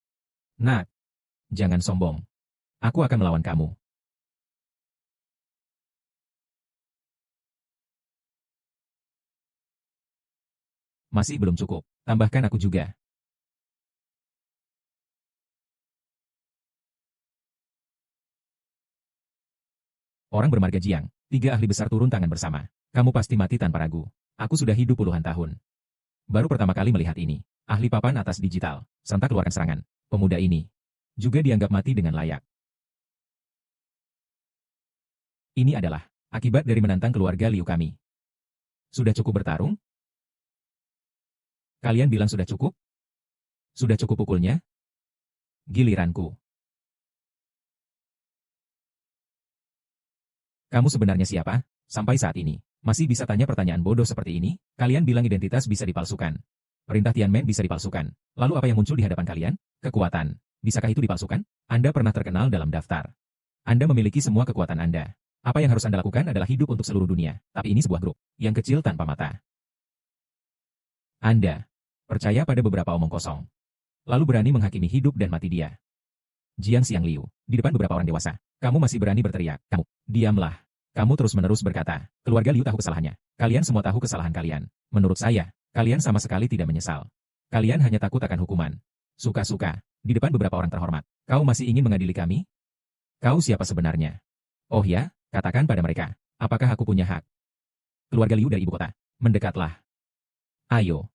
Nak, jangan sombong. Aku akan melawan kamu. Masih belum cukup. Tambahkan aku juga. Orang bermarga Jiang, 3 ahli besar turun tangan bersama. Kamu pasti mati tanpa ragu. Aku sudah hidup puluhan tahun. Baru pertama kali melihat ini. Ahli papan atas digital. Serentak keluarkan serangan. Pemuda ini juga dianggap mati dengan layak. Ini adalah akibat dari menantang keluarga Liu kami. Sudah cukup bertarung? Kalian bilang sudah cukup? Sudah cukup pukulnya? Giliranku. Kamu sebenarnya siapa? Sampai saat ini, masih bisa tanya pertanyaan bodoh seperti ini? Kalian bilang identitas bisa dipalsukan. Perintah Tianmen bisa dipalsukan. Lalu apa yang muncul di hadapan kalian? Kekuatan. Bisakah itu dipalsukan? Anda pernah terkenal dalam daftar. Anda memiliki semua kekuatan Anda. Apa yang harus Anda lakukan adalah hidup untuk seluruh dunia. Tapi ini sebuah grup yang kecil tanpa mata. Anda percaya pada beberapa omong kosong. Lalu berani menghakimi hidup dan mati dia. Jiang Xiangliu, di depan beberapa orang dewasa, kamu masih berani berteriak. Kamu, diamlah. Kamu terus-menerus berkata, keluarga Liu tahu kesalahannya. Kalian semua tahu kesalahan kalian. Menurut saya, kalian sama sekali tidak menyesal. Kalian hanya takut akan hukuman. Suka-suka, di depan beberapa orang terhormat. Kau masih ingin mengadili kami? Kau siapa sebenarnya? Oh ya, katakan pada mereka. Apakah aku punya hak? Keluarga Liu dari ibu kota. Mendekatlah. Ayo.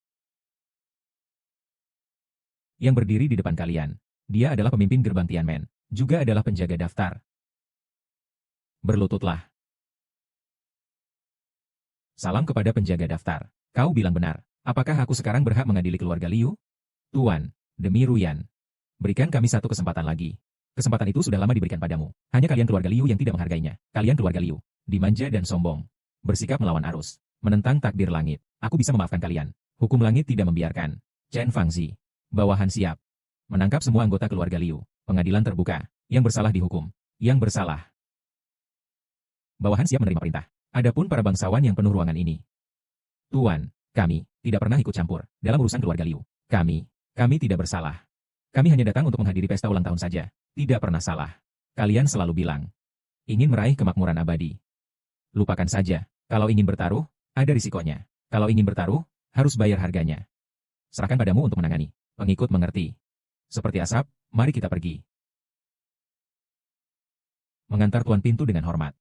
Yang berdiri di depan kalian. Dia adalah pemimpin gerbang Tianmen. Juga adalah penjaga daftar. Berlututlah. Salam kepada penjaga daftar. Kau bilang benar. Apakah aku sekarang berhak mengadili keluarga Liu? Tuan, demi Ruyan. Berikan kami satu kesempatan lagi. Kesempatan itu sudah lama diberikan padamu. Hanya kalian keluarga Liu yang tidak menghargainya. Kalian keluarga Liu. Dimanja dan sombong. Bersikap melawan arus. Menentang takdir langit. Aku bisa memaafkan kalian. Hukum langit tidak membiarkan. Chen Fangzi. Bawahan siap. Menangkap semua anggota keluarga Liu. Pengadilan terbuka. Yang bersalah dihukum. Yang bersalah. Bawahan siap menerima perintah. Adapun para bangsawan yang penuh ruangan ini. Tuan, kami tidak pernah ikut campur dalam urusan keluarga Liu. Kami tidak bersalah. Kami hanya datang untuk menghadiri pesta ulang tahun saja. Tidak pernah salah. Kalian selalu bilang, ingin meraih kemakmuran abadi. Lupakan saja. Kalau ingin bertaruh, ada risikonya. Kalau ingin bertaruh, harus bayar harganya. Serahkan padamu untuk menangani. Pengikut mengerti. Seperti asap, mari kita pergi. Mengantar tuan pintu dengan hormat.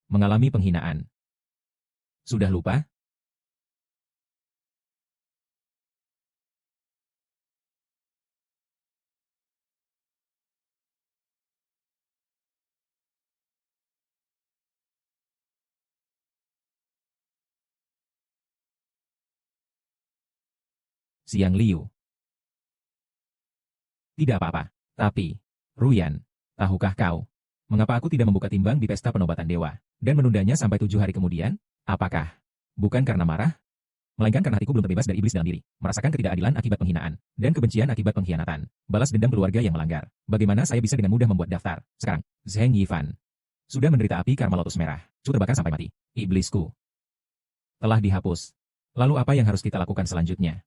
Mengalami penghinaan. Sudah lupa? Siang Liu. Tidak apa-apa. Tapi, Ruyan, tahukah kau, mengapa aku tidak membuka timbang di pesta penobatan dewa, dan menundanya sampai 7 hari kemudian? Apakah? Bukan karena marah? Melainkan karena hatiku belum terbebas dari iblis dalam diri, merasakan ketidakadilan akibat penghinaan, dan kebencian akibat pengkhianatan, balas dendam keluarga yang melanggar. Bagaimana saya bisa dengan mudah membuat daftar? Sekarang, Zheng Yifan sudah menderita api karma lotus merah, terbakar sampai mati. Iblisku telah dihapus. Lalu apa yang harus kita lakukan selanjutnya?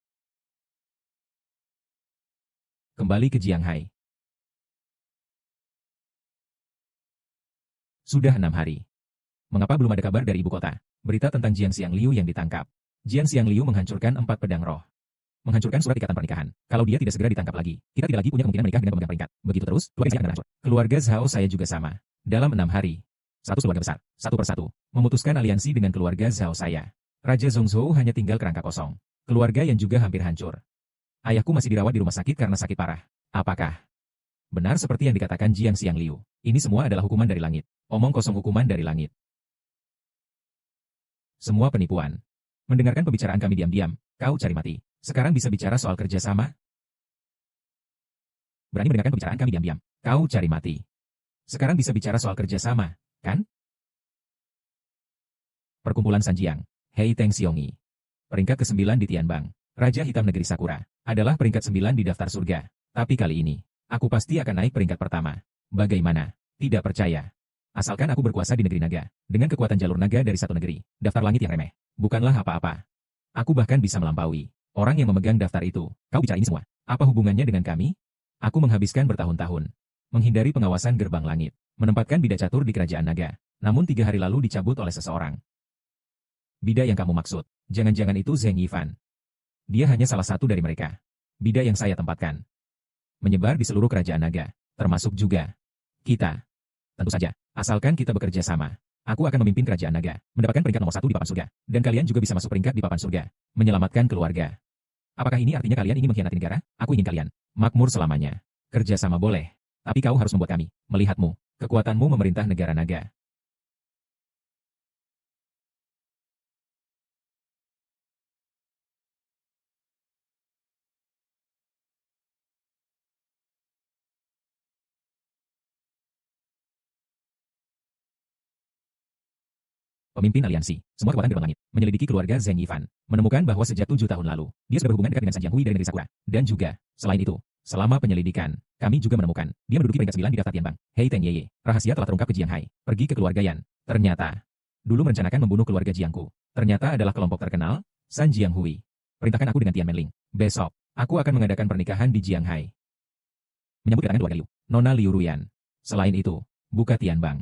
Kembali ke Jianghai. Sudah 6 hari. Mengapa belum ada kabar dari ibu kota? Berita tentang Jiang Xiangliu yang ditangkap. Jiang Xiangliu menghancurkan 4 pedang roh. Menghancurkan surat ikatan pernikahan. Kalau dia tidak segera ditangkap lagi, kita tidak lagi punya kemungkinan menikah dengan pemegang peringkat. Begitu terus, keluarga saya akan hancur. Keluarga Zhao saya juga sama. Dalam 6 hari, 100 keluarga besar, satu persatu, memutuskan aliansi dengan keluarga Zhao saya. Raja Zhongzhou hanya tinggal kerangka kosong. Keluarga yang juga hampir hancur. Ayahku masih dirawat di rumah sakit karena sakit parah. Apakah benar seperti yang dikatakan Jiang Xiangliu? Ini semua adalah hukuman dari langit. Omong kosong hukuman dari langit. Semua penipuan. Mendengarkan pembicaraan kami diam-diam, kau cari mati. Sekarang bisa bicara soal kerjasama? Berani mendengarkan pembicaraan kami diam-diam, kau cari mati. Sekarang bisa bicara soal kerjasama, kan? Perkumpulan Sanjiang, Hei Teng Xiongi. Peringkat ke-9 di Tianbang, Raja Hitam Negeri Sakura, adalah peringkat 9 di daftar surga. Tapi kali ini, aku pasti akan naik peringkat pertama. Bagaimana? Tidak percaya. Asalkan aku berkuasa di negeri naga, dengan kekuatan jalur naga dari satu negeri, daftar langit yang remeh, bukanlah apa-apa. Aku bahkan bisa melampaui orang yang memegang daftar itu. Kau bicara ini semua, apa hubungannya dengan kami? Aku menghabiskan bertahun-tahun, menghindari pengawasan gerbang langit, menempatkan bidak catur di kerajaan naga, namun 3 hari lalu dicabut oleh seseorang. Bidak yang kamu maksud, jangan-jangan itu Zheng Yifan. Dia hanya salah satu dari mereka. Bidak yang saya tempatkan. Menyebar di seluruh kerajaan naga, termasuk juga kita. Tentu saja, asalkan kita bekerja sama, aku akan memimpin kerajaan naga, mendapatkan peringkat nomor 1 di papan surga, dan kalian juga bisa masuk peringkat di papan surga, menyelamatkan keluarga. Apakah ini artinya kalian ingin mengkhianati negara? Aku ingin kalian makmur selamanya. Kerja sama boleh, tapi kau harus membuat kami melihatmu, kekuatanmu memerintah negara naga. pemimpin aliansi, semua kekuatan gerbang langit, menyelidiki keluarga Zheng Yifan, menemukan bahwa sejak 7 tahun lalu, dia sudah berhubungan dekat dengan San Jianghui dari negeri Sakura. Dan juga, selain itu, selama penyelidikan, kami juga menemukan, dia menduduki peringkat 9 di daftar Tianbang. Hei Teng Yeye, rahasia telah terungkap ke Jiang Hai, pergi ke keluarga Yan. Ternyata, dulu merencanakan membunuh keluarga Jiangku. Ternyata adalah kelompok terkenal, San Jianghui. Perintahkan aku dengan Tian Menling. Besok, aku akan mengadakan pernikahan di Jiang Hai. Menyambut kedatangan keluarga Liu, Nona Liu Ruyan. Selain itu, buka Tianbang.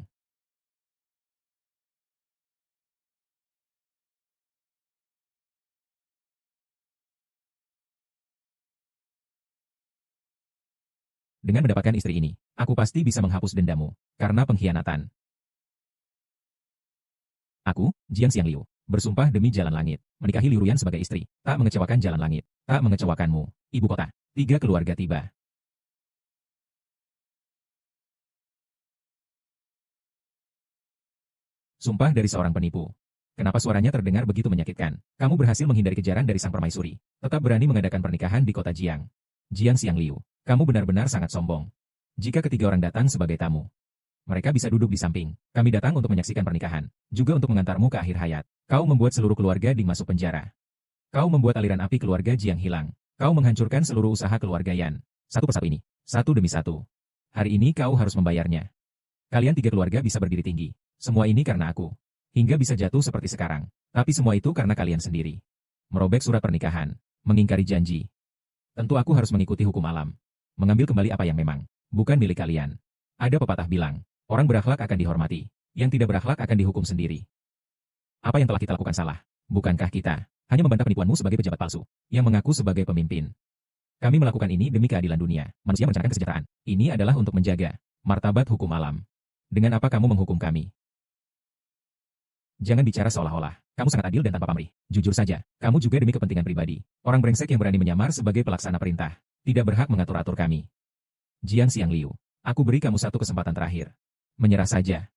Dengan mendapatkan istri ini, aku pasti bisa menghapus dendamu, karena pengkhianatan. Aku, Jiang Xiangliu, bersumpah demi jalan langit, menikahi Liu Ruyan sebagai istri, tak mengecewakan jalan langit, tak mengecewakanmu, ibu kota. 3 keluarga tiba. Sumpah dari seorang penipu. Kenapa suaranya terdengar begitu menyakitkan? Kamu berhasil menghindari kejaran dari sang permaisuri, tetap berani mengadakan pernikahan di kota Jiang. Jiang Xiangliu, kamu benar-benar sangat sombong. Jika ketiga orang datang sebagai tamu, mereka bisa duduk di samping. Kami datang untuk menyaksikan pernikahan, juga untuk mengantarmu ke akhir hayat. Kau membuat seluruh keluarga Ding masuk penjara. Kau membuat aliran api keluarga Jiang hilang. Kau menghancurkan seluruh usaha keluarga Yan. Satu persatu ini, satu demi satu. Hari ini kau harus membayarnya. Kalian 3 keluarga bisa berdiri tinggi. Semua ini karena aku. Hingga bisa jatuh seperti sekarang. Tapi semua itu karena kalian sendiri. Merobek surat pernikahan. Mengingkari janji. Tentu aku harus mengikuti hukum alam. Mengambil kembali apa yang memang bukan milik kalian. Ada pepatah bilang, orang berakhlak akan dihormati. Yang tidak berakhlak akan dihukum sendiri. Apa yang telah kita lakukan salah? Bukankah kita hanya membantah penipuanmu sebagai pejabat palsu, yang mengaku sebagai pemimpin? Kami melakukan ini demi keadilan dunia. Manusia merencanakan kesejahteraan. Ini adalah untuk menjaga martabat hukum alam. Dengan apa kamu menghukum kami? Jangan bicara seolah-olah kamu sangat adil dan tanpa pamrih. Jujur saja, kamu juga demi kepentingan pribadi. Orang brengsek yang berani menyamar sebagai pelaksana perintah, tidak berhak mengatur-atur kami. Jiang Xiangliu, aku beri kamu satu kesempatan terakhir. Menyerah saja.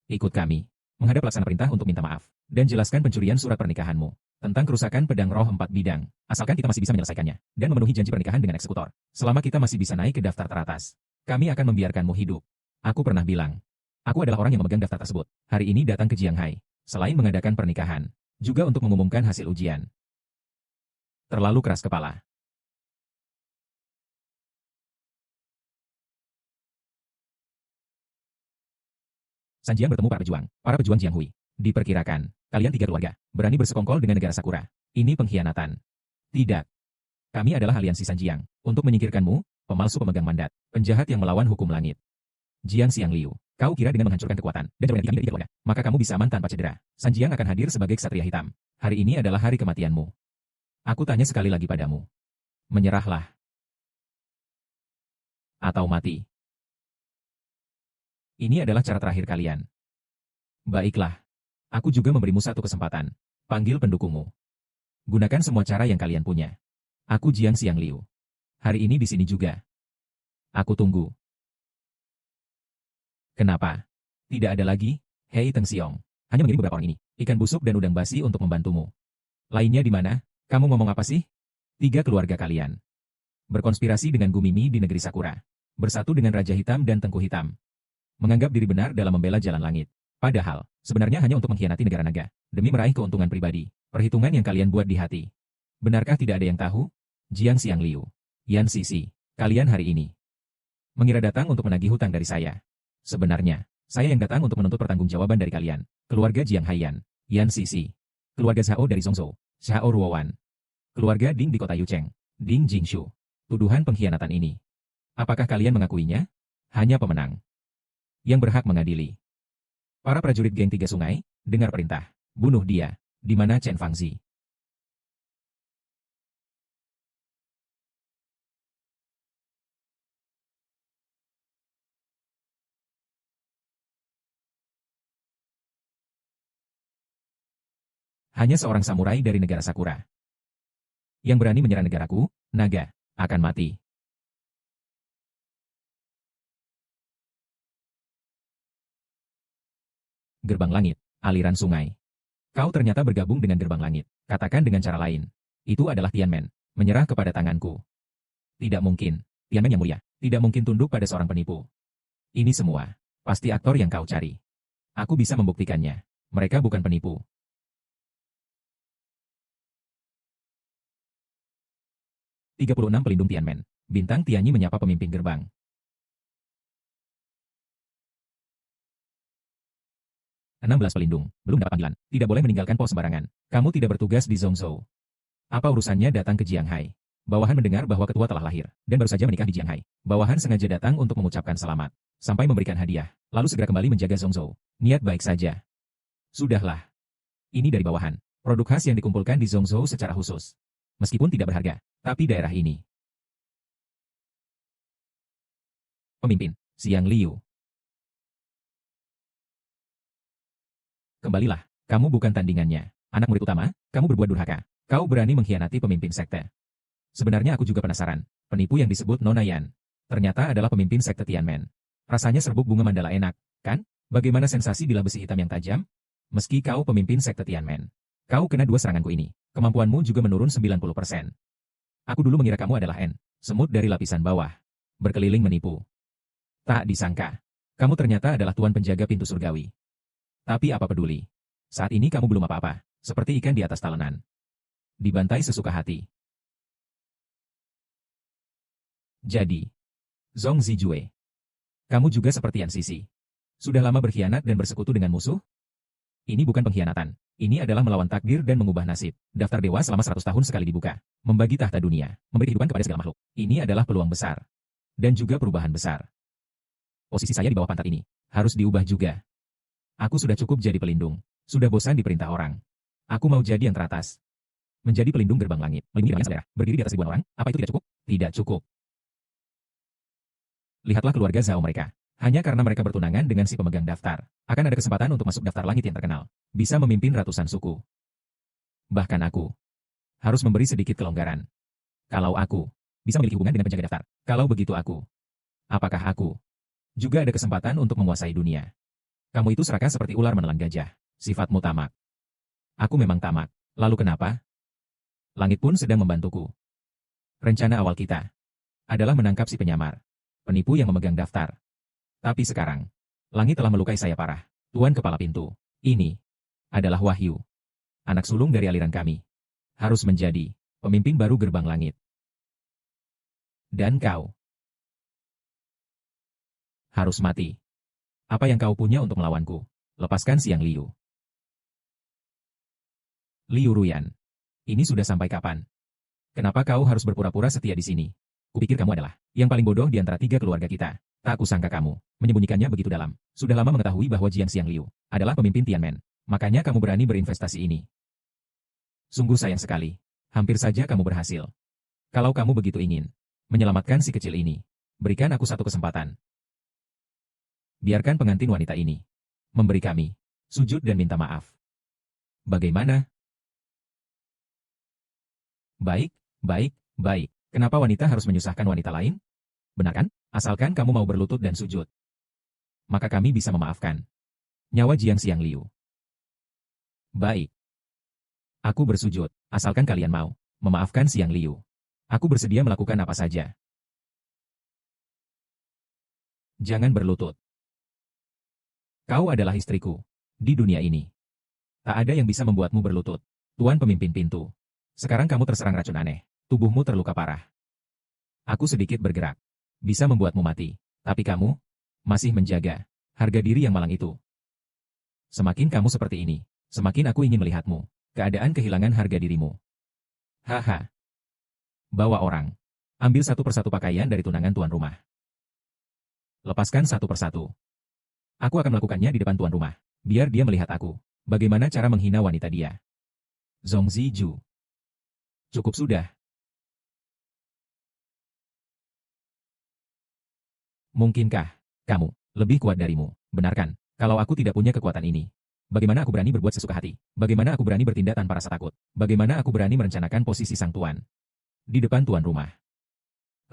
Ikut kami. Menghadap pelaksana perintah untuk minta maaf. Dan jelaskan pencurian surat pernikahanmu. Tentang kerusakan pedang roh 4 bidang. Asalkan kita masih bisa menyelesaikannya. Dan memenuhi janji pernikahan dengan eksekutor. Selama kita masih bisa naik ke daftar teratas, kami akan membiarkanmu hidup. Aku pernah bilang. Aku adalah orang yang memegang daftar tersebut. Hari ini datang ke Jiang Hai. Selain mengadakan pernikahan, juga untuk mengumumkan hasil ujian. Terlalu keras kepala. San Jiang bertemu para pejuang Jianghui. Diperkirakan, kalian 3 keluarga, berani bersekongkol dengan negara Sakura. Ini pengkhianatan. Tidak. Kami adalah aliansi San Jiang, untuk menyingkirkanmu, pemalsu pemegang mandat, penjahat yang melawan hukum langit. Jiang Xiangliu, kau kira dengan menghancurkan kekuatan dan jauhkan kami dari 3 keluarga, maka kamu bisa aman tanpa cedera. San Jiang akan hadir sebagai ksatria hitam. Hari ini adalah hari kematianmu. Aku tanya sekali lagi padamu. Menyerahlah. Atau mati. Ini adalah cara terakhir kalian. Baiklah. Aku juga memberimu satu kesempatan. Panggil pendukungmu. Gunakan semua cara yang kalian punya. Aku Jiang Xiangliu. Hari ini di sini juga. Aku tunggu. Kenapa? Tidak ada lagi? Hei Teng Xiong. Hanya mengirim beberapa orang ini, ikan busuk dan udang basi untuk membantumu. Lainnya di mana? Kamu ngomong apa sih? 3 keluarga kalian. Berkonspirasi dengan Gumimi di negeri Sakura. Bersatu dengan Raja Hitam dan Tengku Hitam. Menganggap diri benar dalam membela jalan langit. Padahal, sebenarnya hanya untuk mengkhianati negara naga. Demi meraih keuntungan pribadi. Perhitungan yang kalian buat di hati. Benarkah tidak ada yang tahu? Jiang Xiangliu. Yan Sisi. Kalian hari ini mengira datang untuk menagih hutang dari saya. Sebenarnya, saya yang datang untuk menuntut pertanggungjawaban dari kalian. Keluarga Jiang Haiyan, Yan Sisi. Keluarga Zhao dari Zhongzhou, Zhao Ruowan. Keluarga Ding di kota Yucheng, Ding Jingshu. Tuduhan pengkhianatan ini. Apakah kalian mengakuinya? Hanya pemenang yang berhak mengadili. Para prajurit geng 3 sungai, dengar perintah. Bunuh dia. Di mana Chen Fangzi? Hanya seorang samurai dari negara Sakura. Yang berani menyerang negaraku, naga, akan mati. Gerbang langit, aliran sungai. Kau ternyata bergabung dengan gerbang langit. Katakan dengan cara lain. Itu adalah Tianmen, menyerah kepada tanganku. Tidak mungkin. Tianmen yang mulia, tidak mungkin tunduk pada seorang penipu. Ini semua, pasti aktor yang kau cari. Aku bisa membuktikannya. Mereka bukan penipu. 36 pelindung Tianmen. Bintang Tianyi menyapa pemimpin gerbang. 16 pelindung. Belum dapat panggilan. Tidak boleh meninggalkan pos sembarangan. Kamu tidak bertugas di Zhongzhou. Apa urusannya datang ke Jianghai? Bawahan mendengar bahwa ketua telah lahir, dan baru saja menikah di Jianghai. Bawahan sengaja datang untuk mengucapkan selamat, sampai memberikan hadiah, lalu segera kembali menjaga Zhongzhou. Niat baik saja. Sudahlah. Ini dari bawahan. Produk khas yang dikumpulkan di Zhongzhou secara khusus. Meskipun tidak berharga, tapi daerah ini. Pemimpin, Xiang Liu. Kembalilah, kamu bukan tandingannya. Anak murid utama, kamu berbuat durhaka. Kau berani mengkhianati pemimpin sekte. Sebenarnya aku juga penasaran, penipu yang disebut Nona Yan, ternyata adalah pemimpin sekte Tianmen. Rasanya serbuk bunga mandala enak, kan? Bagaimana sensasi bilah besi hitam yang tajam? Meski kau pemimpin sekte Tianmen, kau kena 2 seranganku ini. Kemampuanmu juga menurun 90%. Aku dulu mengira kamu adalah N, semut dari lapisan bawah. Berkeliling menipu. Tak disangka, kamu ternyata adalah tuan penjaga pintu surgawi. Tapi apa peduli? Saat ini kamu belum apa-apa, seperti ikan di atas talenan. Dibantai sesuka hati. Jadi, Zhong Zijue, kamu juga seperti Yan Sisi. Sudah lama berkhianat dan bersekutu dengan musuh? Ini bukan pengkhianatan. Ini adalah melawan takdir dan mengubah nasib. Daftar dewa selama 100 tahun sekali dibuka. Membagi tahta dunia. Memberi kehidupan kepada segala makhluk. Ini adalah peluang besar. Dan juga perubahan besar. Posisi saya di bawah pantat ini harus diubah juga. Aku sudah cukup jadi pelindung. Sudah bosan diperintah orang. Aku mau jadi yang teratas. Menjadi pelindung gerbang langit. Melindungi rakyat saudara. Berdiri di atas ribuan orang. Apa itu tidak cukup? Tidak cukup. Lihatlah keluarga Zhao mereka. Hanya karena mereka bertunangan dengan si pemegang daftar, akan ada kesempatan untuk masuk daftar langit yang terkenal. Bisa memimpin ratusan suku. Bahkan aku harus memberi sedikit kelonggaran. Kalau aku bisa memiliki hubungan dengan penjaga daftar. Kalau begitu apakah aku juga ada kesempatan untuk menguasai dunia? Kamu itu serakah seperti ular menelan gajah. Sifatmu tamak. Aku memang tamak. Lalu kenapa? Langit pun sedang membantuku. Rencana awal kita adalah menangkap si penyamar, penipu yang memegang daftar. Tapi sekarang, langit telah melukai saya parah. Tuan Kepala Pintu, ini adalah Wahyu. Anak sulung dari aliran kami. Harus menjadi pemimpin baru gerbang langit. Dan kau harus mati. Apa yang kau punya untuk melawanku? Lepaskan Xiang Liu. Liu Ruyan, ini sudah sampai kapan? Kenapa kau harus berpura-pura setia di sini? Kupikir kamu adalah yang paling bodoh di antara 3 keluarga kita. Tak kusangka kamu menyembunyikannya begitu dalam. Sudah lama mengetahui bahwa Jiang Xiang Liu adalah pemimpin Tianmen. Makanya kamu berani berinvestasi ini. Sungguh sayang sekali. Hampir saja kamu berhasil. Kalau kamu begitu ingin menyelamatkan si kecil ini, berikan aku satu kesempatan. Biarkan pengantin wanita ini memberi kami sujud dan minta maaf. Bagaimana? Baik, baik, baik. Kenapa wanita harus menyusahkan wanita lain? Benar kan? Asalkan kamu mau berlutut dan sujud, maka kami bisa memaafkan nyawa Jiang Xiang Liu. Baik. Aku bersujud, asalkan kalian mau memaafkan Xiang Liu. Aku bersedia melakukan apa saja. Jangan berlutut. Kau adalah istriku. Di dunia ini, tak ada yang bisa membuatmu berlutut. Tuan pemimpin pintu. Sekarang kamu terserang racun aneh. Tubuhmu terluka parah. Aku sedikit bergerak. Bisa membuatmu mati. Tapi kamu masih menjaga harga diri yang malang itu. Semakin kamu seperti ini, semakin aku ingin melihatmu. Keadaan kehilangan harga dirimu. Haha. Bawa orang. Ambil satu persatu pakaian dari tunangan tuan rumah. Lepaskan satu persatu. Aku akan melakukannya di depan tuan rumah. Biar dia melihat aku. Bagaimana cara menghina wanita dia. Zhong Ziju. Cukup sudah. Mungkinkah kamu lebih kuat darimu? Benarkan, kalau aku tidak punya kekuatan ini. Bagaimana aku berani berbuat sesuka hati? Bagaimana aku berani bertindak tanpa rasa takut? Bagaimana aku berani merencanakan posisi sang tuan di depan tuan rumah?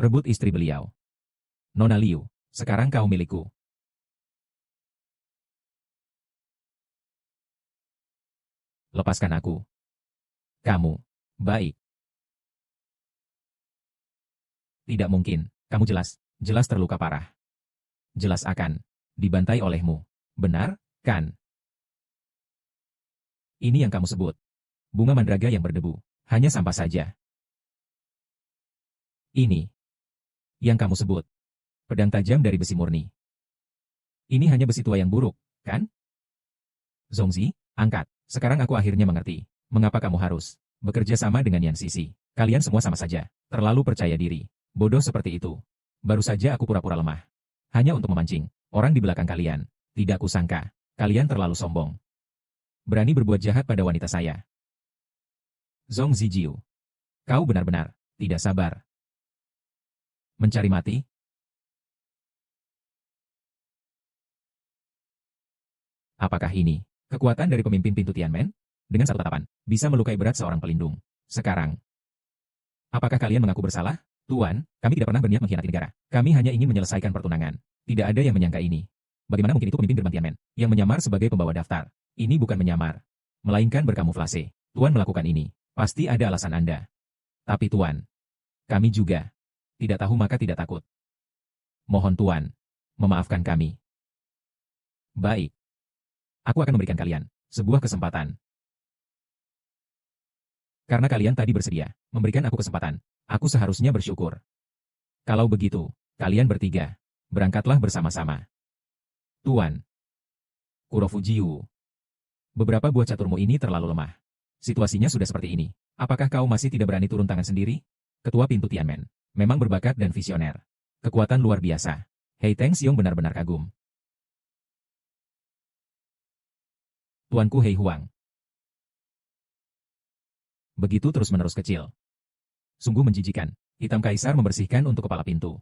Rebut istri beliau. Nona Liu, sekarang kau milikku. Lepaskan aku. Kamu, baik. Tidak mungkin, kamu jelas terluka parah. Jelas akan dibantai olehmu. Benar, kan? Ini yang kamu sebut. Bunga mandraga yang berdebu. Hanya sampah saja. Ini yang kamu sebut. Pedang tajam dari besi murni. Ini hanya besi tua yang buruk, kan? Zongzi, angkat. Sekarang aku akhirnya mengerti. Mengapa kamu harus bekerja sama dengan Yan Sisi? Kalian semua sama saja. Terlalu percaya diri. Bodoh seperti itu. Baru saja aku pura-pura lemah. Hanya untuk memancing orang di belakang kalian. Tidak kusangka. Kalian terlalu sombong. Berani berbuat jahat pada wanita saya. Zong Zijiu. Kau benar-benar tidak sabar. Mencari mati? Apakah ini kekuatan dari pemimpin pintu Tianmen? Dengan satu tatapan, bisa melukai berat seorang pelindung. Sekarang, apakah kalian mengaku bersalah? Tuan, kami tidak pernah berniat mengkhianati negara. Kami hanya ingin menyelesaikan pertunangan. Tidak ada yang menyangka ini. Bagaimana mungkin itu pemimpin gerbang Tianmen yang menyamar sebagai pembawa daftar? Ini bukan menyamar, melainkan berkamuflase. Tuan melakukan ini, pasti ada alasan Anda. Tapi Tuan, kami juga tidak tahu maka tidak takut. Mohon Tuan, memaafkan kami. Baik. Aku akan memberikan kalian sebuah kesempatan. Karena kalian tadi bersedia memberikan aku kesempatan, aku seharusnya bersyukur. Kalau begitu, kalian bertiga, berangkatlah bersama-sama. Tuan. Kurofujiu. Beberapa buah caturmu ini terlalu lemah. Situasinya sudah seperti ini. Apakah kau masih tidak berani turun tangan sendiri? Ketua pintu Tianmen memang berbakat dan visioner. Kekuatan luar biasa. Hei Teng Xiong benar-benar kagum. Tuanku Hei Huang. Begitu terus-menerus kecil. Sungguh menjijikan. Hitam Kaisar membersihkan untuk kepala pintu.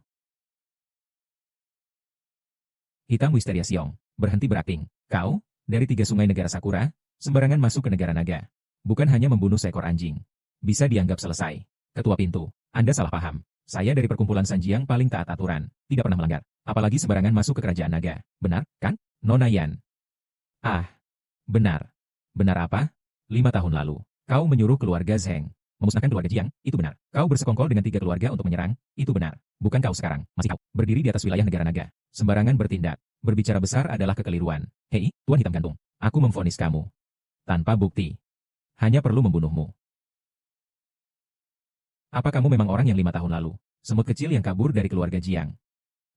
Hitam Wisteria Xiong, berhenti berakting. Kau, dari 3 sungai negara Sakura, sembarangan masuk ke negara naga. Bukan hanya membunuh seekor anjing. Bisa dianggap selesai. Ketua pintu, Anda salah paham. Saya dari perkumpulan Sanjiang paling taat aturan, tidak pernah melanggar. Apalagi sembarangan masuk ke kerajaan naga. Benar, kan, Nona Yan? Ah. Benar. Benar apa? 5 tahun lalu, kau menyuruh keluarga Zheng memusnahkan keluarga Jiang, itu benar. Kau bersekongkol dengan 3 keluarga untuk menyerang, itu benar. Bukan kau sekarang, masih kau, berdiri di atas wilayah negara naga. Sembarangan bertindak, berbicara besar adalah kekeliruan. Hei, Tuan Hitam Gantung, aku memvonis kamu. Tanpa bukti. Hanya perlu membunuhmu. Apa kamu memang orang yang 5 tahun lalu, semut kecil yang kabur dari keluarga Jiang?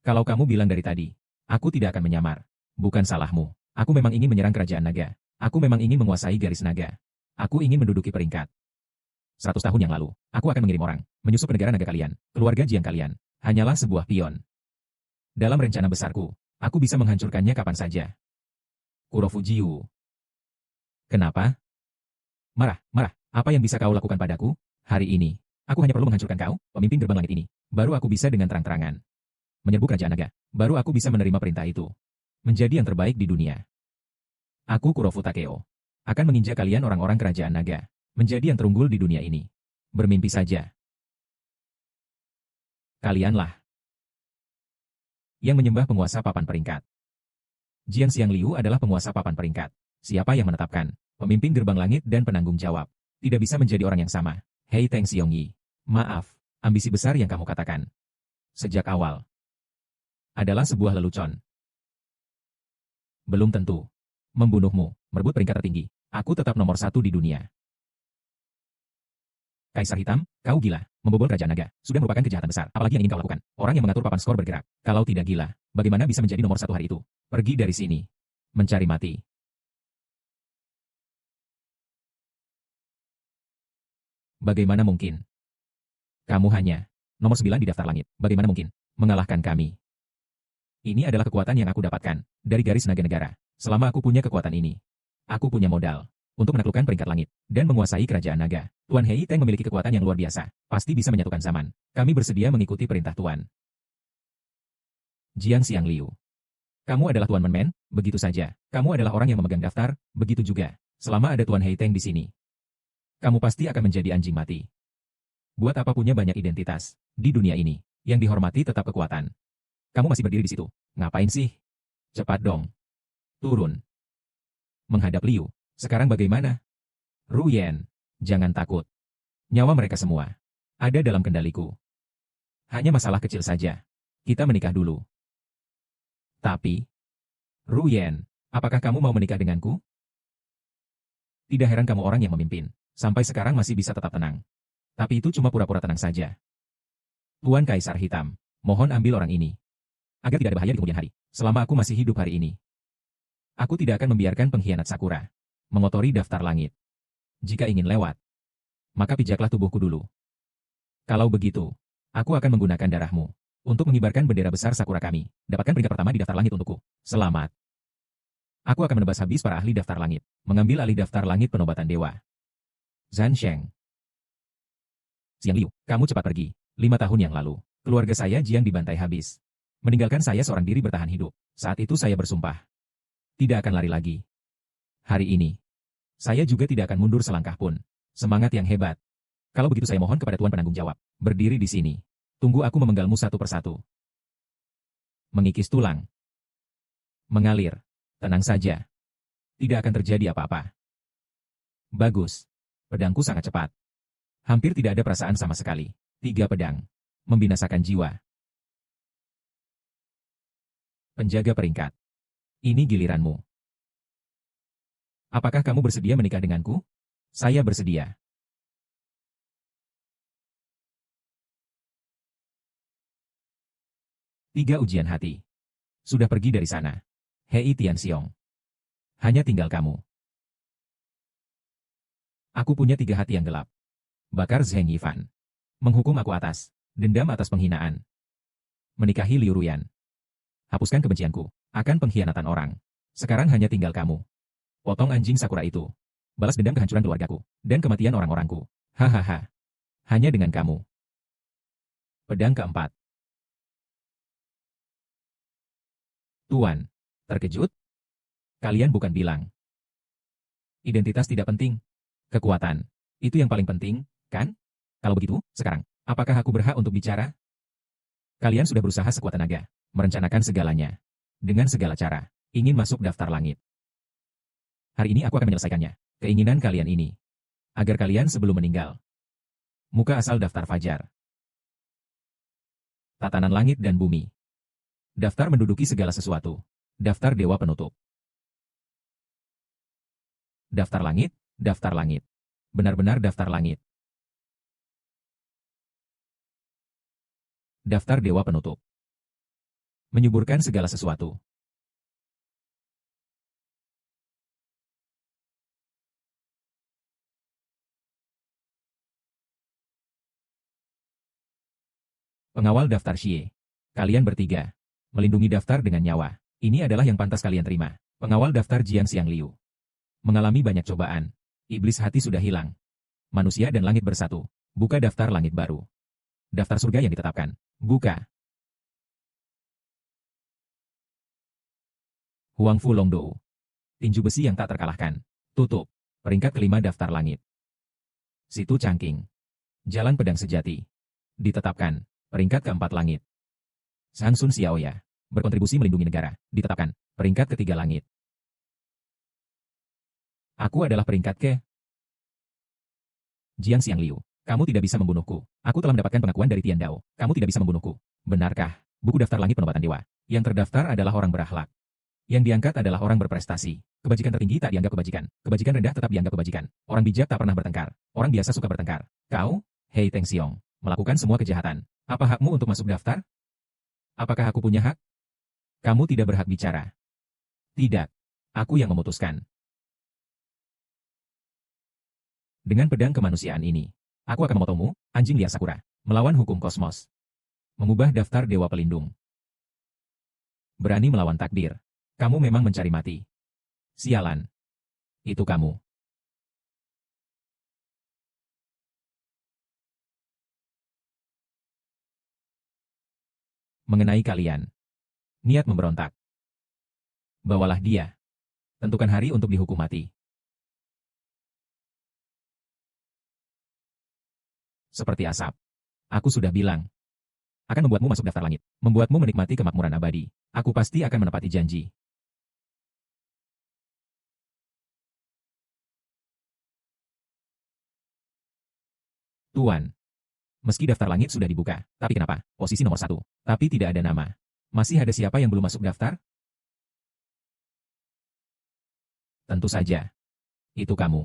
Kalau kamu bilang dari tadi, aku tidak akan menyamar. Bukan salahmu. Aku memang ingin menyerang kerajaan naga. Aku memang ingin menguasai garis naga. Aku ingin menduduki peringkat. 100 tahun yang lalu, aku akan mengirim orang, menyusup ke negara naga kalian, keluarga Jiang kalian. Hanyalah sebuah pion. Dalam rencana besarku, aku bisa menghancurkannya kapan saja. Kurofujiu. Kenapa? Marah, marah. Apa yang bisa kau lakukan padaku? Hari ini, aku hanya perlu menghancurkan kau, pemimpin gerbang langit ini. Baru aku bisa dengan terang-terangan menyerbu kerajaan naga. Baru aku bisa menerima perintah itu. Menjadi yang terbaik di dunia. Aku Kurofu Takeo. Akan menginjak kalian orang-orang kerajaan naga. Menjadi yang terunggul di dunia ini. Bermimpi saja. Kalianlah yang menyembah penguasa papan peringkat. Jiang Xiangliu adalah penguasa papan peringkat. Siapa yang menetapkan? Pemimpin gerbang langit dan penanggung jawab. Tidak bisa menjadi orang yang sama. Hei Teng Xiongyi. Maaf, ambisi besar yang kamu katakan. Sejak awal. Adalah sebuah lelucon. Belum tentu. Membunuhmu, merebut peringkat tertinggi. Aku tetap nomor 1 di dunia. Kaisar Hitam, kau gila. Membobol kerajaan naga. Sudah merupakan kejahatan besar. Apalagi yang ingin kau lakukan. Orang yang mengatur papan skor bergerak. Kalau tidak gila, bagaimana bisa menjadi nomor 1 hari itu? Pergi dari sini. Mencari mati. Bagaimana mungkin? Kamu hanya nomor 9 di daftar langit. Bagaimana mungkin mengalahkan kami? Ini adalah kekuatan yang aku dapatkan dari garis naga negara. Selama aku punya kekuatan ini, aku punya modal untuk menaklukkan peringkat langit dan menguasai kerajaan naga. Tuan Hei Teng memiliki kekuatan yang luar biasa. Pasti bisa menyatukan zaman. Kami bersedia mengikuti perintah Tuan. Jiang Xiangliu. Kamu adalah Tuan Men, begitu saja. Kamu adalah orang yang memegang daftar, begitu juga. Selama ada Tuan Hei Teng di sini, kamu pasti akan menjadi anjing mati. Buat apa punya banyak identitas di dunia ini? Yang dihormati tetap kekuatan. Kamu masih berdiri di situ. Ngapain sih? Cepat dong. Turun. Menghadap Liu. Sekarang bagaimana? Ruyen. Jangan takut. Nyawa mereka semua ada dalam kendaliku. Hanya masalah kecil saja. Kita menikah dulu. Tapi, Ruyen, apakah kamu mau menikah denganku? Tidak heran kamu orang yang memimpin. Sampai sekarang masih bisa tetap tenang. Tapi itu cuma pura-pura tenang saja. Tuan Kaisar Hitam, mohon ambil orang ini. Agar tidak ada bahaya di kemudian hari. Selama aku masih hidup hari ini. Aku tidak akan membiarkan pengkhianat Sakura mengotori daftar langit. Jika ingin lewat, maka pijaklah tubuhku dulu. Kalau begitu, aku akan menggunakan darahmu untuk mengibarkan bendera besar Sakura kami. Dapatkan peringkat pertama di daftar langit untukku. Selamat. Aku akan menebas habis para ahli daftar langit, mengambil alih daftar langit penobatan dewa. Zhan Sheng. Xiang Liu, kamu cepat pergi. 5 tahun yang lalu, keluarga saya Jiang dibantai habis. Meninggalkan saya seorang diri bertahan hidup. Saat itu saya bersumpah. Tidak akan lari lagi. Hari ini, saya juga tidak akan mundur selangkah pun. Semangat yang hebat. Kalau begitu saya mohon kepada Tuan penanggung jawab. Berdiri di sini. Tunggu aku memenggalmu satu persatu. Mengikis tulang. Mengalir. Tenang saja. Tidak akan terjadi apa-apa. Bagus. Pedangku sangat cepat. Hampir tidak ada perasaan sama sekali. 3 pedang. Membinasakan jiwa. Penjaga peringkat. Ini giliranmu. Apakah kamu bersedia menikah denganku? Saya bersedia. Tiga ujian hati. Sudah pergi dari sana. Hei Tianxiong. Hanya tinggal kamu. Aku punya 3 hati yang gelap. Bakar Zheng Yifan. Menghukum aku atas. Dendam atas penghinaan. Menikahi Liu Ruyan. Hapuskan kebencianku. Akan pengkhianatan orang. Sekarang hanya tinggal kamu. Potong anjing Sakura itu. Balas dendam kehancuran keluargaku. Dan kematian orang-orangku. Hahaha. Hanya dengan kamu. Pedang keempat. Tuan, terkejut? Kalian bukan bilang. Identitas tidak penting. Kekuatan. Itu yang paling penting, kan? Kalau begitu, sekarang, apakah aku berhak untuk bicara? Kalian sudah berusaha sekuat tenaga, merencanakan segalanya. Dengan segala cara, ingin masuk daftar langit. Hari ini aku akan menyelesaikannya. Keinginan kalian ini. Agar kalian sebelum meninggal. Muka asal daftar fajar. Tatanan langit dan bumi. Daftar menduduki segala sesuatu. Daftar dewa penutup. Daftar langit, daftar langit. Benar-benar daftar langit. Daftar dewa penutup. Menyuburkan segala sesuatu. Pengawal daftar Xie. Kalian bertiga. Melindungi daftar dengan nyawa. Ini adalah yang pantas kalian terima. Pengawal daftar Jiang Xiang Liu. Mengalami banyak cobaan. Iblis hati sudah hilang. Manusia dan langit bersatu. Buka daftar langit baru. Daftar surga yang ditetapkan. Buka. Huang Fu Longdou. Tinju besi yang tak terkalahkan. Tutup. Peringkat kelima daftar langit. Situ Cangking. Jalan pedang sejati. Ditetapkan. Peringkat keempat langit. Sang Sun Xiaoya. Berkontribusi melindungi negara. Ditetapkan. Peringkat ketiga langit. Aku adalah peringkat ke. Jiang Xiang Liu. Kamu tidak bisa membunuhku. Aku telah mendapatkan pengakuan dari Tian Dao. Kamu tidak bisa membunuhku. Benarkah? Buku daftar langit penobatan dewa. Yang terdaftar adalah orang berakhlak. Yang diangkat adalah orang berprestasi. Kebajikan tertinggi tak dianggap kebajikan. Kebajikan rendah tetap dianggap kebajikan. Orang bijak tak pernah bertengkar. Orang biasa suka bertengkar. Kau, Hei Teng Xiong, melakukan semua kejahatan. Apa hakmu untuk masuk daftar? Apakah aku punya hak? Kamu tidak berhak bicara. Tidak. Aku yang memutuskan. Dengan pedang kemanusiaan ini, aku akan memotongmu, anjing liar Sakura, melawan hukum kosmos. Mengubah daftar dewa pelindung. Berani melawan takdir. Kamu memang mencari mati. Sialan. Itu kamu. Mengenai kalian. Niat memberontak. Bawalah dia. Tentukan hari untuk dihukum mati. Seperti asap. Aku sudah bilang. Akan membuatmu masuk daftar langit. Membuatmu menikmati kemakmuran abadi. Aku pasti akan menepati janji. Tuan. Meski daftar langit sudah dibuka, tapi kenapa? Posisi nomor 1. Tapi tidak ada nama. Masih ada siapa yang belum masuk daftar? Tentu saja. Itu kamu.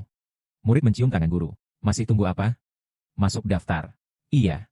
Murid mencium tangan guru. Masih tunggu apa? Masuk daftar. Iya.